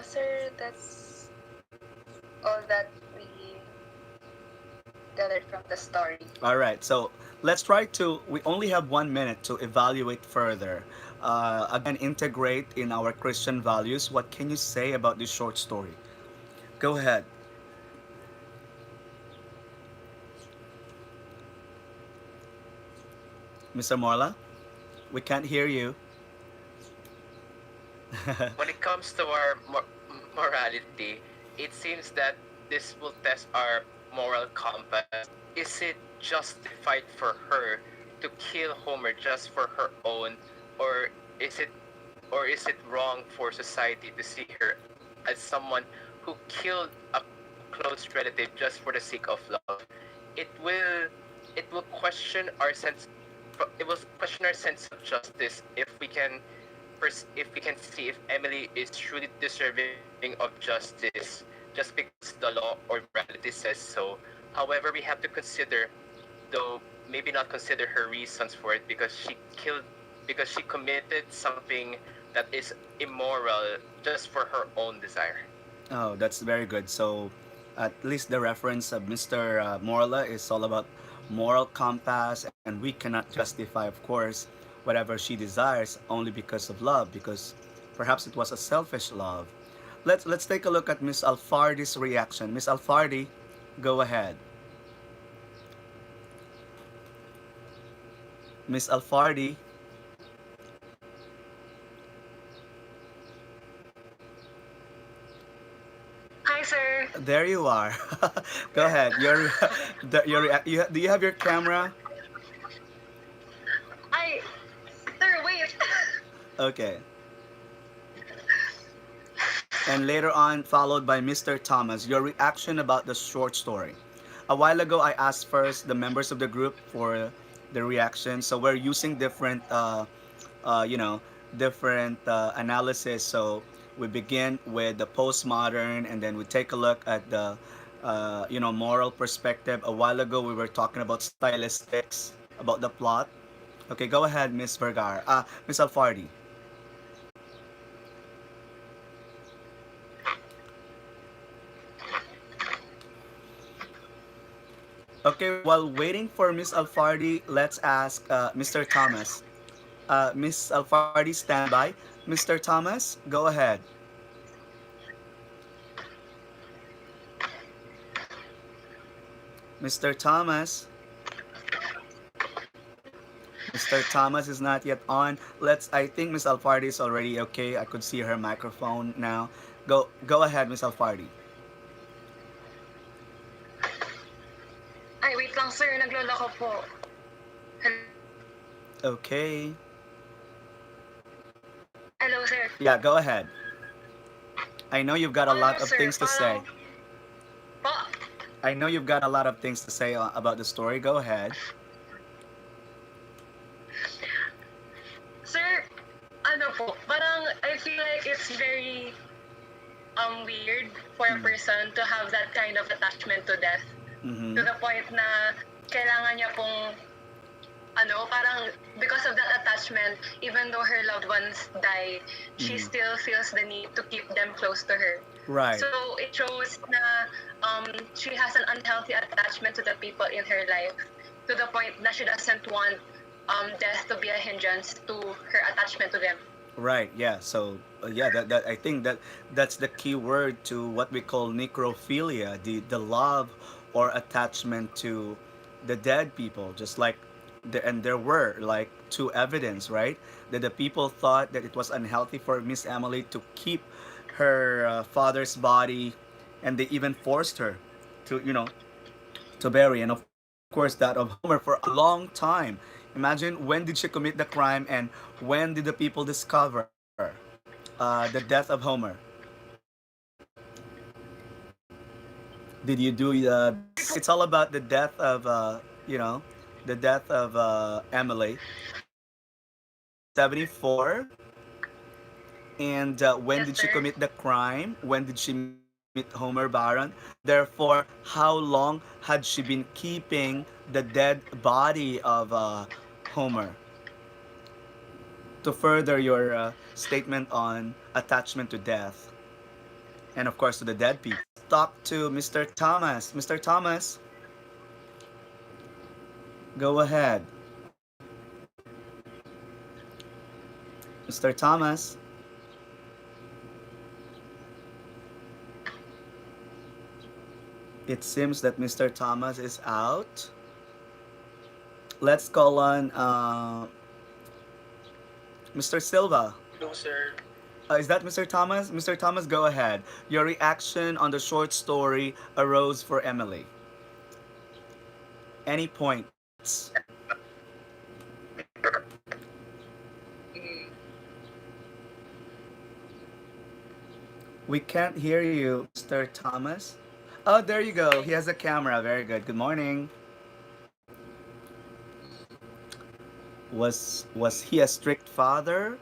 Speaker 9: Sir, that's all that we gathered from the story.
Speaker 1: All right, so let's try to. We only have 1 minute to evaluate further. Again, integrate in our Christian values. What can you say about this short story? Go ahead, Mr. Morla. We can't hear you.
Speaker 3: When it comes to our morality, it seems that this will test our moral compass. Is it justified for her to kill Homer just for her own, or is it or is it wrong for society to see her as someone who killed a close relative just for the sake of love? It will it will question our sense it will question our sense of justice if we can see if Emily is truly deserving of justice just because the law or morality says so. However, we have to consider, though maybe not consider her reasons for it, because she committed something that is immoral just for her own desire.
Speaker 1: Oh, that's very good. So, at least the reference of Mr. Morla is all about moral compass, and we cannot justify, of course, whatever she desires only because of love, because perhaps it was a selfish love. Let's take a look at Miss Alfardi's reaction. Miss Alfardi, go ahead. Miss Alfardi,
Speaker 10: Hi, sir.
Speaker 1: there you are. Go ahead. Do you have your camera?
Speaker 10: I, sir, wait.
Speaker 1: Okay. And later on, followed by Mr. Thomas, your reaction about the short story. A while ago, I asked first the members of the group for the reaction. So we're using different, uh, you know, different analysis. So we begin with the postmodern, and then we take a look at the, moral perspective. A while ago, we were talking about stylistics, about the plot. Okay, go ahead, Miss Vergara. Miss Alfardi. Okay, while waiting for Miss Alfardi, let's ask Mr. Thomas. Miss Alfardi, stand by. Mr. Thomas, go ahead. Mr. Thomas. Mr. Thomas is not yet on. I think Miss Alfardi is already okay. I could see her microphone now. Go ahead, Miss Alfardi.
Speaker 10: Ay, wait lang, sir. Naglola ko po.
Speaker 1: Okay.
Speaker 10: Hello, sir.
Speaker 1: Yeah, go ahead. I know you've got a lot of
Speaker 10: sir,
Speaker 1: things to say.
Speaker 10: Po.
Speaker 1: I know you've got a lot of things to say about the story. Go ahead.
Speaker 10: Sir, ano po, parang I feel like it's very weird for a person to have that kind of attachment to death.
Speaker 1: Mm-hmm.
Speaker 10: To the point na kailangan niya pong parang because of that attachment, even though her loved ones die, she
Speaker 1: Mm-hmm.
Speaker 10: still feels the need to keep them close to her.
Speaker 1: Right.
Speaker 10: So it shows na she has an unhealthy attachment to the people in her life, to the point that she doesn't want death to be a hindrance to her attachment to them.
Speaker 1: Right. Yeah. So yeah, that I think that's the key word to what we call necrophilia, the love or attachment to the dead people. Just like and there were like two evidence, right? That the people thought that it was unhealthy for Miss Emily to keep her father's body, and they even forced her to to bury, and of course that of Homer for a long time. Imagine, when did she commit the crime, and when did the people discover the death of Homer? Did you do it's all about the death of the death of Emily. So 74. And when
Speaker 10: Yes,
Speaker 1: did she
Speaker 10: sir.
Speaker 1: commit the crime? When did she meet Homer Baron? Therefore, how long had she been keeping the dead body of Homer? To further your statement on attachment to death, and of course to the dead people. Talk to Mr. Thomas. Mr. Thomas, go ahead. Mr. Thomas, it seems that Mr. Thomas is out. Let's call on Mr. Silva.
Speaker 11: Hello, sir.
Speaker 1: Is that Mr. Thomas? Mr. Thomas, go ahead. Your reaction on the short story A Rose for Emily. Any points?
Speaker 11: Mm,
Speaker 1: We can't hear you, Mr. Thomas. Oh, there you go. He has a camera. Very good. Good morning. Was he a strict father?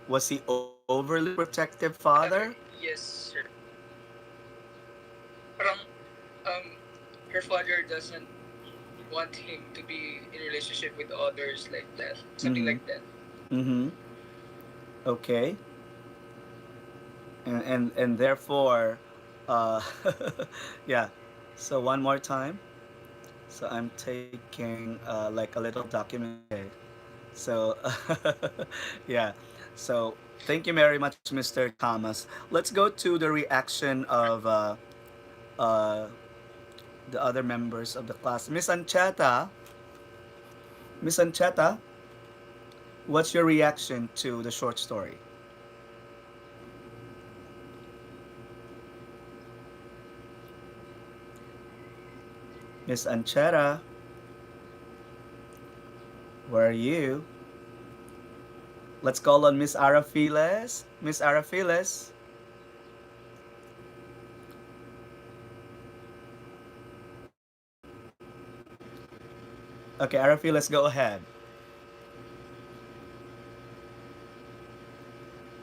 Speaker 1: Was he overly protective father?
Speaker 11: yes, sir. Parang, um, her father doesn't want him to be in relationship with others like that. Something
Speaker 1: Mm-hmm.
Speaker 11: like that.
Speaker 1: Mm-hmm. Okay. And therefore, uh, yeah. So one more time. So I'm taking like a little document. Okay. So yeah. So thank you very much, Mr. Thomas. Let's go to the reaction of uh, the other members of the class. Miss Ancheta, Miss Ancheta, what's your reaction to the short story? Miss Ancheta, where are you? Let's call on Miss Arafiles. Miss Arafiles. Okay, Arafiles, go ahead.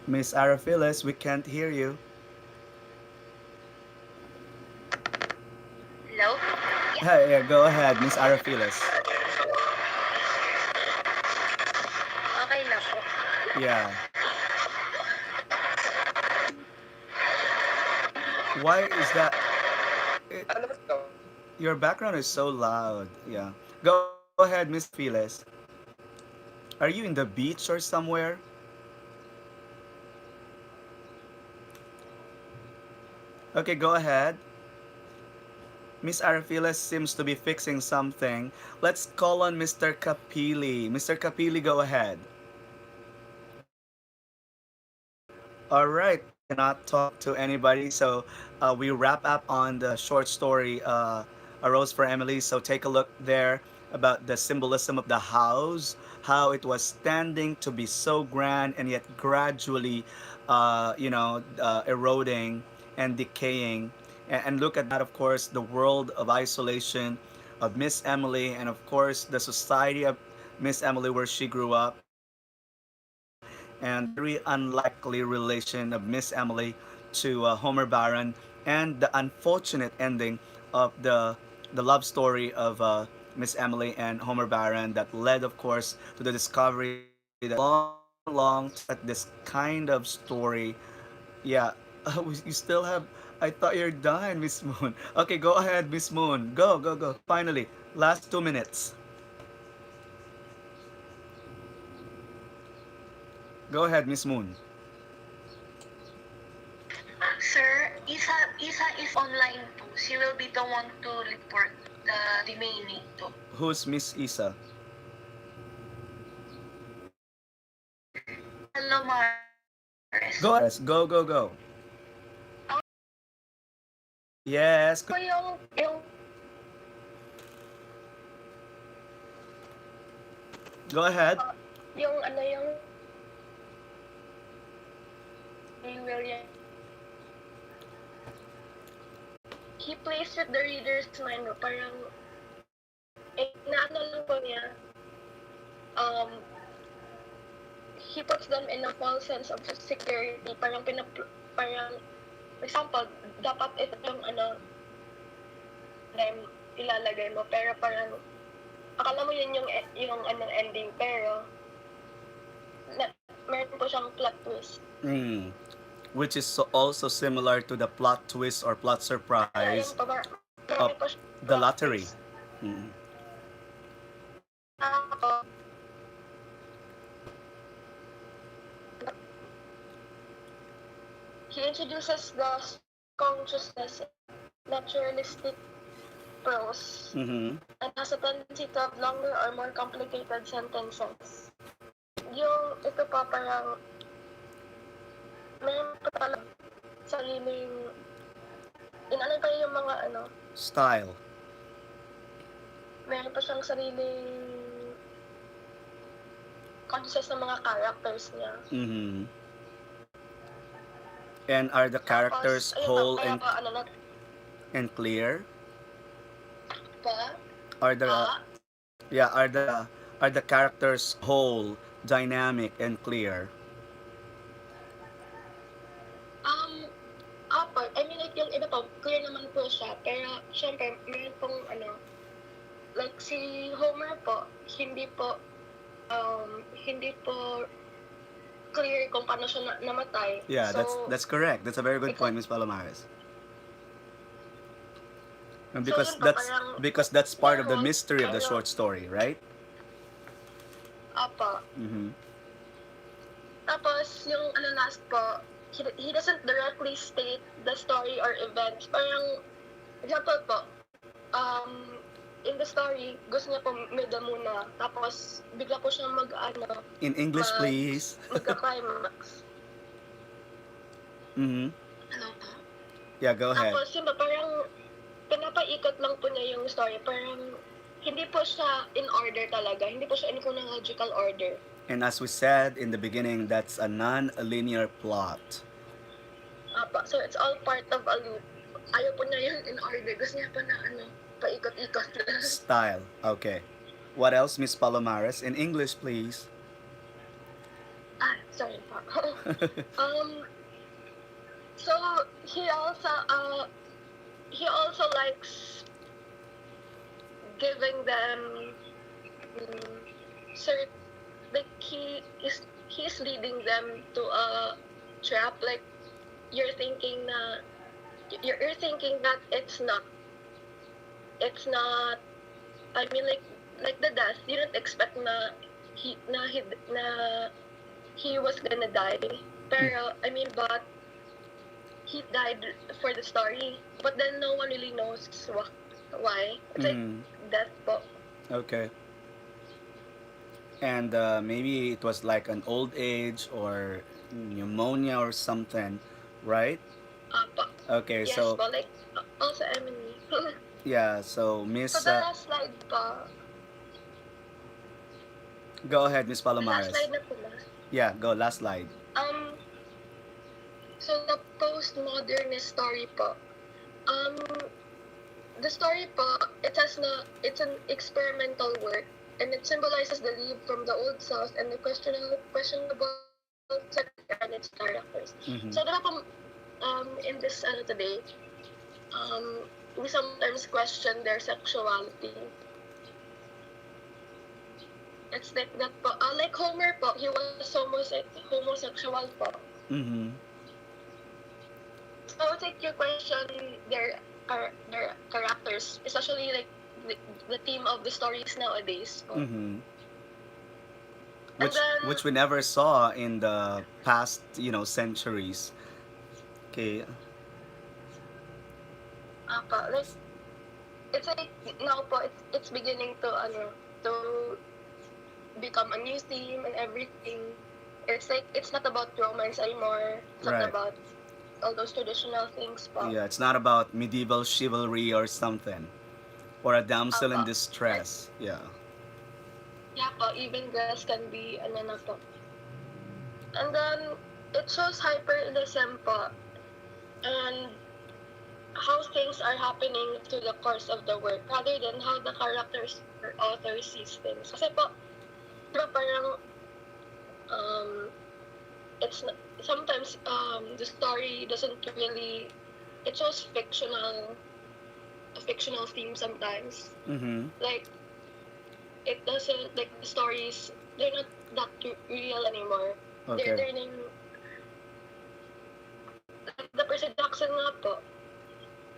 Speaker 1: Miss Arafiles, we can't hear you.
Speaker 2: Hello? Yeah.
Speaker 1: Hey, yeah, go ahead, Miss Arafiles.
Speaker 2: Okay na po.
Speaker 1: Yeah. Why is that? It,
Speaker 11: Ano ba ito?
Speaker 1: your background is so loud. Yeah. Go ahead, Miss Arafiles. Are you in the beach or somewhere? Okay, go ahead. Miss Arafiles seems to be fixing something. Let's call on Mr. Kapili. Mr. Kapili, go ahead. All right, cannot talk to anybody. So we wrap up on the short story, A Rose for Emily. So take a look there about the symbolism of the house, how it was standing to be so grand and yet gradually, eroding and decaying. And look at that, of course, the world of isolation of Miss Emily, and of course, the society of Miss Emily where she grew up, and the very unlikely relation of Miss Emily to Homer Baron, and the unfortunate ending of the love story of Miss Emily and Homer Baron that led, of course, to the discovery that long to set this kind of story. Yeah, you still have. I thought you're done, Miss Moon. Okay, go ahead, Miss Moon. Go, go, go. Finally, last 2 minutes. Go ahead, Miss Moon.
Speaker 8: Sir, Isa is online too. She will be the one to report the remaining too.
Speaker 1: Who's Miss Isa?
Speaker 8: Palomares.
Speaker 1: Go, yes, go, go, go. Yes.
Speaker 8: So yung
Speaker 1: Go ahead.
Speaker 8: yung ano yung William, he plays with the reader's mind, no? Parang inaano lang po niya, he puts them in a false sense of security. Parang example, dapat ito yung ilalagay mo, pero parang akala mo yun yung ending, pero meron po siyang plot twist.
Speaker 1: Which is also similar to the plot twist or plot surprise of the lottery.
Speaker 8: He introduces the consciousness, naturalistic prose, and has a tendency to have longer or more complicated sentences. Yung ito pa parang meron pa talaga sariling inano pa yung mga
Speaker 1: Style.
Speaker 8: meron pa siyang sariling conscious ng mga characters niya.
Speaker 1: And are the characters
Speaker 8: Tapos,
Speaker 1: whole
Speaker 8: kaya
Speaker 1: and,
Speaker 8: pa,
Speaker 1: and clear?
Speaker 8: pa?
Speaker 1: Are the are the characters whole, dynamic and clear?
Speaker 8: I mean, like, yung iba po, clear naman po siya. Pero, syempre, meron pong, like, si Homer po, hindi po clear kung paano siya namatay.
Speaker 1: Yeah,
Speaker 8: so,
Speaker 1: that's correct. That's a very good point, Miss Palomares. And
Speaker 8: So,
Speaker 1: because
Speaker 8: yun po,
Speaker 1: because that's part of the
Speaker 8: meron,
Speaker 1: mystery of the
Speaker 8: pero-
Speaker 1: short story, right?
Speaker 8: Apo. Tapos, yung last po, he doesn't directly state the story or events. Parang, example po, in the story, gusto niya po medya muna. Tapos, bigla po siyang
Speaker 1: In English, please.
Speaker 8: magka-climax. Ano po?
Speaker 1: Yeah, go ahead.
Speaker 8: Tapos, yun ba, parang, pinapaikot lang po niya yung story. Parang, hindi po siya in order talaga. Hindi po siya in chronological order.
Speaker 1: And as we said in the beginning, that's a non-linear plot.
Speaker 8: So it's all part of a loop. Ayaw po niya yung in order. Gusto niya pa na paikot-ikot.
Speaker 1: Style. Okay. What else, Miss Palomares? In English, please.
Speaker 8: Sorry po. So he also likes giving them like he's leading them to a trap. Like you're thinking that it's not. I mean, like the death. You didn't expect he was gonna die. Pero but he died for the story. But then no one really knows why. It's like death po.
Speaker 1: Okay. And maybe it was like an old age or pneumonia or something, right? Okay,
Speaker 8: Yes,
Speaker 1: so
Speaker 8: po, like also Emily.
Speaker 1: yeah, so Miss,
Speaker 8: So the last slide po.
Speaker 1: go ahead, Miss
Speaker 8: Last
Speaker 1: Palomares.
Speaker 8: slide na po ba?
Speaker 1: Yeah, go, last slide.
Speaker 8: So the postmodernist story po. The story po, it's an experimental work, and it symbolizes the leap from the old South and the questionable and its characters. So diba po, in this today, we sometimes question their sexuality.
Speaker 2: It's like that po. Like Homer po, he was homosexual po.
Speaker 1: Mm-hmm.
Speaker 2: So I think your question, their characters, especially like the theme of the stories nowadays po.
Speaker 1: Mm-hmm.
Speaker 2: And then,
Speaker 1: Which we never saw in the past, centuries. Okay.
Speaker 2: like it's like now po, it's beginning to to become a new theme and everything. It's like it's not about romance anymore. It's not
Speaker 1: Right.
Speaker 2: about all those traditional things po.
Speaker 1: Yeah, it's not about medieval chivalry or something, or a damsel in
Speaker 2: Like,
Speaker 1: distress. Yeah.
Speaker 2: yeah po, even girls can be ano na po. And then it shows hyperrealism po and how things are happening to the course of the work rather than how the characters or author sees things. Kasi po, di ba parang it's sometimes the story doesn't really it shows a fictional theme sometimes.
Speaker 1: Mm-hmm.
Speaker 2: Like it doesn't like the stories they're not that real anymore. They're
Speaker 1: Okay.
Speaker 2: turning like the Percy Jackson nga po.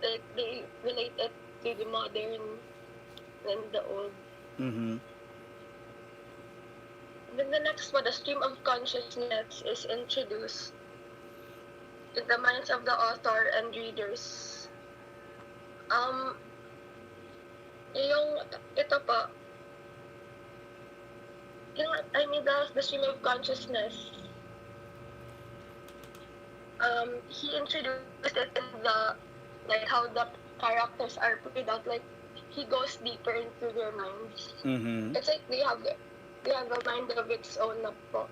Speaker 2: Like they relate it to the modern and the old.
Speaker 1: Mm-hmm.
Speaker 2: Then the next one, the stream of consciousness is introduced in the minds of the author and readers. Um, yung ito po, the stream of consciousness. He introduced it in the like how the characters are played out. Like he goes deeper into their minds.
Speaker 1: Mm-hmm.
Speaker 2: It's like they have a mind of its own na po.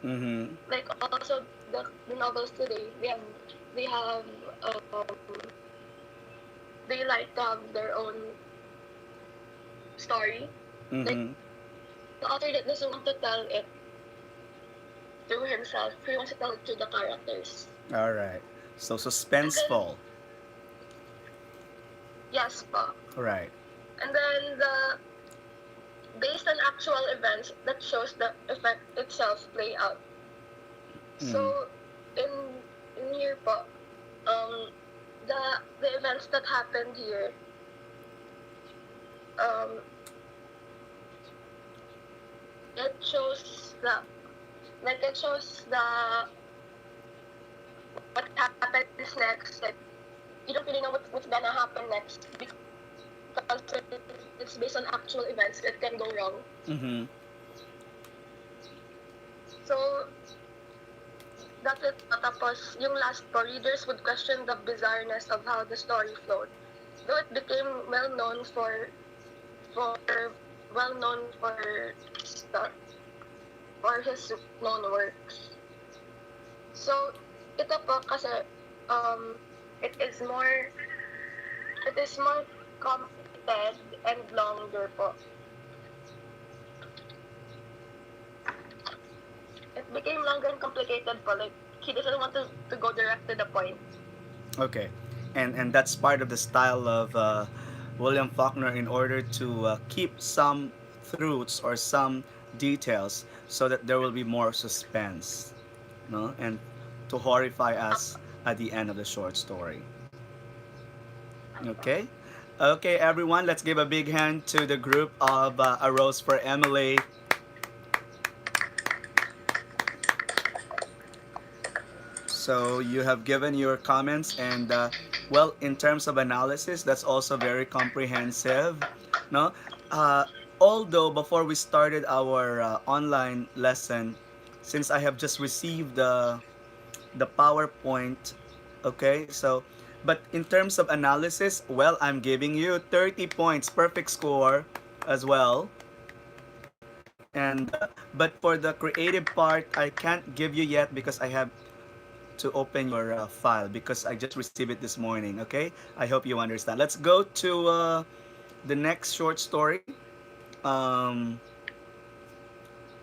Speaker 1: Mm-hmm.
Speaker 2: Like also the novels today, they have they like to have their own story. Like
Speaker 1: Mm-hmm.
Speaker 2: the author that doesn't want to tell it through himself, he wants to tell it to the characters.
Speaker 1: All right. So
Speaker 2: And then
Speaker 1: suspenseful.
Speaker 2: yes po.
Speaker 1: Right.
Speaker 2: And then the based on actual events that shows the effect itself play out.
Speaker 1: Mm.
Speaker 2: So in here po, the events that happened here, um, it shows the what happens next. Like you don't really know what's gonna happen next because it's based on actual events. It can go wrong.
Speaker 1: Mm-hmm.
Speaker 2: So that's it. Tapos yung last po, readers would question the bizarreness of how the story flowed. Though it became well known for well known for his known works. So ito po kasi um it is more complicated and longer po. It became longer and complicated po. Like he doesn't want to go direct to the point.
Speaker 1: Okay. And that's part of the style of William Faulkner in order to keep some truths or some details so that there will be more suspense, no, and to horrify us at the end of the short story. Okay. Okay, everyone, let's give a big hand to the group of A Rose for Emily. So you have given your comments, and well, in terms of analysis, that's also very comprehensive. No, uh, although before we started our online lesson, since I have just received the PowerPoint, okay, so but in terms of analysis, well, I'm giving you 30 points, perfect score as well. And but for the creative part, I can't give you yet because I have to open your file because I just received it this morning. Okay, I hope you understand. Let's go to the next short story, um,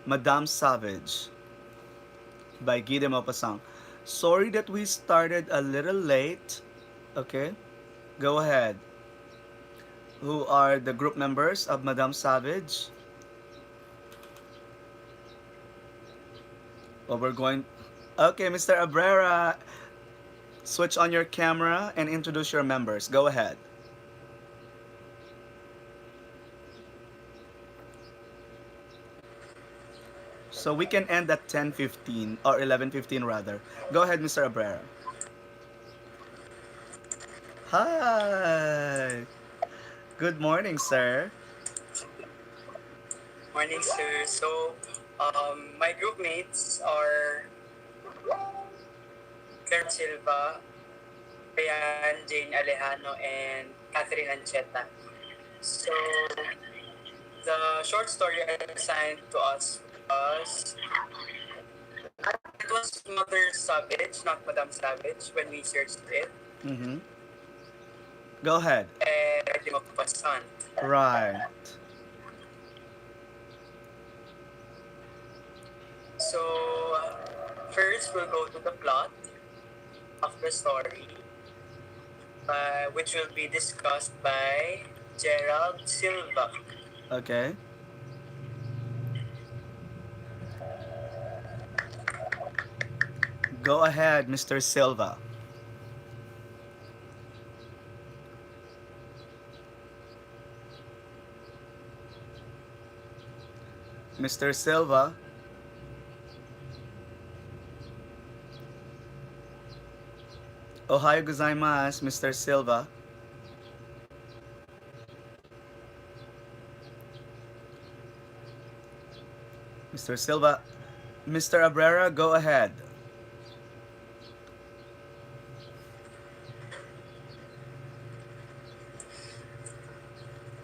Speaker 1: Madame Sauvage by Guy de Maupassant. Sorry that we started a little late. Okay, go ahead. Who are the group members of Madame Savage? Well, we're going. Okay, Mr. Abrera, switch on your camera and introduce your members. Go ahead. So we can end at 10:15 or 11:15 rather. Go ahead, Mr. Abrera. Hi. Good morning, sir.
Speaker 12: Morning, sir. So, my group mates are Kern Silva, Ryan, Jane Alejano, and Catherine Ancheta. So, the short story assigned to us was it was Mother Savage, not Madame Savage, when we searched it,
Speaker 1: Mm-hmm. Go ahead.
Speaker 12: and the Maupassant.
Speaker 1: Right.
Speaker 12: So, first we'll go to the plot of the story, which will be discussed by Gerald Silva.
Speaker 1: Okay. Go ahead, Mr. Silva. Mr. Silva. Ohayo gozaimasu, Mr. Silva. Mr. Silva. Mr. Abrera, go ahead.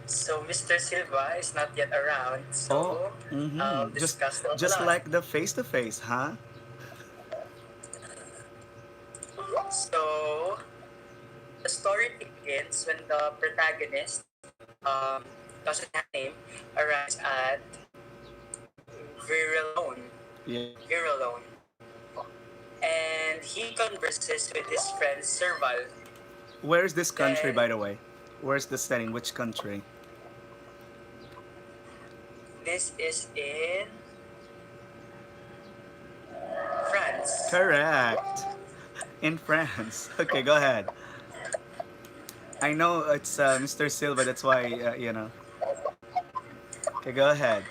Speaker 12: So Mr. Silva is not yet around,
Speaker 1: Oh,
Speaker 12: so I'll
Speaker 1: mm-hmm. Just
Speaker 12: discuss the
Speaker 1: just
Speaker 12: plot.
Speaker 1: like the face to face, huh?
Speaker 12: So the story begins when the protagonist, doesn't have a name, arrives at Viralone,
Speaker 1: Yeah.
Speaker 12: Viralone, and he converses with his friend Serval.
Speaker 1: Where is this country,
Speaker 12: Then
Speaker 1: by the way? Where's the setting? Which country?
Speaker 12: this is in France.
Speaker 1: Correct. In France. Okay, go ahead. I know it's Mr. Silva. That's why Okay, go ahead.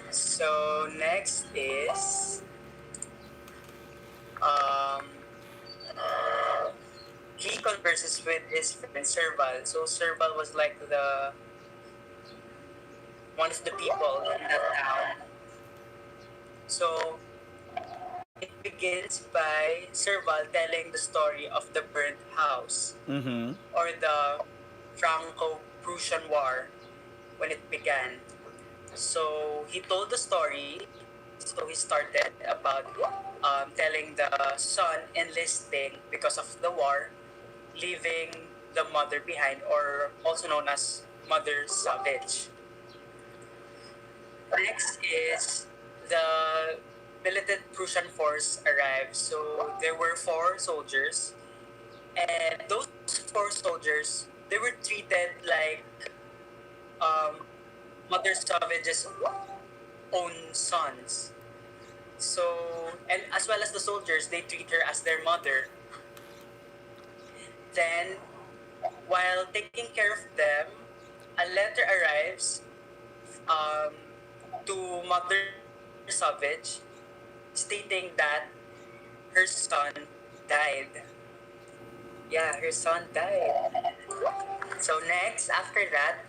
Speaker 12: So next is um, he converses with his friend Serval. So Serval was like the one of the people in that town. So it begins by Serval telling the story of the burnt house
Speaker 1: Mm-hmm.
Speaker 12: or the Franco-Prussian War when it began. So he told the story. So he started about telling the son enlisting because of the war, leaving the mother behind, or also known as Mother Sauvage. Next is the militant Prussian force arrived. So there were 4 soldiers, and those 4 soldiers they were treated like um, Mother Savage's own sons. So, and as well as the soldiers, they treat her as their mother. Then, while taking care of them, a letter arrives um, to Mother Savage stating that her son died. Yeah, her son died. So next, after that,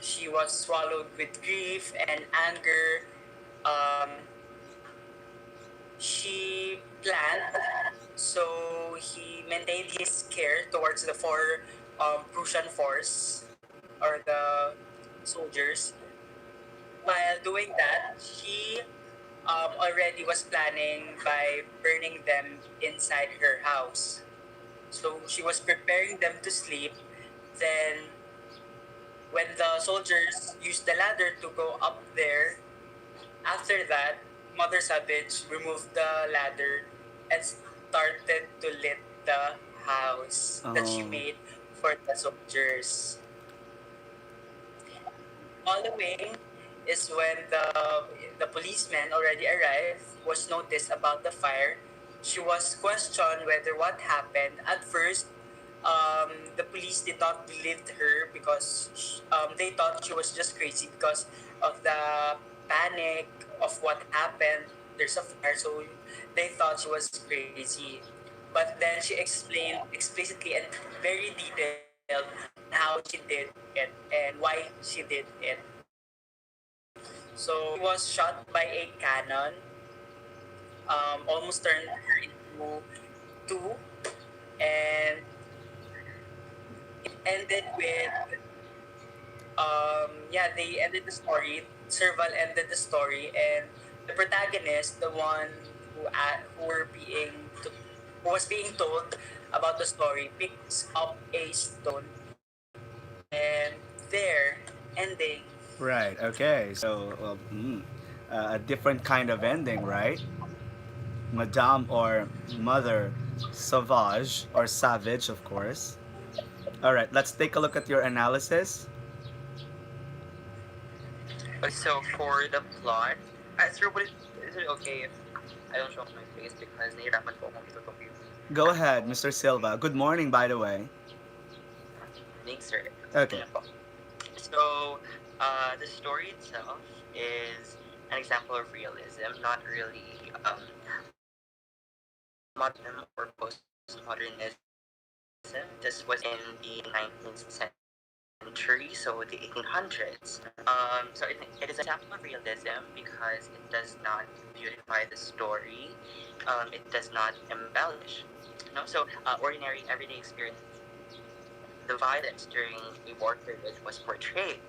Speaker 12: she was swallowed with grief and anger. She planned, so he maintained his care towards the 4 Prussian force or the soldiers. While doing that, she already was planning by burning them inside her house. So she was preparing them to sleep. Then, when the soldiers used the ladder to go up there, after that, Mother Savage removed the ladder and started to lit the house that she
Speaker 1: Oh.
Speaker 12: made for the soldiers. Following is when the policeman already arrived, was noticed about the fire. She was questioned whether what happened. At first, the police did not believe her because they thought she was just crazy because of the panic of what happened. There's a fire, so they thought she was crazy. But then she explained explicitly and very detailed on how she did it and why she did it. So she was shot by a cannon, almost turned her into two, and it ended with yeah, they ended the story. Serval ended the story, and the protagonist, the one who were who was being told about the story, picks up a stone, and there, ending.
Speaker 1: Right. Okay. So, a different kind of ending, right? Madame or Mother Sauvage or Savage, of course. All right. Let's take a look at your analysis.
Speaker 12: Okay, so for the plot, sir, is it okay if I don't show my face because nahihirapan po akong itutok yung
Speaker 1: Go ahead, Mr. Silva. Good morning, by the way.
Speaker 12: link, sir.
Speaker 1: Okay.
Speaker 12: Ano po? So, the story itself is an example of realism, not really modern or postmodernism. This was in the 19th century, so the 1800s. So it is an example of realism because it does not beautify the story. It does not embellish. No, so ordinary everyday experience. The violence during the war period was portrayed.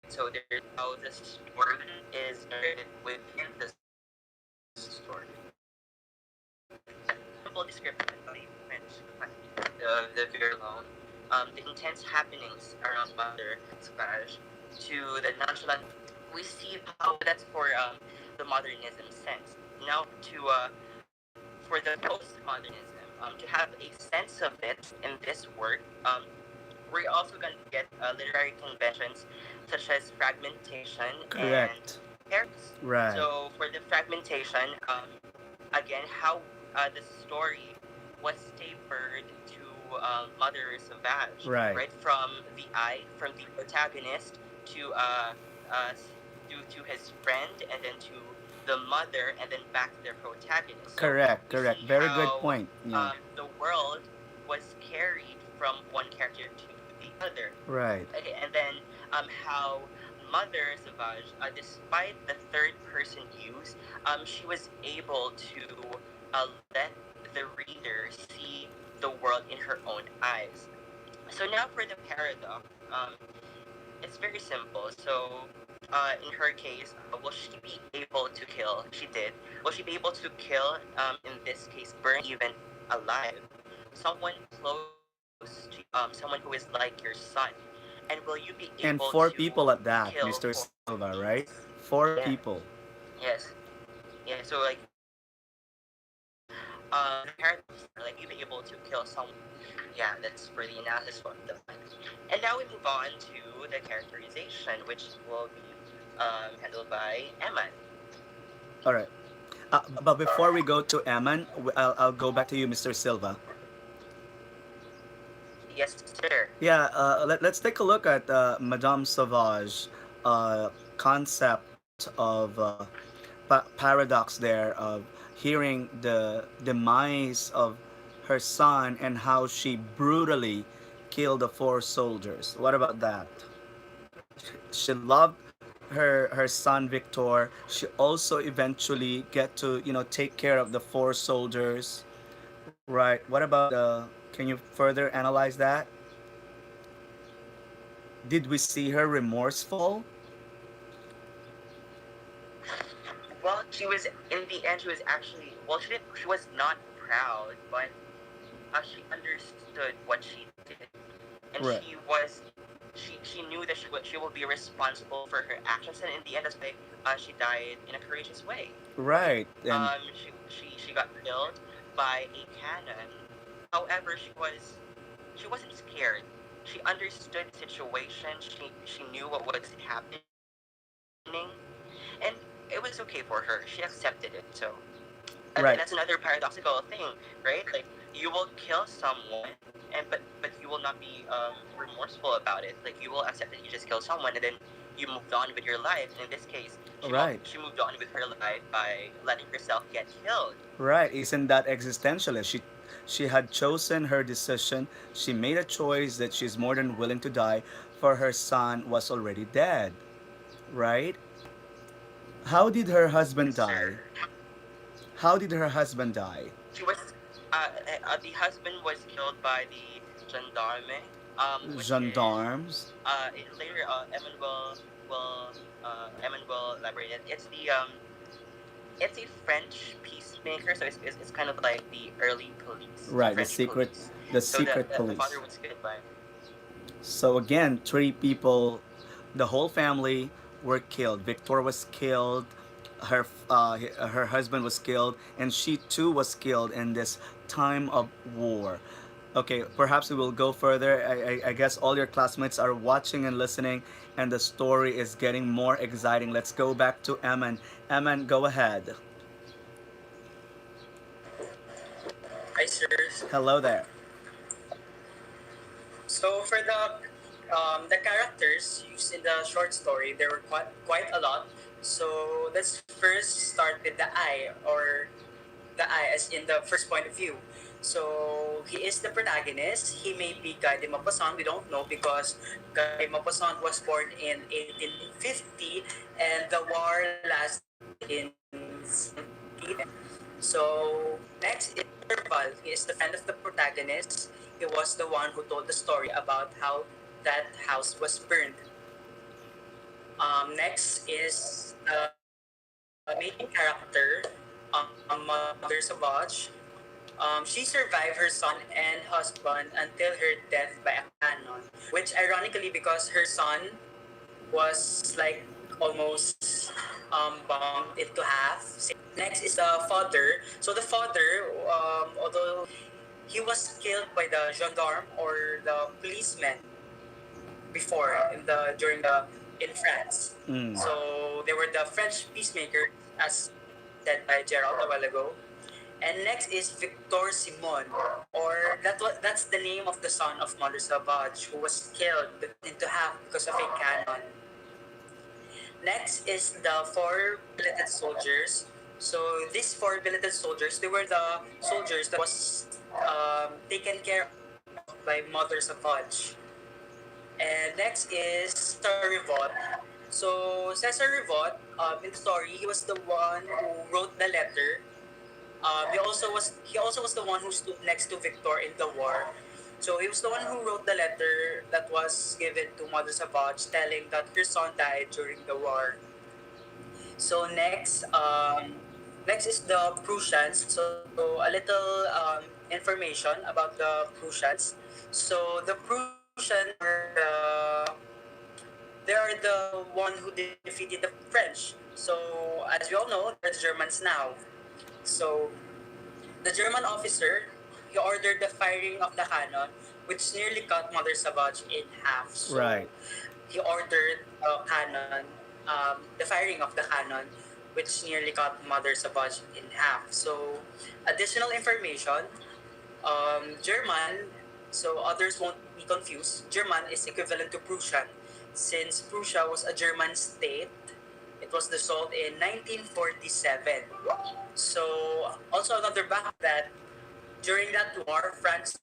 Speaker 12: So there's how the story is narrated within the story. Simple description of the French the very alone. The intense happenings around Mother Sauvage to the nonchalant. We see how that's for the modernism sense. Now for the postmodernism, to have a sense of it in this work, we're also going to get literary conventions such as fragmentation and
Speaker 1: Correct.
Speaker 12: pairs.
Speaker 1: Right.
Speaker 12: So for the fragmentation, again, how the story was tapered to Mother Sauvage,
Speaker 1: Right.
Speaker 12: from the protagonist to uh, to his friend, and then to the mother, and then back to their protagonist. So
Speaker 1: Correct.
Speaker 12: we
Speaker 1: Correct.
Speaker 12: see
Speaker 1: Very good
Speaker 12: how
Speaker 1: point. Yeah.
Speaker 12: the world was carried from one character to the other.
Speaker 1: Right.
Speaker 12: Okay, and then how Mother Sauvage, despite the third person use, she was able to let the reader see the world in her own eyes. So now for the paradox, it's very simple. So in her case, will she be able to kill? She did. Will she be able to kill, in this case, burn even alive, someone close to you, someone who is like your son? And will you be
Speaker 1: And
Speaker 12: able
Speaker 1: four
Speaker 12: to
Speaker 1: people at that,
Speaker 12: kill
Speaker 1: Mr.
Speaker 12: for
Speaker 1: Silva, right?
Speaker 12: peace?
Speaker 1: Four
Speaker 12: Yeah.
Speaker 1: people.
Speaker 12: Yes. Yeah. So like, the paradox, like you be able to kill someone. Yeah, that's for the analysis for the point. And now we move on to the characterization, which will be handled by Emma.
Speaker 1: All right. But before we go to Eman, I'll go back to you, Mr. Silva.
Speaker 12: Yes, sir.
Speaker 1: Yeah, let's take a look at Madame Sauvage concept of paradox there of hearing the demise of her son and how she brutally killed the four soldiers. What about that? She loved her son Victor. She also eventually get to take care of the four soldiers. Right. What about can you further analyze that? Did we see her remorseful?
Speaker 12: Well, she was in the end. She was actually well. She did. She was not proud, but she understood what she did, and
Speaker 1: Right.
Speaker 12: she knew that she will be responsible for her actions, and in the end, that's why she died in a courageous way.
Speaker 1: Right. And
Speaker 12: She got killed by a cannon. However, she wasn't scared. She understood the situation. She knew what was happening, and it was okay for her. She accepted it. So
Speaker 1: Right.
Speaker 12: that's another paradoxical thing, right? Like you will kill someone, and but you will not be remorseful about it. Like you will accept that you just killed someone, and then you moved on with your life. And in this case,
Speaker 1: Right.
Speaker 12: she moved on with her life by letting herself get killed.
Speaker 1: Right. Isn't that existentialist? She had chosen her decision. She made a choice that she's more than willing to die for her son was already dead. Right? How did her husband
Speaker 12: Yes,
Speaker 1: die?
Speaker 12: sir.
Speaker 1: How did her husband die?
Speaker 12: She was the husband was killed by the gendarme, which is
Speaker 1: Gendarmes.
Speaker 12: later Emin will elaborate it. It's a French peacemaker, so it's kind of like the early police,
Speaker 1: Right,
Speaker 12: French police.
Speaker 1: the
Speaker 12: So
Speaker 1: secret
Speaker 12: the
Speaker 1: police.
Speaker 12: father was killed by.
Speaker 1: So again, three people, the whole family were killed. Victor was killed, her husband was killed, and she too was killed in this time of war. Okay, perhaps we will go further. I guess all your classmates are watching and listening, and the story is getting more exciting. Let's go back to Eman. Eman, go ahead.
Speaker 12: Hi, sir.
Speaker 1: Hello there.
Speaker 12: So for the characters used in the short story, there were quite a lot. So let's first start with the I, or the I as in the first point of view. So he is the protagonist. He may be Guy de Maupassant. We don't know because Guy de Maupassant was born in 1850 and the war lasted in 17. So next is Serval. He is the friend of the protagonist. He was the one who told the story about how that house was burned. Next is the main character, Mother Sauvage. She survived her son and husband until her death by a cannon, which ironically because her son was like almost bombed into half. Next is the father. So the father, although he was killed by the gendarme or the policeman before in the during the in France.
Speaker 1: Mm.
Speaker 12: So they were the French peacemaker, as said by Gerald a while ago. And next is Victor Simon, or that's the name of the son of Mother Sauvage, who was killed into half because of a cannon. Next is the four billeted soldiers. So these four billeted soldiers, they were the soldiers that was taken care of by Mother Sauvage. And next is Cesar Rivot. So Cesar Rivot, in the story, he was the one who wrote the letter. He also was the one who stood next to Victor in the war. So he was the one who wrote the letter that was given to Mother Savage telling that her son died during the war. So next is the Prussians. So a little information about the Prussians. So the Prussians they are the one who defeated the French. So as we all know, they're the Germans now. So the German officer, he ordered the firing of the cannon, which nearly cut Mother Savage in half. So
Speaker 1: Right.
Speaker 12: he ordered the firing of the cannon, which nearly cut Mother Savage in half. So additional information, German, so others won't be confused, German is equivalent to Prussian. Since Prussia was a German state, it was dissolved in 1947. So, also another back that during that war, France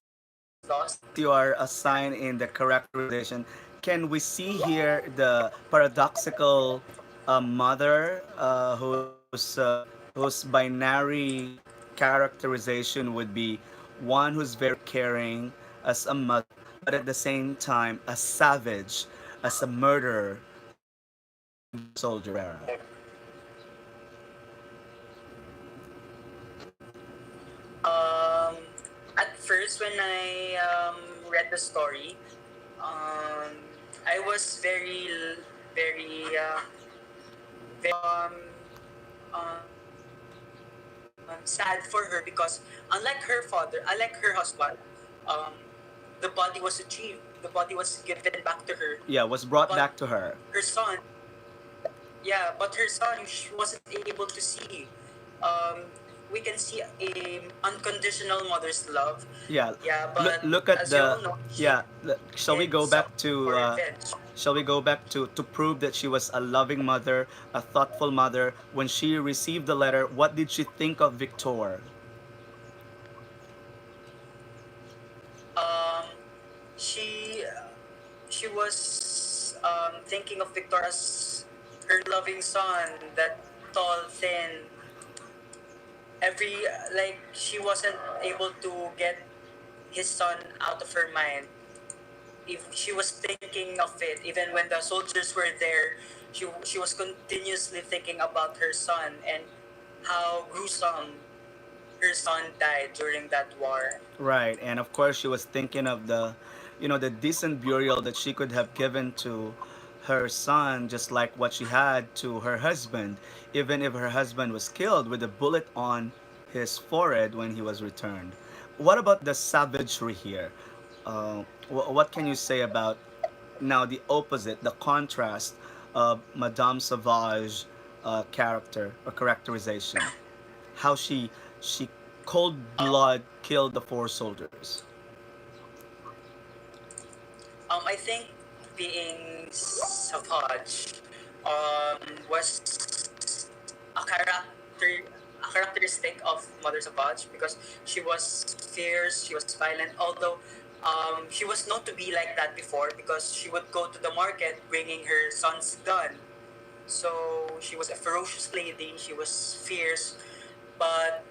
Speaker 12: lost.
Speaker 1: You are assigned in the characterization. Can we see here the paradoxical mother whose binary characterization would be one who's very caring as a mother, but at the same time a savage, as a murderer during the soldier era.
Speaker 12: Um, at first, when I read the story, I was very, um, sad for her because unlike her husband, um, the body was achieved. The body was given back to her.
Speaker 1: Yeah, was brought
Speaker 12: But
Speaker 1: back to her.
Speaker 12: her son, yeah, but her son she wasn't able to see. Um, we can see a unconditional mother's love.
Speaker 1: Yeah,
Speaker 12: Yeah,
Speaker 1: look
Speaker 12: but
Speaker 1: look at
Speaker 12: as you
Speaker 1: the
Speaker 12: all know, she
Speaker 1: yeah. Shall we
Speaker 12: did
Speaker 1: go
Speaker 12: something
Speaker 1: back
Speaker 12: for
Speaker 1: to
Speaker 12: revenge.
Speaker 1: shall we go back to prove that she was a loving mother, a thoughtful mother? When she received the letter, what did she think of Victor?
Speaker 12: Um, she she was thinking of Victor as her loving son, that tall, thin. Every like she wasn't able to get his son out of her mind. If she was thinking of it, even when the soldiers were there, she was continuously thinking about her son and how gruesome her son died during that war.
Speaker 1: Right, and of course she was thinking of the, the decent burial that she could have given to her son, just like what she had to her husband, even if her husband was killed with a bullet on his forehead when he was returned. What about the savagery here? What can you say about now the opposite, the contrast of Madame Sauvage character or characterization? How she cold blood killed the four soldiers.
Speaker 12: I think being savage was a characteristic of Mother Savage because she was fierce, she was violent. Although she was known to be like that before because she would go to the market bringing her son's gun. So she was a ferocious lady. She was fierce, but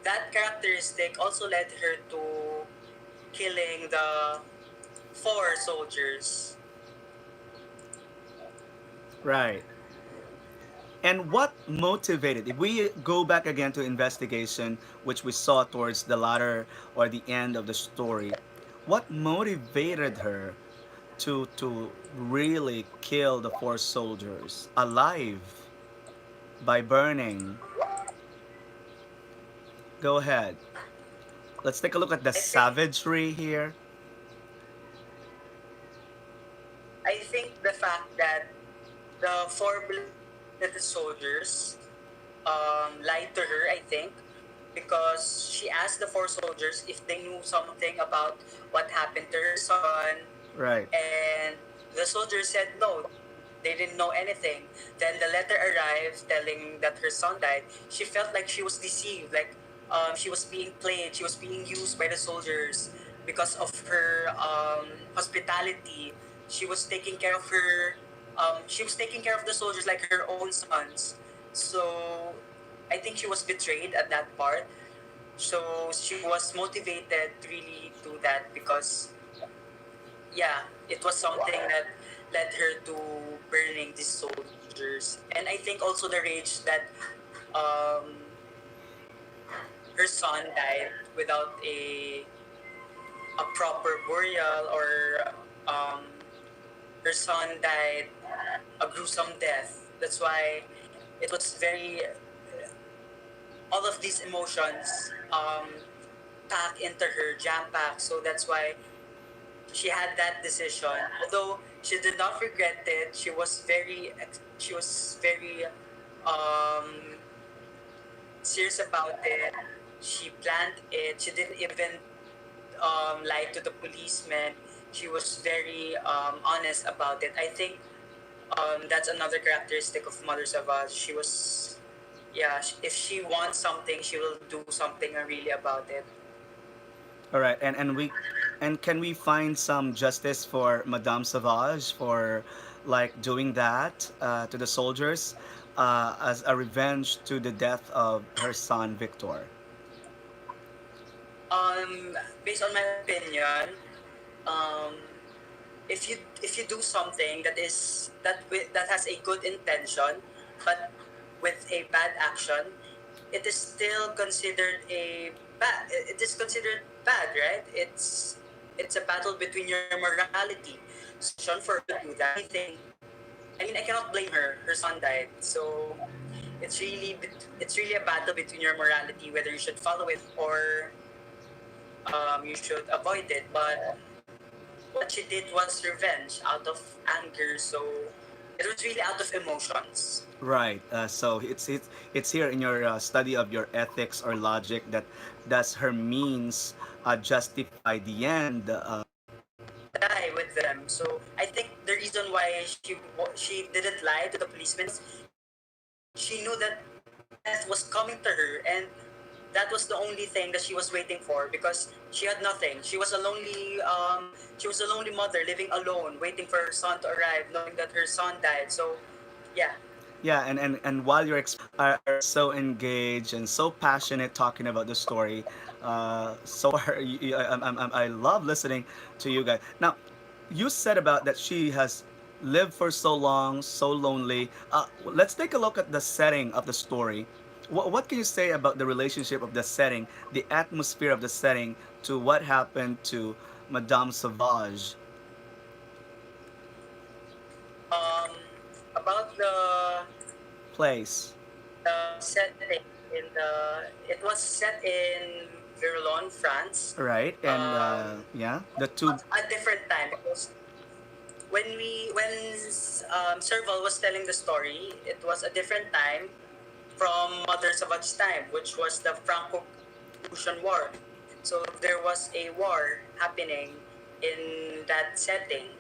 Speaker 12: that characteristic also led her to killing the four soldiers.
Speaker 1: Right. And what motivated, if we go back again to investigation, which we saw towards the latter or the end of the story, what motivated her to really kill the four soldiers alive by burning? Go ahead. Let's take a look at the
Speaker 12: I think
Speaker 1: savagery here.
Speaker 12: I think the fact that the four-blooded soldiers lied to her, I think, because she asked the four soldiers if they knew something about what happened to her son,
Speaker 1: Right.
Speaker 12: and the soldiers said no, they didn't know anything. Then the letter arrived telling that her son died. She felt like she was deceived, like she was being played, she was being used by the soldiers because of her hospitality. She was taking care of her. She was taking care of the soldiers like her own sons. So I think she was betrayed at that part. So she was motivated to really do that because yeah, it was something that led her to burning these soldiers. And I think also the rage that um, her son died without a proper burial, or um, her son died a gruesome death. That's why it was very all of these emotions packed into her, jam packed. So that's why she had that decision. Although she did not regret it, she was very um, serious about it. She planned it. She didn't even lie to the policeman. She was very honest about it. I think that's another characteristic of Mother Savage. She was, yeah, if she wants something, she will do something really about it.
Speaker 1: All right, and can we find some justice for Madame Sauvage for like doing that to the soldiers as a revenge to the death of her son Victor?
Speaker 12: Based on my opinion, um, if you do something that has a good intention, but with a bad action, it is still considered a bad. It is considered bad, right? It's a battle between your morality. So for her to do that, I mean, I cannot blame her. Her son died, so it's really a battle between your morality, whether you should follow it or you should avoid it. But what she did was revenge out of anger. So It was really out of emotions.
Speaker 1: Right. So it's here in your study of your ethics or logic that does her means justify the end?
Speaker 12: Die with them. So I think the reason why she didn't lie to the policeman is she knew that death was coming to her, and that was the only thing that she was waiting for because she had nothing. She was a lonely mother living alone, waiting for her son to arrive, knowing that her son died. So yeah,
Speaker 1: Yeah, and while you're are so engaged and so passionate talking about the story, so far I love listening to you guys. Now, you said about that she has lived for so long, so lonely. Let's take a look at the setting of the story. What can you say about the relationship of the setting, the atmosphere of the setting, to what happened to Madame Sauvage?
Speaker 12: um, about
Speaker 1: Place,
Speaker 12: the setting in the it was set in Verlon, France.
Speaker 1: right? And yeah, the two.
Speaker 12: A different time because when Serval was telling the story, it was a different time from Mother Savage's time, which was the Franco-Prussian War. So there was a war happening in that setting.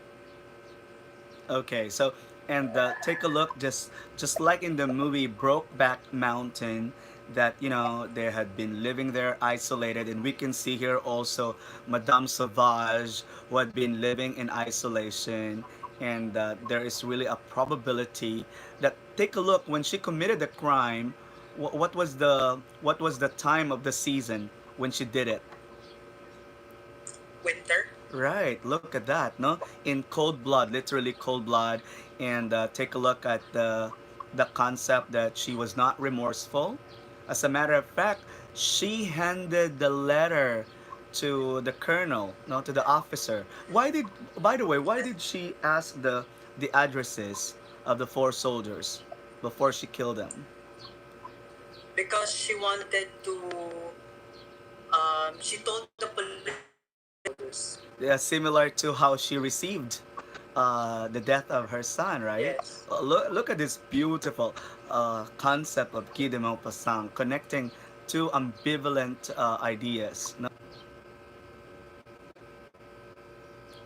Speaker 1: Okay, so and take a look, just like in the movie Brokeback Mountain, that they had been living there isolated, and we can see here also Madame Sauvage who had been living in isolation, and there is really a probability that take a look when she committed the crime. What was the time of the season when she did it?
Speaker 12: Winter.
Speaker 1: Right, look at that, no? In cold blood, literally cold blood, and take a look at the concept that she was not remorseful. As a matter of fact, she handed the letter to the colonel, no, to the officer. By the way, why did she ask the addresses of the four soldiers before she killed them?
Speaker 12: Because she wanted to she told the police.
Speaker 1: Yeah, similar to how she received the death of her son, right?
Speaker 12: Yes.
Speaker 1: Look at this beautiful concept of Guy de Maupassant connecting two ambivalent ideas. No?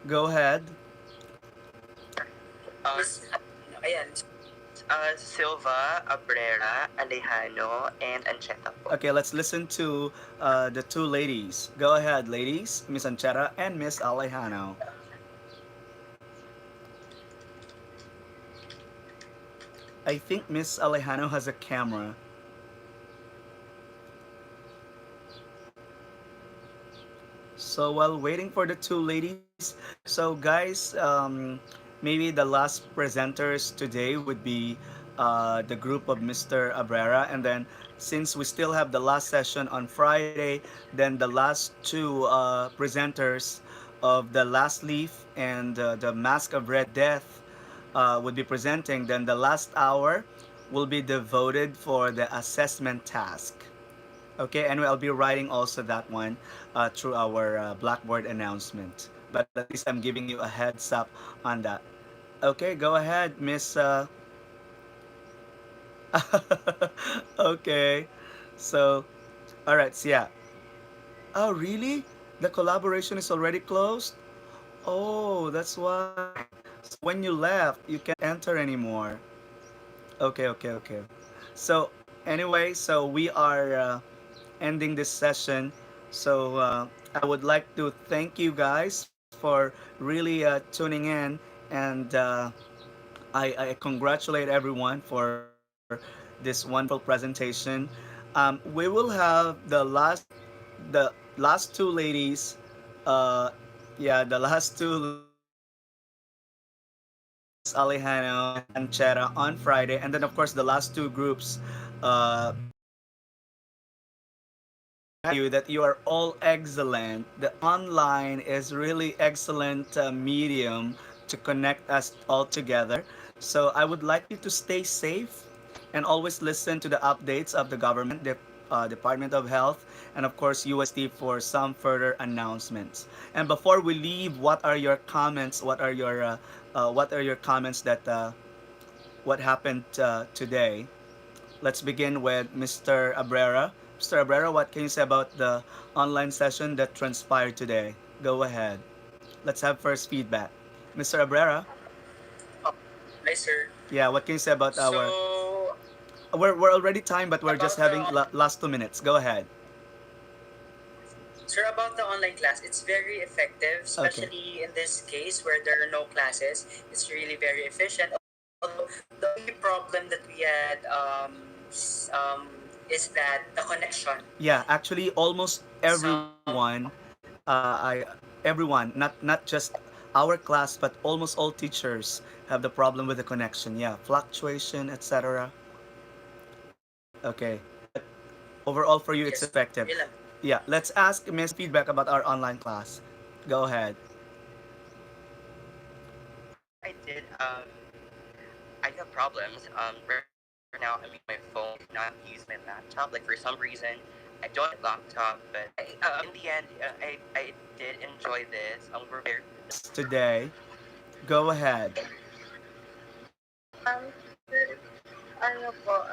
Speaker 1: Go ahead.
Speaker 12: Miss, ayan.
Speaker 13: Silva, Abrera, Alejano, and Ancheta po.
Speaker 1: Okay, let's listen to the two ladies. Go ahead, ladies, Miss Anchera and Miss Alejano. I think Miss Alejano has a camera. So while waiting for the two ladies, so guys, maybe the last presenters today would be the group of Mr. Abrera, and then since we still have the last session on Friday, then the last two presenters of the Last Leaf and the Masque of Red Death would be presenting. Then the last hour will be devoted for the assessment task. Okay, anyway, I'll be writing also that one through our Blackboard announcement. But at least I'm giving you a heads up on that. Okay, go ahead, Miss. Okay, so, all right, so yeah. Oh, really? The collaboration is already closed? Oh, that's why. So when you left, you can't enter anymore. Okay, okay, okay. So, anyway, so we are ending this session. So I would like to thank you guys for really tuning in, and I congratulate everyone for this wonderful presentation. We will have the last two ladies, uh, yeah, the last two ladies, Miss Alejano and Anchera on Friday, and then of course the last two groups. You that you are all excellent. The online is really excellent medium to connect us all together. So I would like you to stay safe and always listen to the updates of the government, the Department of Health, and of course UST for some further announcements. And before we leave, what are your comments? What are your comments that what happened today. Let's begin with Mr. Abrera. Mr. Abrera, what can you say about the online session that transpired today? Go ahead. Let's have first feedback. Mr. Abrera,
Speaker 12: Oh, hi, sir.
Speaker 1: yeah, what can you say about our...
Speaker 12: So,
Speaker 1: We're already time, but we're just
Speaker 12: about the
Speaker 1: having last 2 minutes. Go ahead.
Speaker 12: sir, about the online class, it's very effective,
Speaker 1: Okay.
Speaker 12: especially in this case where there are no classes. It's really very efficient. Although the only problem that we had is that the connection.
Speaker 1: Yeah, actually, almost
Speaker 12: Some
Speaker 1: everyone, everyone, not just our class, but almost all teachers have the problem with the connection. Yeah, fluctuation, etc. Okay, but overall for you,
Speaker 12: yes,
Speaker 1: it's effective.
Speaker 12: ilan.
Speaker 1: Yeah, let's ask Miss feedback about our online class. Go ahead.
Speaker 13: I did. I have problems. Right now, I'm using my phone. I cannot use my laptop. Like for some reason, I don't have a laptop. But in the end, I did enjoy this. We're very
Speaker 1: Today, go ahead.
Speaker 9: Um, ano po,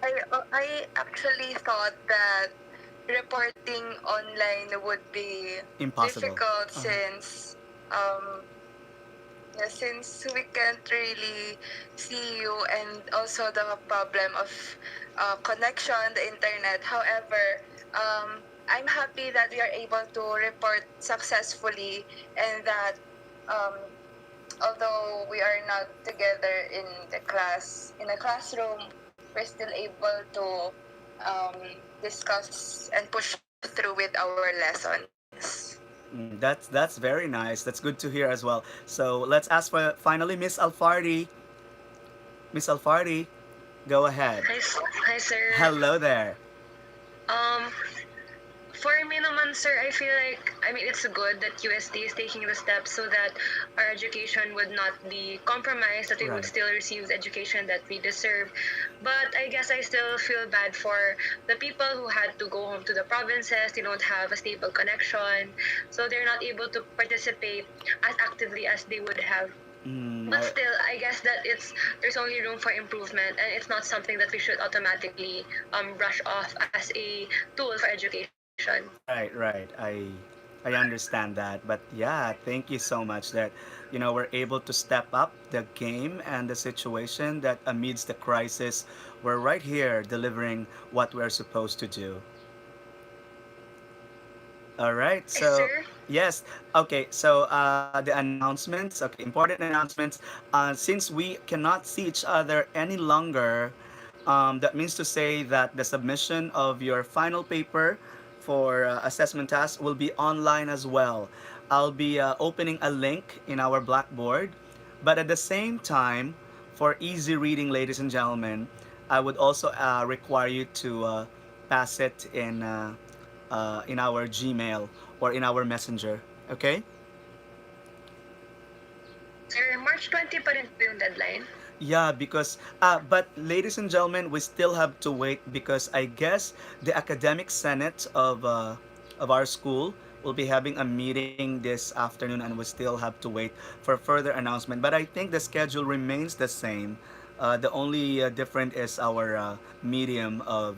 Speaker 9: I actually thought that reporting online would be
Speaker 1: Impossible.
Speaker 9: difficult
Speaker 1: Uh-huh.
Speaker 9: um, since we can't really see you, and also the problem of connection, the internet. However, I'm happy that we are able to report successfully, and that um, although we are not together in the class, in a classroom, we're still able to um, discuss and push through with our lessons.
Speaker 1: That's very nice. That's good to hear as well. So let's ask for finally Miss Alfardi. Miss Alfardi, go ahead.
Speaker 10: Hi, sir.
Speaker 1: Hello there.
Speaker 10: Um, for me naman, sir, I feel like, I mean, it's good that UST is taking the steps so that our education would not be compromised, that we would
Speaker 1: Right.
Speaker 10: still receive the education that we deserve. But I guess I still feel bad for the people who had to go home to the provinces. They don't have a stable connection, so they're not able to participate as actively as they would have. But still, I guess that there's only room for improvement, and it's not something that we should automatically brush off as a tool for education.
Speaker 1: Right, right. I understand that. But yeah, thank you so much that we're able to step up the game and the situation that amidst the crisis we're right here delivering what we're supposed to do. All right.
Speaker 10: Yes,
Speaker 1: So
Speaker 10: sir.
Speaker 1: yes. Okay. So the announcements. Okay, important announcements. Since we cannot see each other any longer, that means to say that the submission of your final paper for assessment task will be online as well. I'll be opening a link in our Blackboard, but at the same time, for easy reading, ladies and gentlemen, I would also require you to pass it in our Gmail or in our Messenger. Okay?
Speaker 10: Sir, March 20 pa rin po yung deadline.
Speaker 1: Yeah, because but ladies and gentlemen, we still have to wait because I guess the academic senate of our school will be having a meeting this afternoon, and we still have to wait for further announcement. But I think the schedule remains the same. The only different is our medium of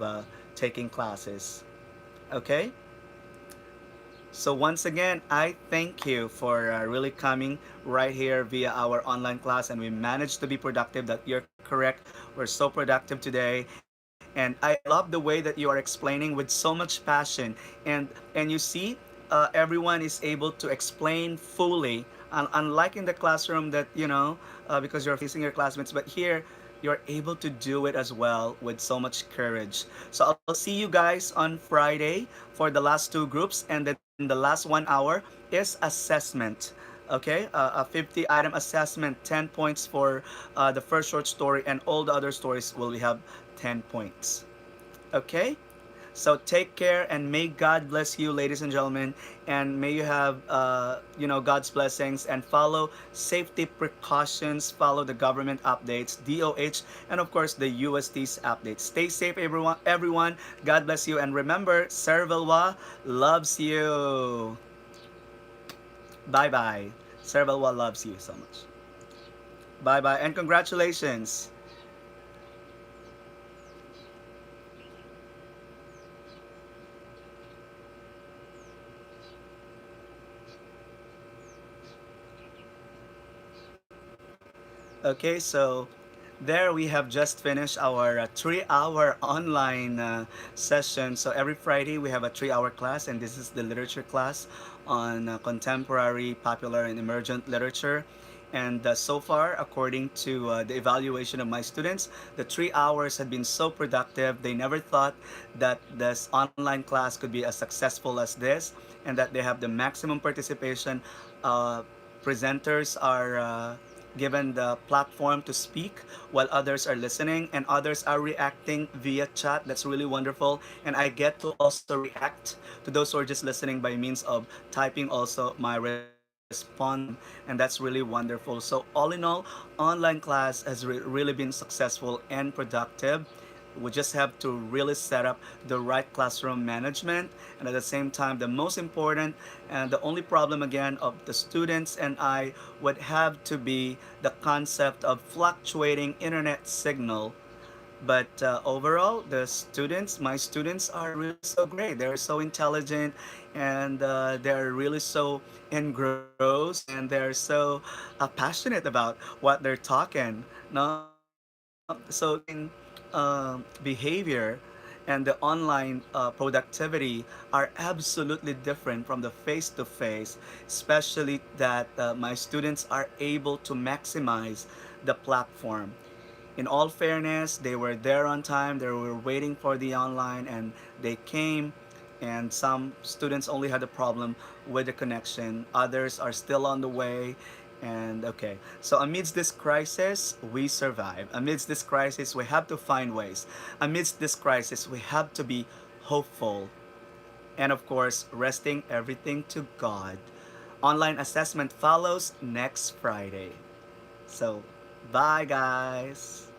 Speaker 1: taking classes. Okay. So once again, I thank you for really coming right here via our online class, and we managed to be productive. That you're correct. We're so productive today, and I love the way that you are explaining with so much passion. And you see, everyone is able to explain fully, unlike in the classroom that because you're facing your classmates, but here you're able to do it as well with so much courage. So I'll see you guys on Friday for the last two groups, and then the last 1 hour is assessment. Okay, a 50-item assessment, 10 points for the first short story, and all the other stories will have 10 points. Okay? So take care, and may God bless you, ladies and gentlemen, and may you have God's blessings, and follow safety precautions, follow the government updates, DOH, and of course the UST's updates. Stay safe, everyone. Everyone, God bless you, and remember, Sir Vilwa loves you. Bye bye. Sir Vilwa loves you so much. Bye bye and congratulations. Okay, so there we have just finished our 3 hour online session. So every Friday we have a 3 hour class, and this is the literature class on contemporary, popular, and emergent literature. And so far, according to the evaluation of my students, the 3 hours had been so productive. They never thought that this online class could be as successful as this, and that they have the maximum participation. Uh, Presenters are given the platform to speak while others are listening and others are reacting via chat. That's really wonderful. And I get to also react to those who are just listening by means of typing also my response to them. And that's really wonderful. So, all in all, online class has really been successful and productive. We just have to really set up the right classroom management, and at the same time the most important and the only problem again of the students and I would have to be the concept of fluctuating internet signal. But overall, the students, my students, are really so great. They're so intelligent, and they're really so engrossed, and they're so passionate about what they're talking. No, so the online behavior and the online productivity are absolutely different from the face to face, especially that my students are able to maximize the platform. In all fairness, they were there on time, they were waiting for the online, and they came. And some students only had a problem with the connection, others are still on the way. And okay, so amidst this crisis, we survive. Amidst this crisis, we have to find ways. Amidst this crisis, we have to be hopeful. And of course, resting everything to God. Online assessment follows next Friday. So, bye guys.